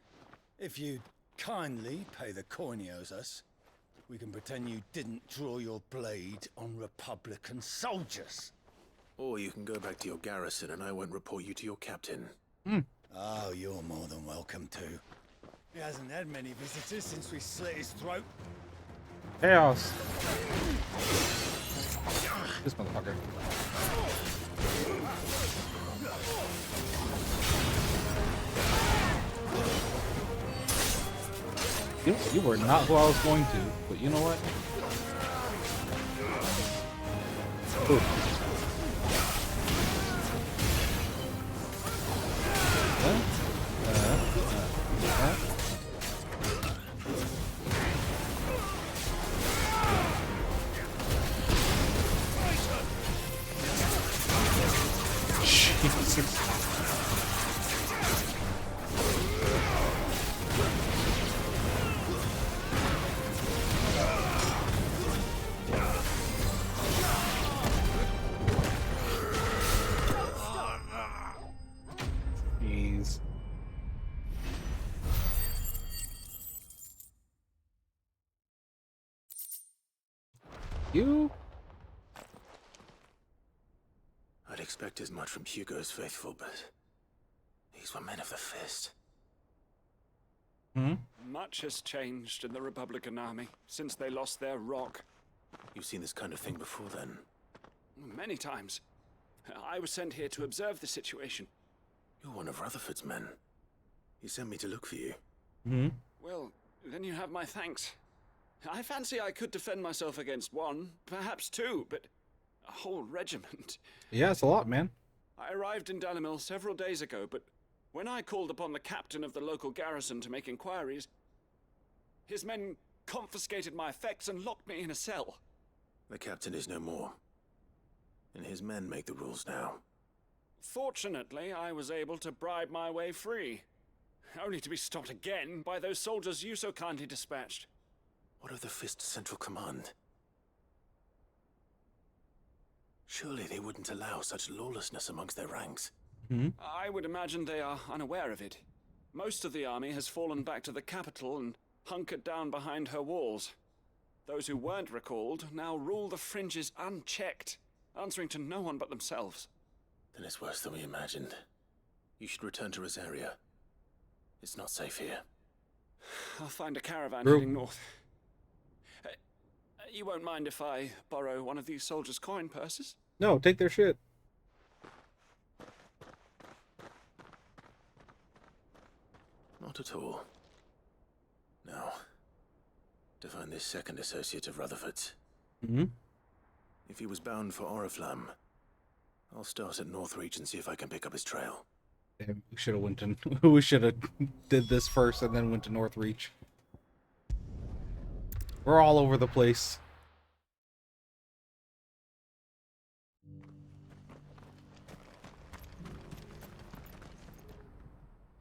If you kindly pay the coin he owes us, we can pretend you didn't draw your blade on Republican soldiers. Or you can go back to your garrison and I won't report you to your captain. Oh, you're more than welcome to. He hasn't had many visitors since we slit his throat. Chaos. This motherfucker. You were not who I was going to, but you know what? Ooh. Jesus. Jeez. You? I'd expect as much from Hugo's faithful, but these were men of the fist. Much has changed in the Republican army since they lost their rock. You've seen this kind of thing before, then? Many times. I was sent here to observe the situation. You're one of Rutherford's men. He sent me to look for you. Well, then you have my thanks. I fancy I could defend myself against one, perhaps two, but a whole regiment. Yeah, it's a lot, man. I arrived in Dalimil several days ago, but when I called upon the captain of the local garrison to make inquiries, his men confiscated my effects and locked me in a cell. The captain is no more, and his men make the rules now. Fortunately, I was able to bribe my way free, only to be stopped again by those soldiers you so kindly dispatched. What of the Fist Central Command? Surely they wouldn't allow such lawlessness amongst their ranks. I would imagine they are unaware of it. Most of the army has fallen back to the capital and hunkered down behind her walls. Those who weren't recalled now rule the fringes unchecked, answering to no one but themselves. Then it's worse than we imagined. You should return to Rosaria. It's not safe here. I'll find a caravan heading north. You won't mind if I borrow one of these soldiers' coin purses? No, take their shit. Not at all. Now, to find this second associate of Rutherford's. If he was bound for Oriflamme, I'll start at Northreach and see if I can pick up his trail. Damn, we should have went to we should have did this first and then went to Northreach. We're all over the place.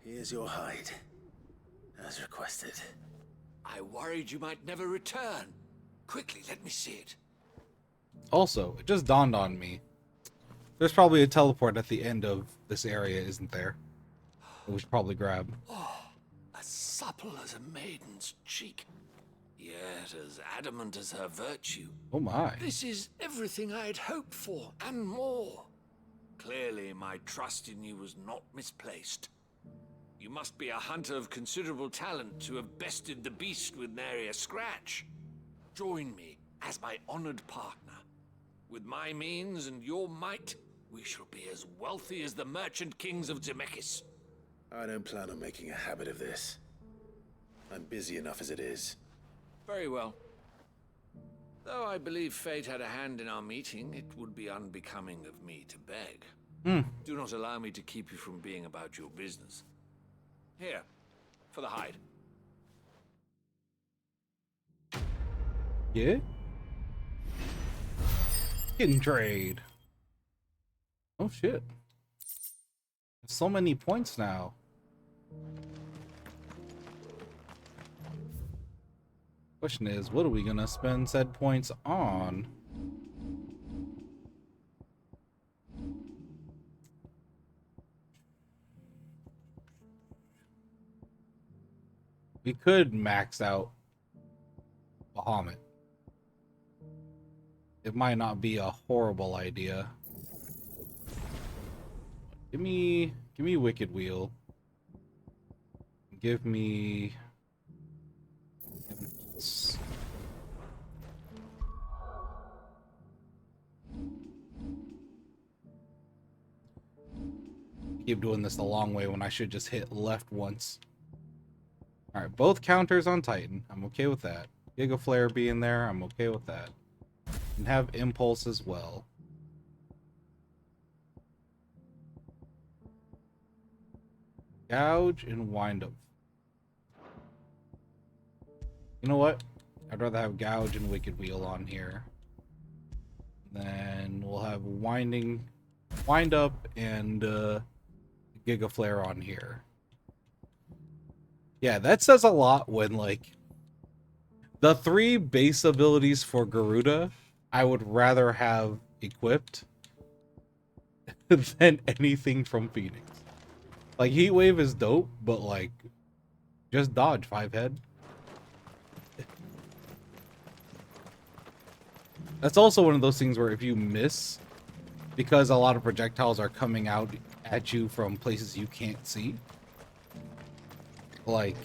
Here's your hide, as requested. I worried you might never return. Quickly, let me see it. Also, it just dawned on me. There's probably a teleport at the end of this area, isn't there? That we should probably grab. Oh, as supple as a maiden's cheek, yet as adamant as her virtue. Oh my. This is everything I had hoped for, and more. Clearly, my trust in you was not misplaced. You must be a hunter of considerable talent to have bested the beast with nary a scratch. Join me as my honored partner. With my means and your might, we shall be as wealthy as the merchant kings of Zemeckis. I don't plan on making a habit of this. I'm busy enough as it is. Very well. Though I believe fate had a hand in our meeting, it would be unbecoming of me to beg. Do not allow me to keep you from being about your business. Here, for the hide. Yeah? Getting trade. Oh shit. So many points now. Question is, what are we gonna spend said points on? We could max out Bahamut. It might not be a horrible idea. Give me Wicked Wheel. Give me Impulse. Keep doing this the long way when I should just hit left once. Alright, both counters on Titan. I'm okay with that. Giga Flare being there, I'm okay with that. And have Impulse as well. Gouge and Wind Up. You know what? I'd rather have Gouge and Wicked Wheel on here. Then we'll have Wind Up and Giga Flare on here. Yeah, that says a lot when, like, the 3 base abilities for Garuda, I would rather have equipped than anything from Phoenix. Like, Heat Wave is dope, but, like, just dodge 5 head. That's also one of those things where if you miss, because a lot of projectiles are coming out at you from places you can't see, like,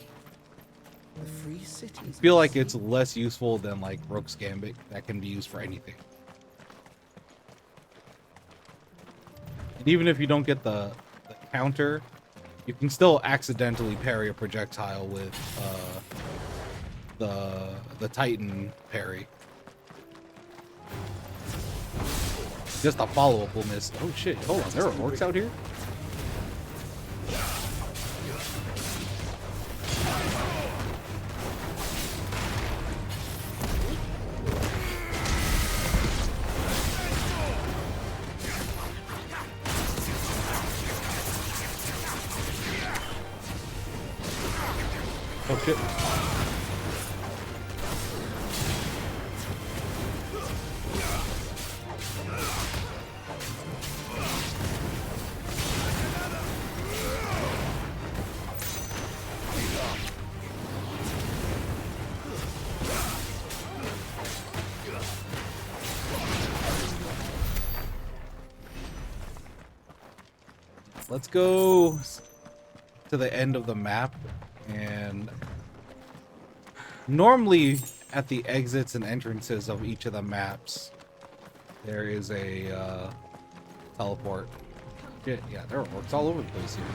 The free cities. I feel like it's less useful than like Rook's Gambit that can be used for anything. And even if you don't get the counter, you can still accidentally parry a projectile with the Titan parry. Just a follow-up will miss. Oh shit, hold on, there are orcs out here? Oh shit. Let's go to the end of the map, and normally at the exits and entrances of each of the maps there is a teleport. Shit, yeah, there are orcs all over the place here.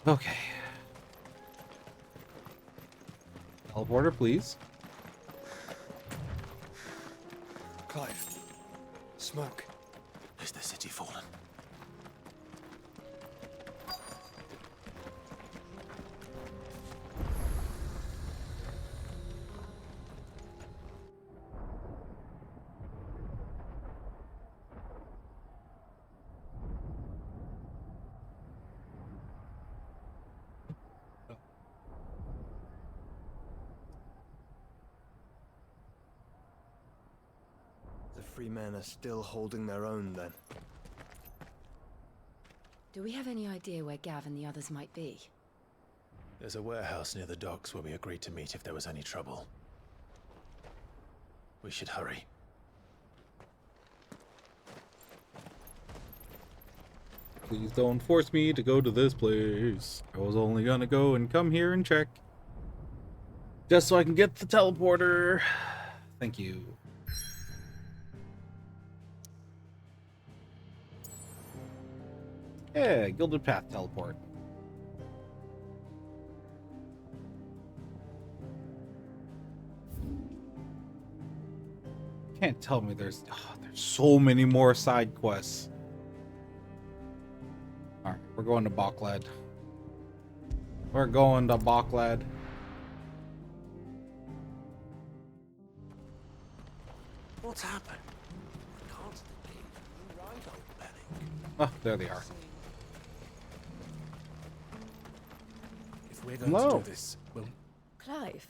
Okay. Teleporter, please. Clive. Smoke. Is the city fallen? The free men are still holding their own then. Do we have any idea where Gav and the others might be? There's a warehouse near the docks where we agreed to meet if there was any trouble. We should hurry. Please don't force me to go to this place. I was only gonna go and come here and check. Just so I can get the teleporter. Thank you. Yeah, Gilded Path teleport. Can't tell me there's so many more side quests. Alright, we're going to Boklad. We're going to Boklad. What's happened? I can't see. You right, old Beric. Oh, there they are. If we're going Hello. to do this, we'll... Clive,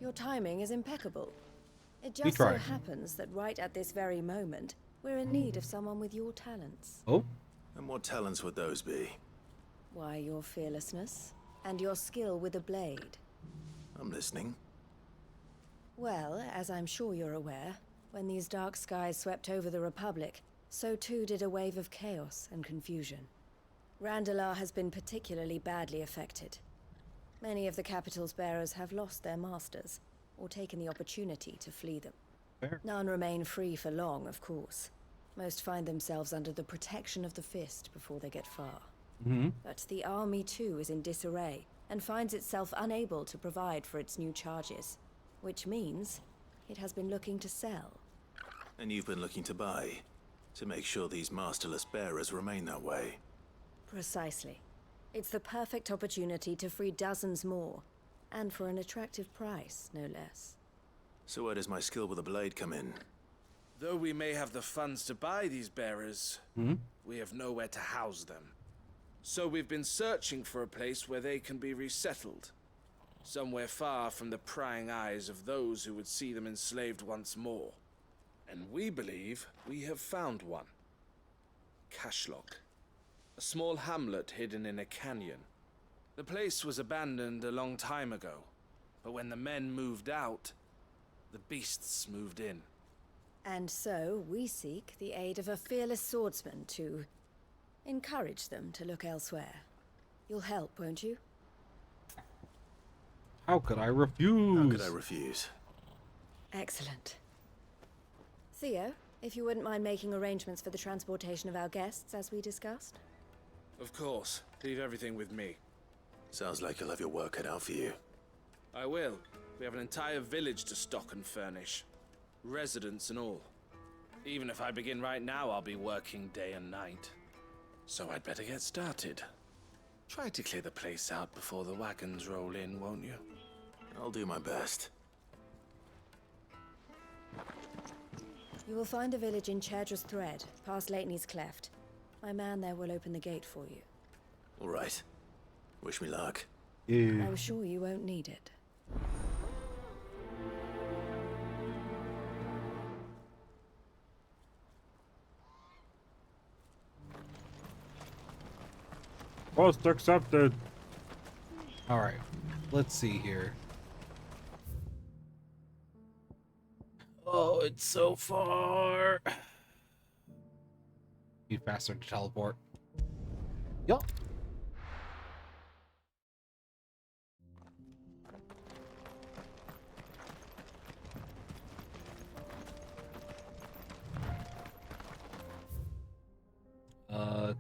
your timing is impeccable. It We just so tried. happens that right at this very moment, we're in need of someone with your talents. Oh? And what talents would those be? Why, your fearlessness and your skill with a blade. I'm listening. Well, as I'm sure you're aware, when these dark skies swept over the Republic, so too did a wave of chaos and confusion. Randalar has been particularly badly affected. Many of the capital's bearers have lost their masters, or taken the opportunity to flee them. Fair. None remain free for long, of course. Most find themselves under the protection of the Fist before they get far. Mm-hmm. But the army too is in disarray, and finds itself unable to provide for its new charges. Which means it has been looking to sell. And you've been looking to buy, to make sure these masterless bearers remain that way. Precisely. It's the perfect opportunity to free dozens more, and for an attractive price, no less. So where does my skill with a blade come in? Though we may have the funds to buy these bearers, we have nowhere to house them. So we've been searching for a place where they can be resettled. Somewhere far from the prying eyes of those who would see them enslaved once more. And we believe we have found one. Cashlock. A small hamlet hidden in a canyon. The place was abandoned a long time ago, but when the men moved out, the beasts moved in. And so we seek the aid of a fearless swordsman to encourage them to look elsewhere. You'll help, won't you? How could I refuse? How could I refuse? Excellent. Theo, if you wouldn't mind making arrangements for the transportation of our guests, as we discussed. Of course. Leave everything with me. Sounds like you'll have your work cut out for you. I will. We have an entire village to stock and furnish. Residents and all. Even if I begin right now, I'll be working day and night. So I'd better get started. Try to clear the place out before the wagons roll in, won't you? I'll do my best. You will find a village in Chedra's Thread, past Lateney's Cleft. My man there will open the gate for you. All right. Wish me luck. I'm sure you won't need it. Post accepted. All right, let's see here. Oh, it's so far. Be faster to teleport. Yup.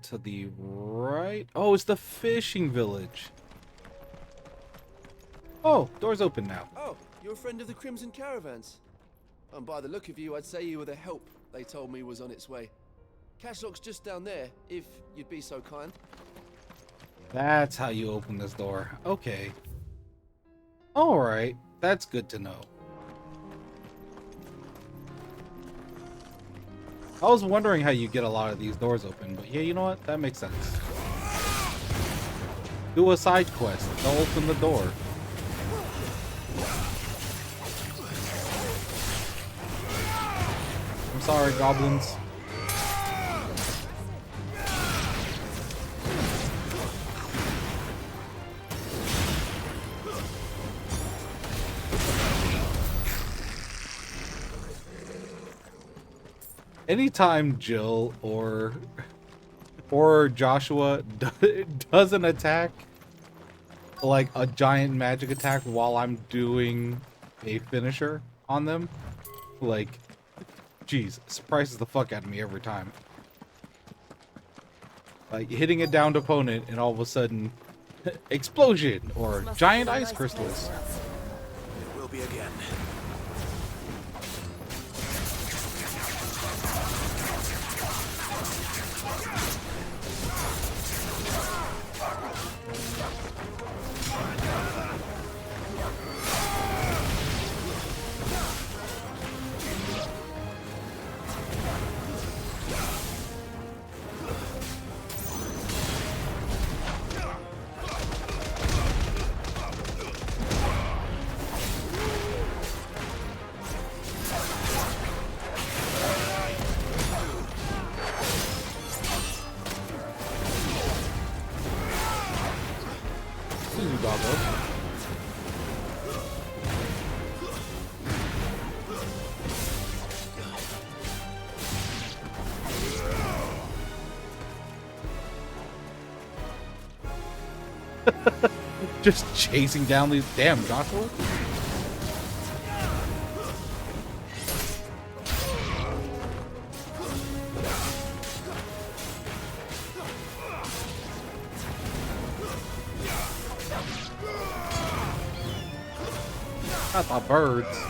To the right. Oh, it's the fishing village. Oh, door's open now. Oh, you're a friend of the Crimson Caravans. And by the look of you, I'd say you were the help they told me was on its way. Cashlock's just down there, if you'd be so kind. That's how you open this door. Okay. Alright, that's good to know. I was wondering how you get a lot of these doors open, but yeah, you know what? That makes sense. Do a side quest. They'll open the door. I'm sorry, goblins. Anytime Jill or Joshua does an attack, like a giant magic attack while I'm doing a finisher on them. Like, geez, surprises the fuck out of me every time. Like hitting a downed opponent and all of a sudden, explosion or giant ice crystals. It will be again. Just chasing down these damn Joshua. Not the birds.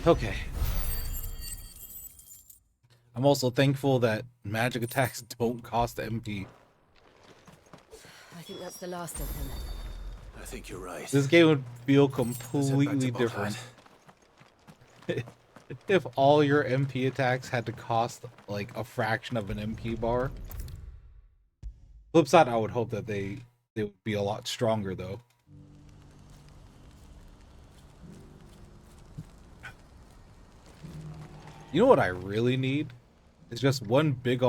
Okay. I'm also thankful that magic attacks don't cost MP. I think that's the last of them. I think you're right. This game would feel completely different if all your MP attacks had to cost like a fraction of an MP bar. Flip side, I would hope that they would be a lot stronger though. You know what I really need? It's just one big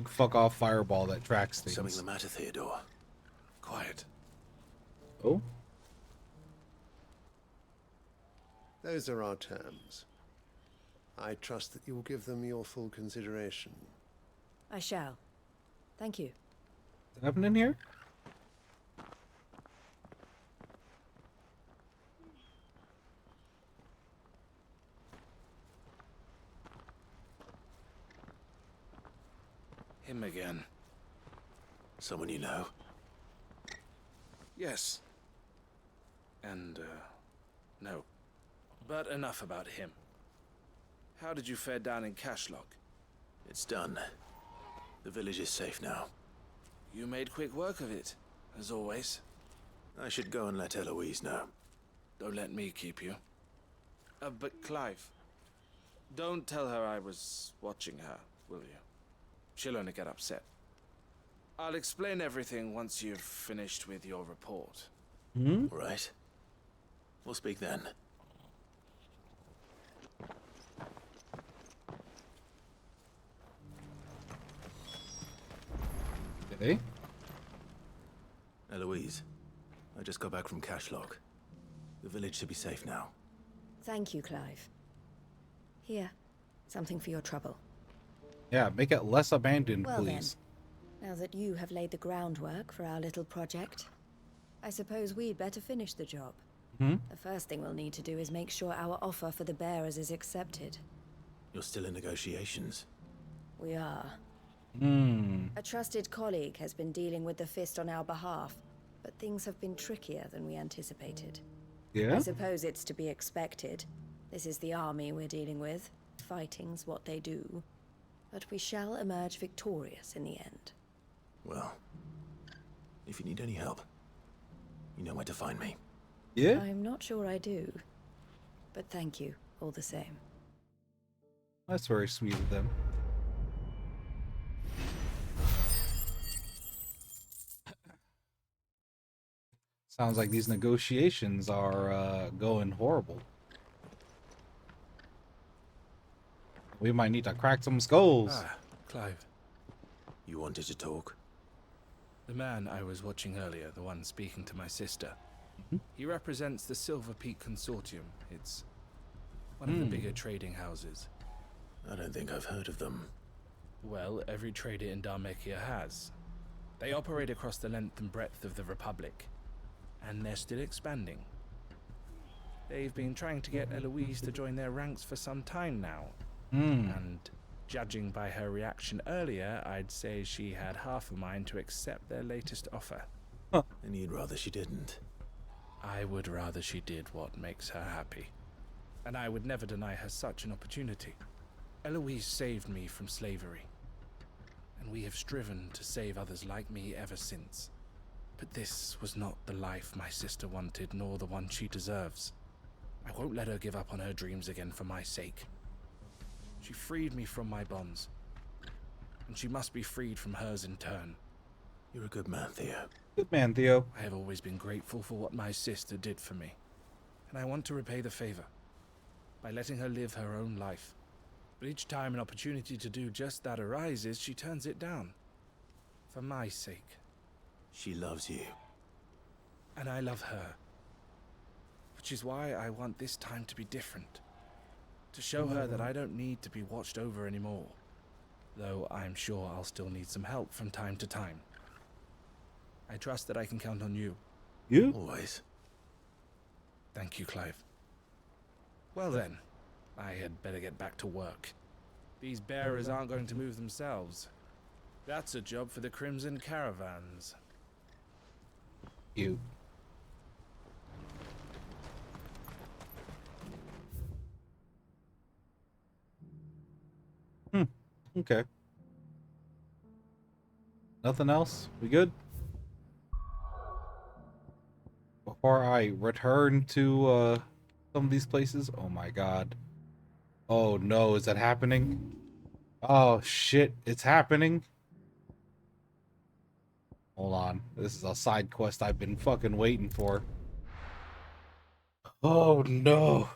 fuck off fireball that tracks things. Something the matter, Theodore? Quiet. Oh? Those are our terms. I trust that you will give them your full consideration. I shall. Thank you. What's happening here? Him again. Someone you know? Yes. And, no. But enough about him. How did you fare down in Cashlock? It's done. The village is safe now. You made quick work of it, as always. I should go and let Eloise know. Don't let me keep you. But Clive, don't tell her I was watching her, will you? She'll only get upset. I'll explain everything once you've finished with your report. Right. We'll speak then. Okay. Eloise, I just got back from Cashlock. The village should be safe now. Thank you, Clive. Here, something for your trouble. Yeah, make it less abandoned, Well please. then, now that you have laid the groundwork for our little project, I suppose we'd better finish the job. The first thing we'll need to do is make sure our offer for the bearers is accepted. You're still in negotiations? We are. A trusted colleague has been dealing with the Fist on our behalf, but things have been trickier than we anticipated. Yeah? I suppose it's to be expected. This is the army we're dealing with. Fighting's what they do. But we shall emerge victorious in the end. Well, if you need any help, you know where to find me. Yeah? I'm not sure I do. But thank you, all the same. That's very sweet of them. Sounds like these negotiations are going horrible. We might need to crack some skulls. Ah, Clive. You wanted to talk? The man I was watching earlier, the one speaking to my sister. He represents the Silver Peak Consortium. It's one of the bigger trading houses. I don't think I've heard of them. Well, every trader in Dharmekia has. They operate across the length and breadth of the Republic, and they're still expanding. They've been trying to get Eloise to join their ranks for some time now, and judging by her reaction earlier, I'd say she had half a mind to accept their latest offer. And you'd rather she didn't? I would rather she did what makes her happy, and I would never deny her such an opportunity. Eloise saved me from slavery, and we have striven to save others like me ever since. But this was not the life my sister wanted, nor the one she deserves. I won't let her give up on her dreams again for my sake. She freed me from my bonds, and she must be freed from hers in turn. You're a good man, Theo. Good man, Theo. I have always been grateful for what my sister did for me, and I want to repay the favor by letting her live her own life. But each time an opportunity to do just that arises, she turns it down. For my sake. She loves you. And I love her. Which is why I want this time to be different. To show her that I don't need to be watched over anymore. Though I'm sure I'll still need some help from time to time. I trust that I can count on you. You? Always. Thank you, Clive. Well then, I had better get back to work. These bearers aren't going to move themselves. That's a job for the Crimson Caravans. You. Okay. Nothing else? We good? Before I return to some of these places? Oh my god. Oh no, is that happening? Oh shit, it's happening. Hold on. This is a side quest I've been fucking waiting for. Oh no.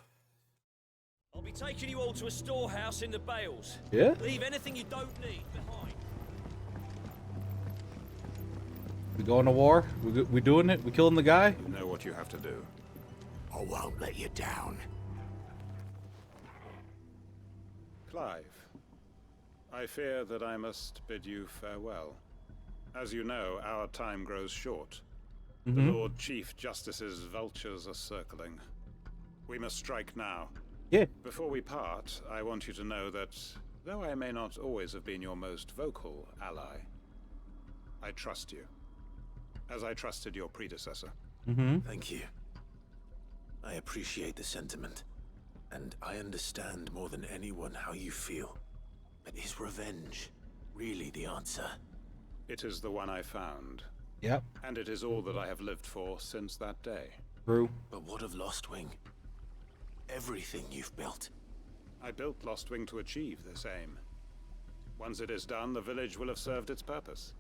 I'll be taking you all to a storehouse in the Bales. Yeah? Leave anything you don't need behind. We going to war? We doing it? We killing the guy? You know what you have to do. I won't let you down. Clive, I fear that I must bid you farewell. As you know, our time grows short. The Lord Chief Justice's vultures are circling. We must strike now. Yeah. Before we part, I want you to know that, though I may not always have been your most vocal ally, I trust you, as I trusted your predecessor. Thank you. I appreciate the sentiment, and I understand more than anyone how you feel. But is revenge really the answer? It is the one I found. Yep. And it is all that I have lived for since that day. True. But what of Lostwing? Everything you've built. I built Lostwing to achieve this aim. Once it is done, the village will have served its purpose.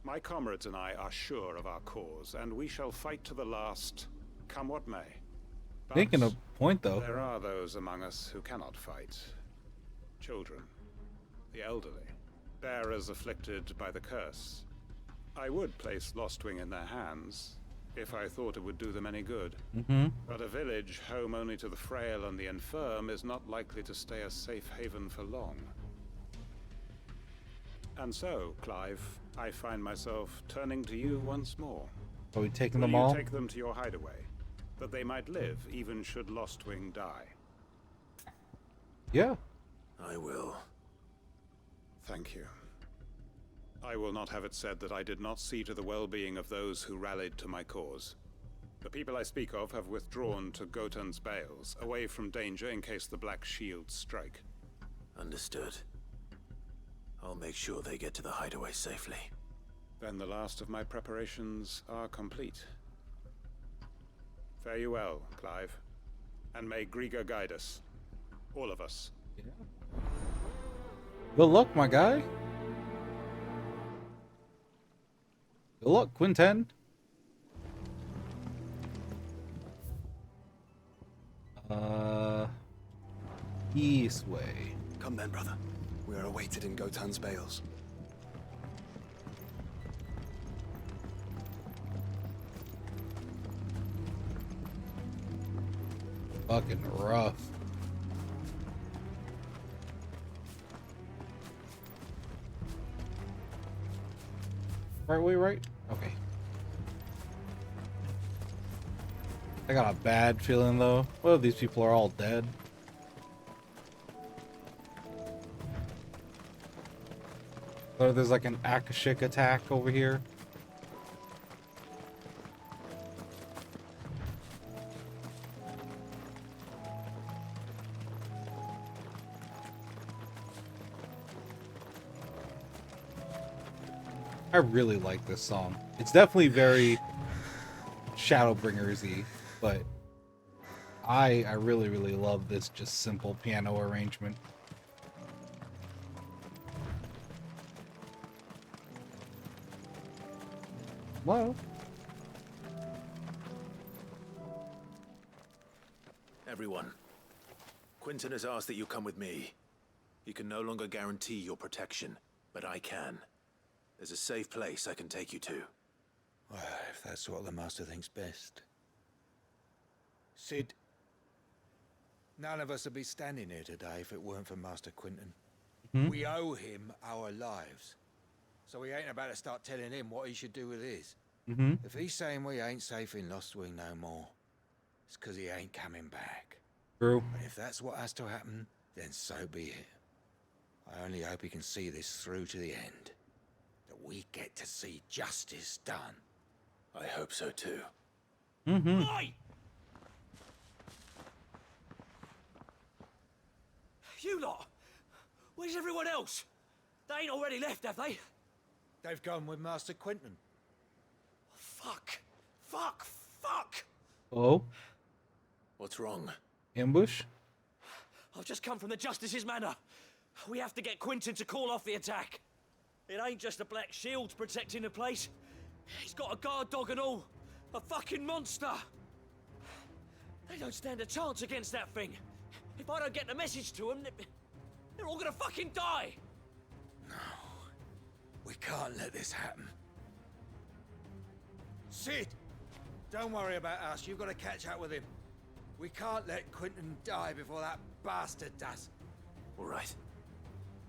My comrades and I are sure of our cause, and we shall fight to the last, come what may. But making a point, though. There are those among us who cannot fight. Children, the elderly, bearers afflicted by the curse. I would place Lostwing in their hands, if I thought it would do them any good. But a village home only to the frail and the infirm is not likely to stay a safe haven for long. And so, Clive, I find myself turning to you once more. Are we taking Will them all? you take them to your hideaway, that they might live even should Lostwing die? Yeah. I will. Thank you. I will not have it said that I did not see to the well-being of those who rallied to my cause. The people I speak of have withdrawn to Gotan's Bales, away from danger in case the Black Shields strike. Understood. I'll make sure they get to the hideaway safely. Then the last of my preparations are complete. Fare you well, Clive. And may Griga guide us. All of us. Good luck, my guy. Good luck, Quinten. East way. Come then, brother. We are awaited in Gotan's Bales. Fucking rough. Right way, right? Okay. I got a bad feeling though. What if these people are all dead? So there's like an Akashic attack over here. I really like this song. It's definitely very Shadowbringers-y, but I really love this just simple piano arrangement. Hello? Everyone, Quinten has asked that you come with me. He can no longer guarantee your protection, but I can. There's a safe place I can take you to. Well, if that's what the Master thinks best. Sid, none of us would be standing here today if it weren't for Master Quinten. We owe him our lives. So we ain't about to start telling him what he should do with his. If he's saying we ain't safe in Lostwing no more, it's because he ain't coming back. True. And if that's what has to happen, then so be it. I only hope he can see this through to the end. That we get to see justice done. I hope so too. Oi! You lot! Where's everyone else? They ain't already left, have they? They've gone with Master Quinten. Fuck! Fuck! Fuck! Oh? What's wrong? Ambush? I've just come from the Justice's manor. We have to get Quinten to call off the attack. It ain't just the Black Shields protecting the place. He's got a guard dog and all. A fucking monster. They don't stand a chance against that thing. If I don't get the message to them, they're all gonna fucking die. No. We can't let this happen. Sid! Don't worry about us. You've got to catch up with him. We can't let Quinten die before that bastard does. All right.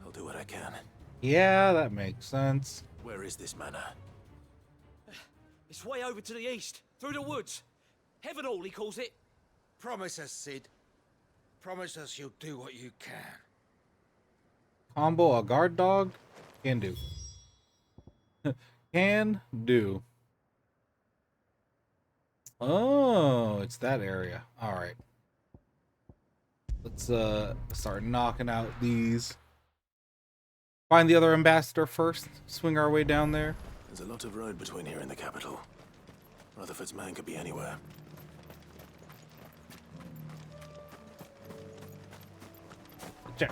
I'll do what I can. Yeah, that makes sense. Where is this manor? It's way over to the east, through the woods. Heaven Hall, he calls it. Promise us, Sid. Promise us you'll do what you can. Combo a guard dog? Can do. Can do. Oh, it's that area. Alright. Let's start knocking out these. Find the other ambassador first. Swing our way down there. There's a lot of road between here and the capital. Rutherford's man could be anywhere. Check.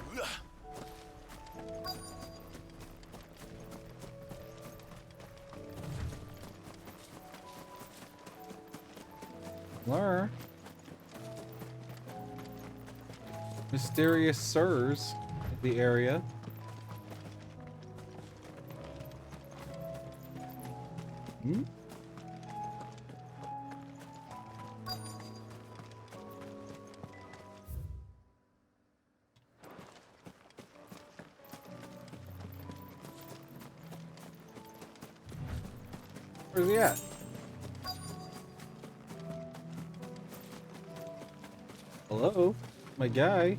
Blur. Mysterious sirs of the area. Hmm? Where's he at? Hello, my guy.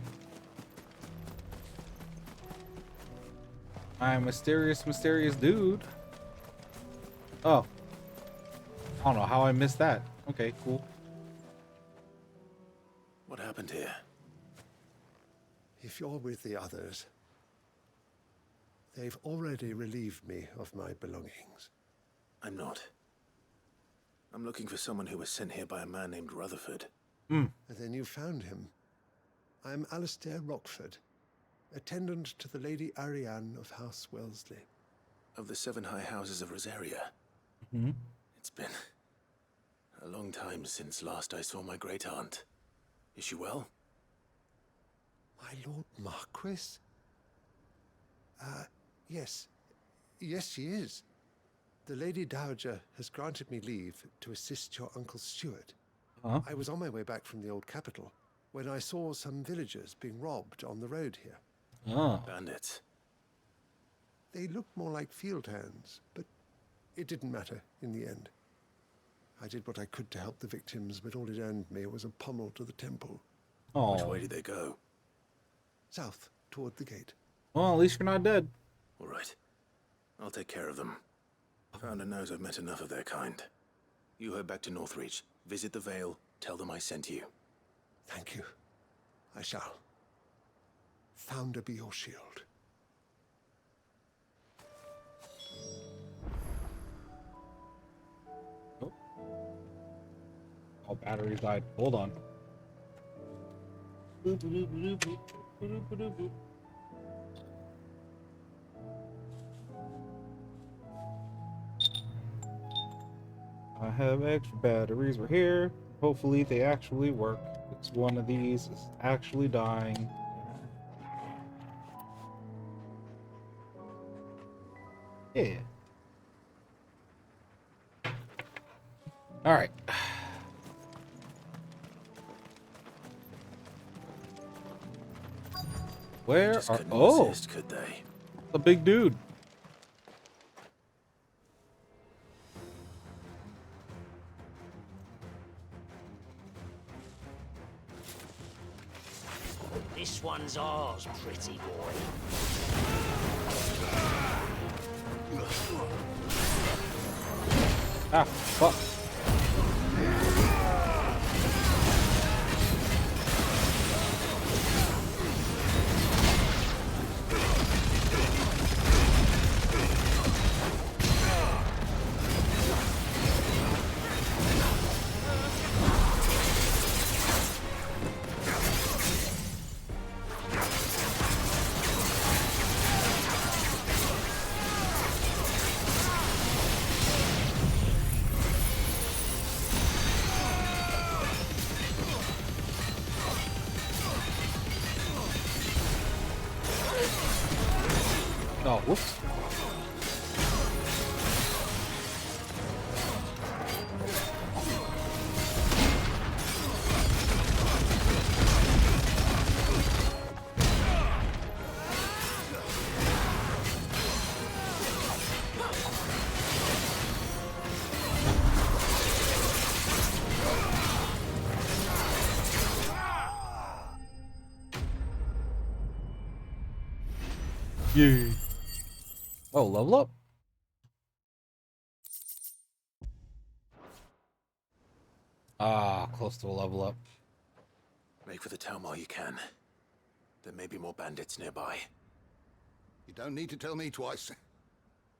I'm a mysterious, mysterious dude. Oh. I don't know how I missed that. Okay, cool. What happened here? If you're with the others, they've already relieved me of my belongings. I'm not. I'm looking for someone who was sent here by a man named Rutherford. And then you found him. I'm Alistair Rockford, attendant to the Lady Ariane of House Wellesley. Of the 7 high houses of Rosaria. It's been a long time since last I saw my great-aunt. Is she well? My Lord Marquis? Yes. Yes, she is. The Lady Dowager has granted me leave to assist your Uncle Stuart. I was on my way back from the old capital when I saw some villagers being robbed on the road here. Bandits. They looked more like field hands, but it didn't matter in the end. I did what I could to help the victims, but all it earned me was a pummel to the temple. Which way did they go? South, toward the gate. Well, at least you're not dead. All right. I'll take care of them. Founder knows I've met enough of their kind. You head back to Northreach, visit the Vale, tell them I sent you. Thank you. I shall. Founder be your shield. Oh, battery died. Hold on. I have extra batteries. We're here. Hopefully they actually work. It's one of these is actually dying. Yeah. All right. Where are... Oh! Resist, could they? A big dude. This one's ours, pretty boy. Ah, fuck. Oh, whoops. Yeah. Oh, level up. Ah, close to a level up. Make for the town while you can. There may be more bandits nearby. You don't need to tell me twice.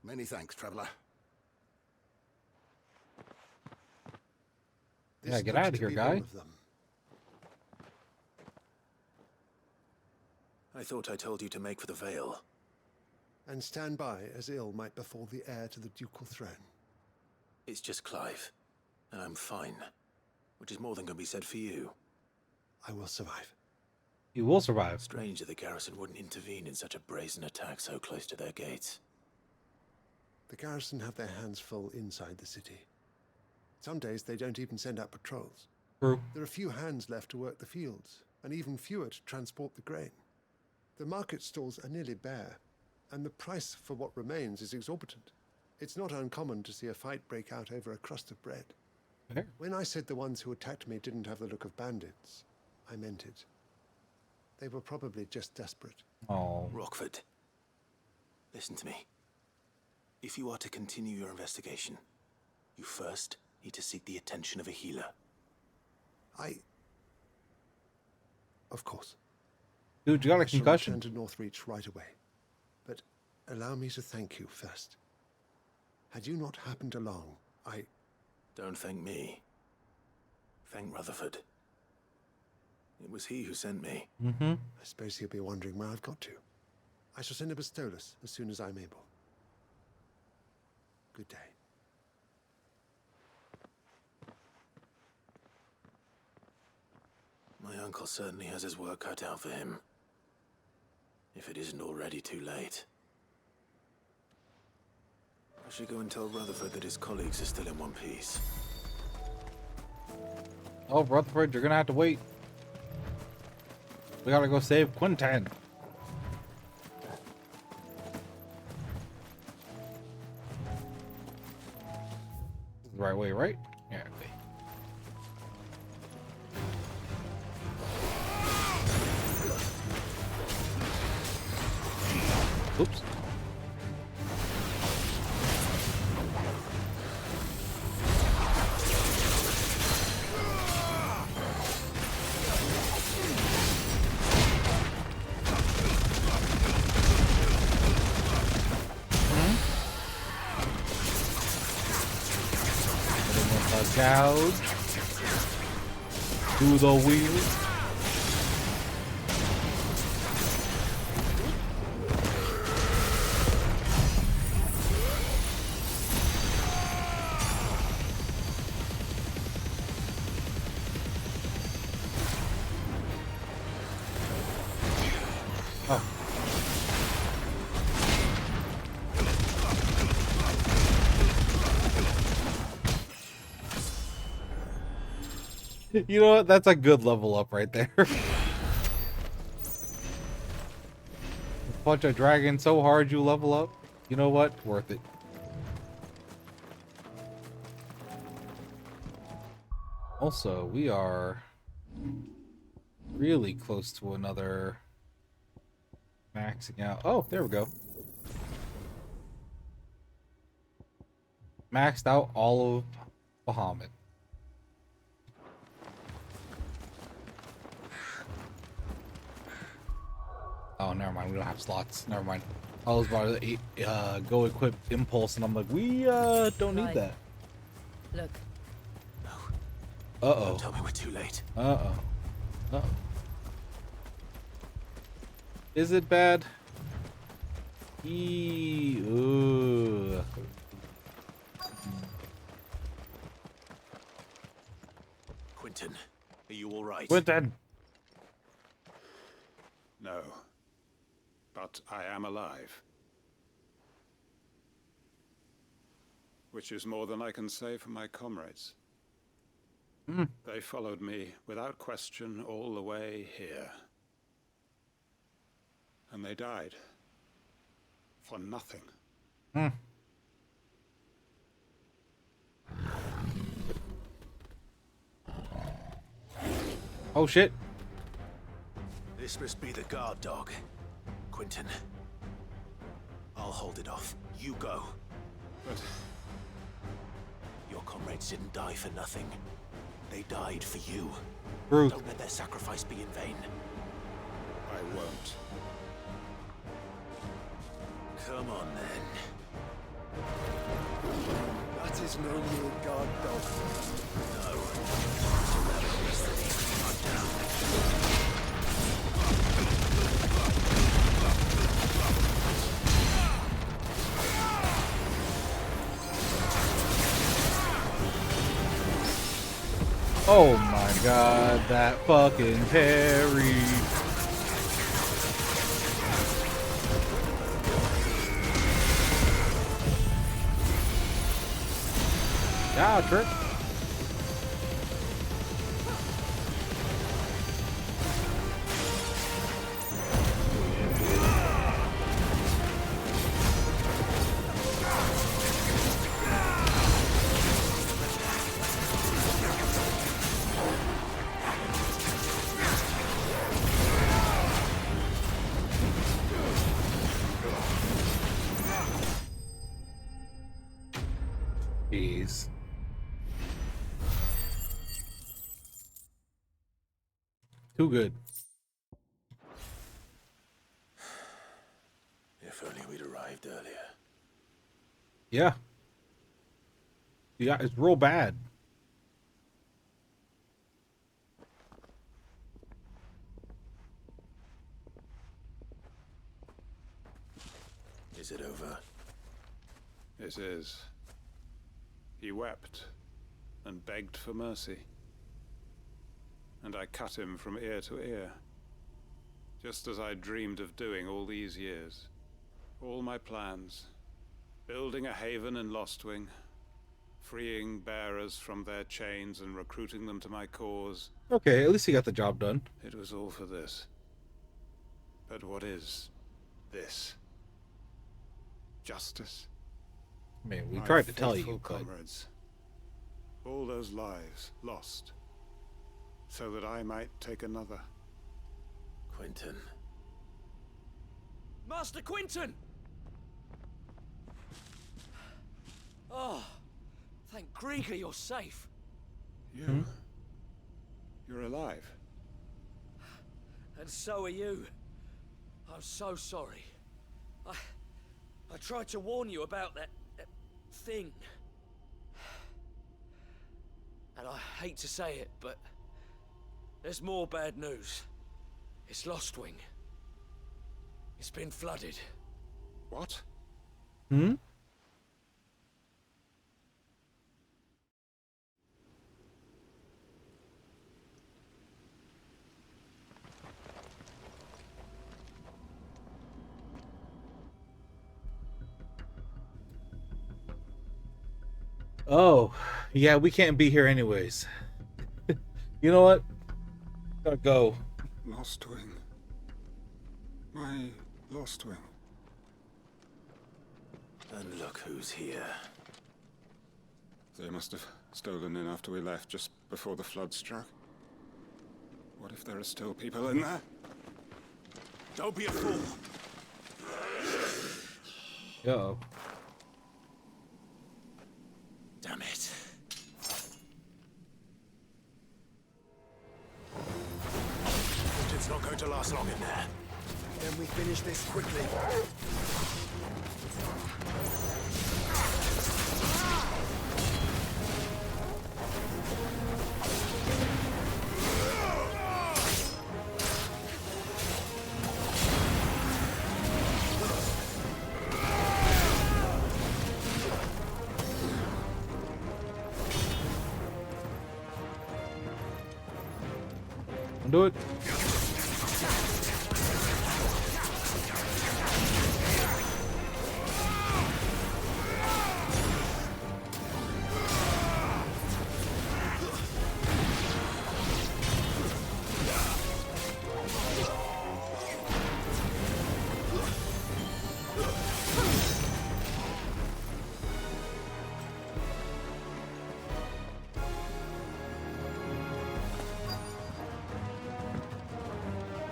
Many thanks, traveler. Yeah, get out of here, guy. I thought I told you to make for the Vale. And stand by as ill might befall the heir to the ducal throne. It's just Clive, and I'm fine. Which is more than can be said for you. I will survive. You will survive. Strange that the garrison wouldn't intervene in such a brazen attack so close to their gates. The garrison have their hands full inside the city. Some days they don't even send out patrols. True. There are few hands left to work the fields, and even fewer to transport the grain. The market stalls are nearly bare, and the price for what remains is exorbitant. It's not uncommon to see a fight break out over a crust of bread. Fair. When I said the ones who attacked me didn't have the look of bandits, I meant it. They were probably just desperate. Oh. Rockford. Listen to me. If you are to continue your investigation, you first need to seek the attention of a healer. Of course. Dude, you got a I shall concussion? return to Northreach right away. But allow me to thank you first. Had you not happened along, Don't thank me. Thank Rutherford. It was he who sent me. I suppose he'll be wondering where I've got to. I shall send a Bastolus as soon as I'm able. Good day. My uncle certainly has his work cut out for him. If it isn't already too late. I should go and tell Rutherford that his colleagues are still in one piece. Oh, Rutherford, you're gonna have to wait. We gotta go save Quintin. This is the right way, right? Yeah, okay. Oops. Gouge. Do the wheel. You know what? That's a good level up right there. Punch a dragon so hard you level up. You know what? Worth it. Also, we are really close to another maxing out. Oh, there we go. Maxed out all of Bahamut. Oh, never mind. We don't have slots. Never mind. I was about to go equip Impulse, and I'm like, we don't need that. Look. Uh-oh. Don't tell me we're too late. Uh-oh. Uh-oh. Is it bad? Ooh. Quintin, are you all right? Quintin! No. But I am alive. Which is more than I can say for my comrades. They followed me without question all the way here. And they died. For nothing. Oh shit. This must be the guard dog. Quintin. I'll hold it off. You go. But your comrades didn't die for nothing. They died for you. Truth. Don't let their sacrifice be in vain. I won't. Come on then. That is no mere guard dog. No. It's a rabbit beast that needs to be cut down. Oh my god, that fucking parry. Yeah, trip. Jeez. Too good. If only we'd arrived earlier. Yeah. Yeah, it's real bad. Is it over? It is. He wept and begged for mercy. And I cut him from ear to ear. Just as I dreamed of doing all these years. All my plans. Building a haven in Lostwing. Freeing bearers from their chains and recruiting them to my cause. Okay, at least he got the job done. It was all for this. But what is this? Justice? I mean, we My tried to tell you, faithful but... comrades. All those lives lost. So that I might take another. Quentin. Master Quentin! Oh, thank Grieger you're safe. You? You're alive? And so are you. I'm so sorry. I tried to warn you about that thing. And I hate to say it, but there's more bad news. It's Lostwing. It's been flooded. What? Hmm? Oh, yeah, we can't be here anyways. You know what? Gotta go. Lostwing. My Lostwing. And look who's here. They must have stolen in after we left, just before the flood struck. What if there are still people in there? Don't be a fool. Uh-oh. Damn it. It's not going to last long in there. Then we finish this quickly. Do it.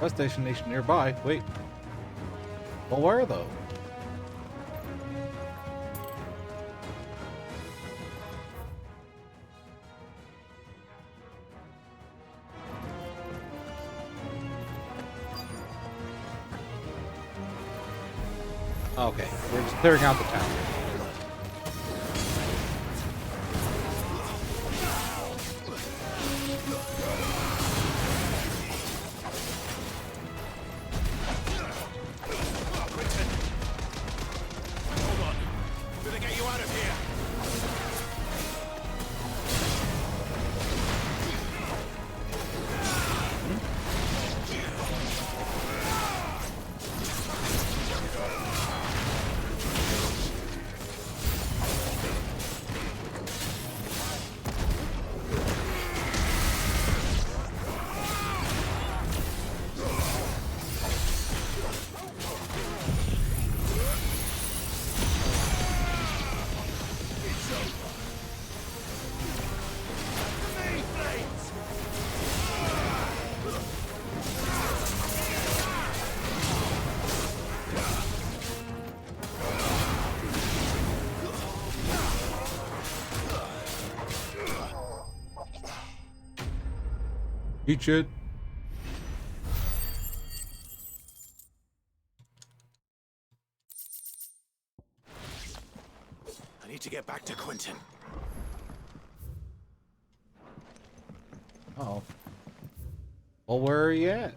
Bus station nearby. Wait. Well, where though? Okay, we're just clearing out the town. Eat shit. I need to get back to Quentin. Oh. Well, where are you at?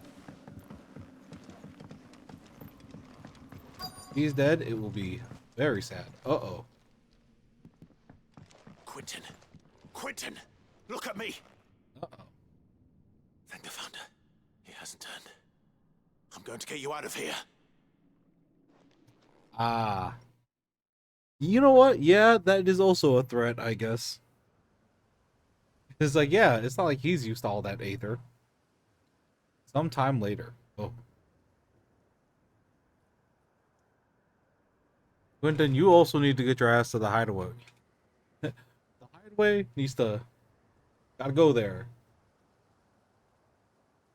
He's dead. It will be very sad. Uh-oh. Quentin. Quentin! Look at me! Uh-oh. Thank the Founder. He hasn't turned. I'm going to get you out of here. Ah. You know what? Yeah, that is also a threat, I guess. It's like, yeah, it's not like he's used to all that aether. Sometime later. Oh. Quentin, you also need to get your ass to the hideaway. The hideaway needs to... Gotta go there.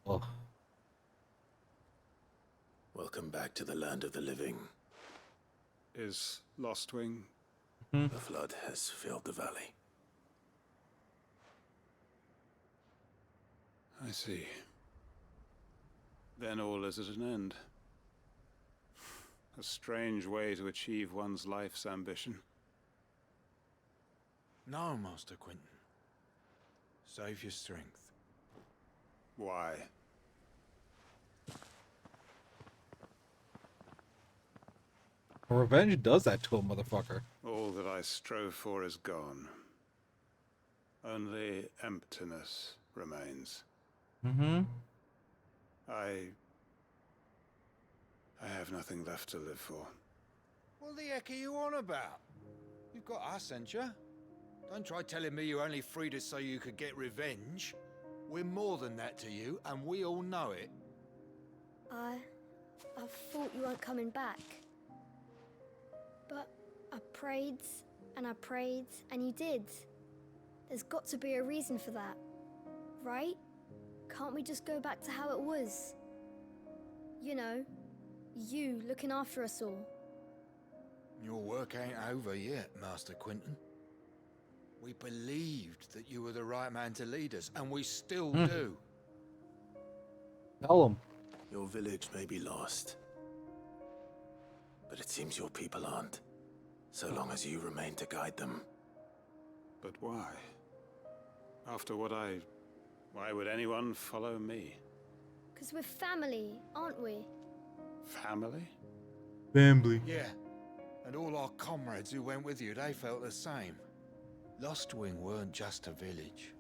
Oh. Welcome back to the land of the living. Is Lostwing? The flood has filled the valley. I see. Then all is at an end. A strange way to achieve one's life's ambition. No, Master Quentin. Save your strength. Why? Revenge does that to a motherfucker. All that I strove for is gone. Only emptiness remains. Mm-hmm. I have nothing left to live for. What the heck are you on about? You've got us, ain't you? Don't try telling me you only freed us so you could get revenge. We're more than that to you, and we all know it. I thought you weren't coming back. But I prayed, and you did. There's got to be a reason for that, right? Can't we just go back to how it was? You know, you looking after us all. Your work ain't over yet, Master Quentin. We believed that you were the right man to lead us, and we still do. Tell him. Your village may be lost, but it seems your people aren't, so long as you remain to guide them. But why? After what why would anyone follow me? 'Cause we're family, aren't we? Family? Family. Yeah. And all our comrades who went with you, they felt the same. Lostwing weren't just a village.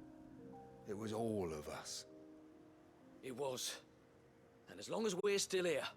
It was all of us. It was. And as long as we're still here,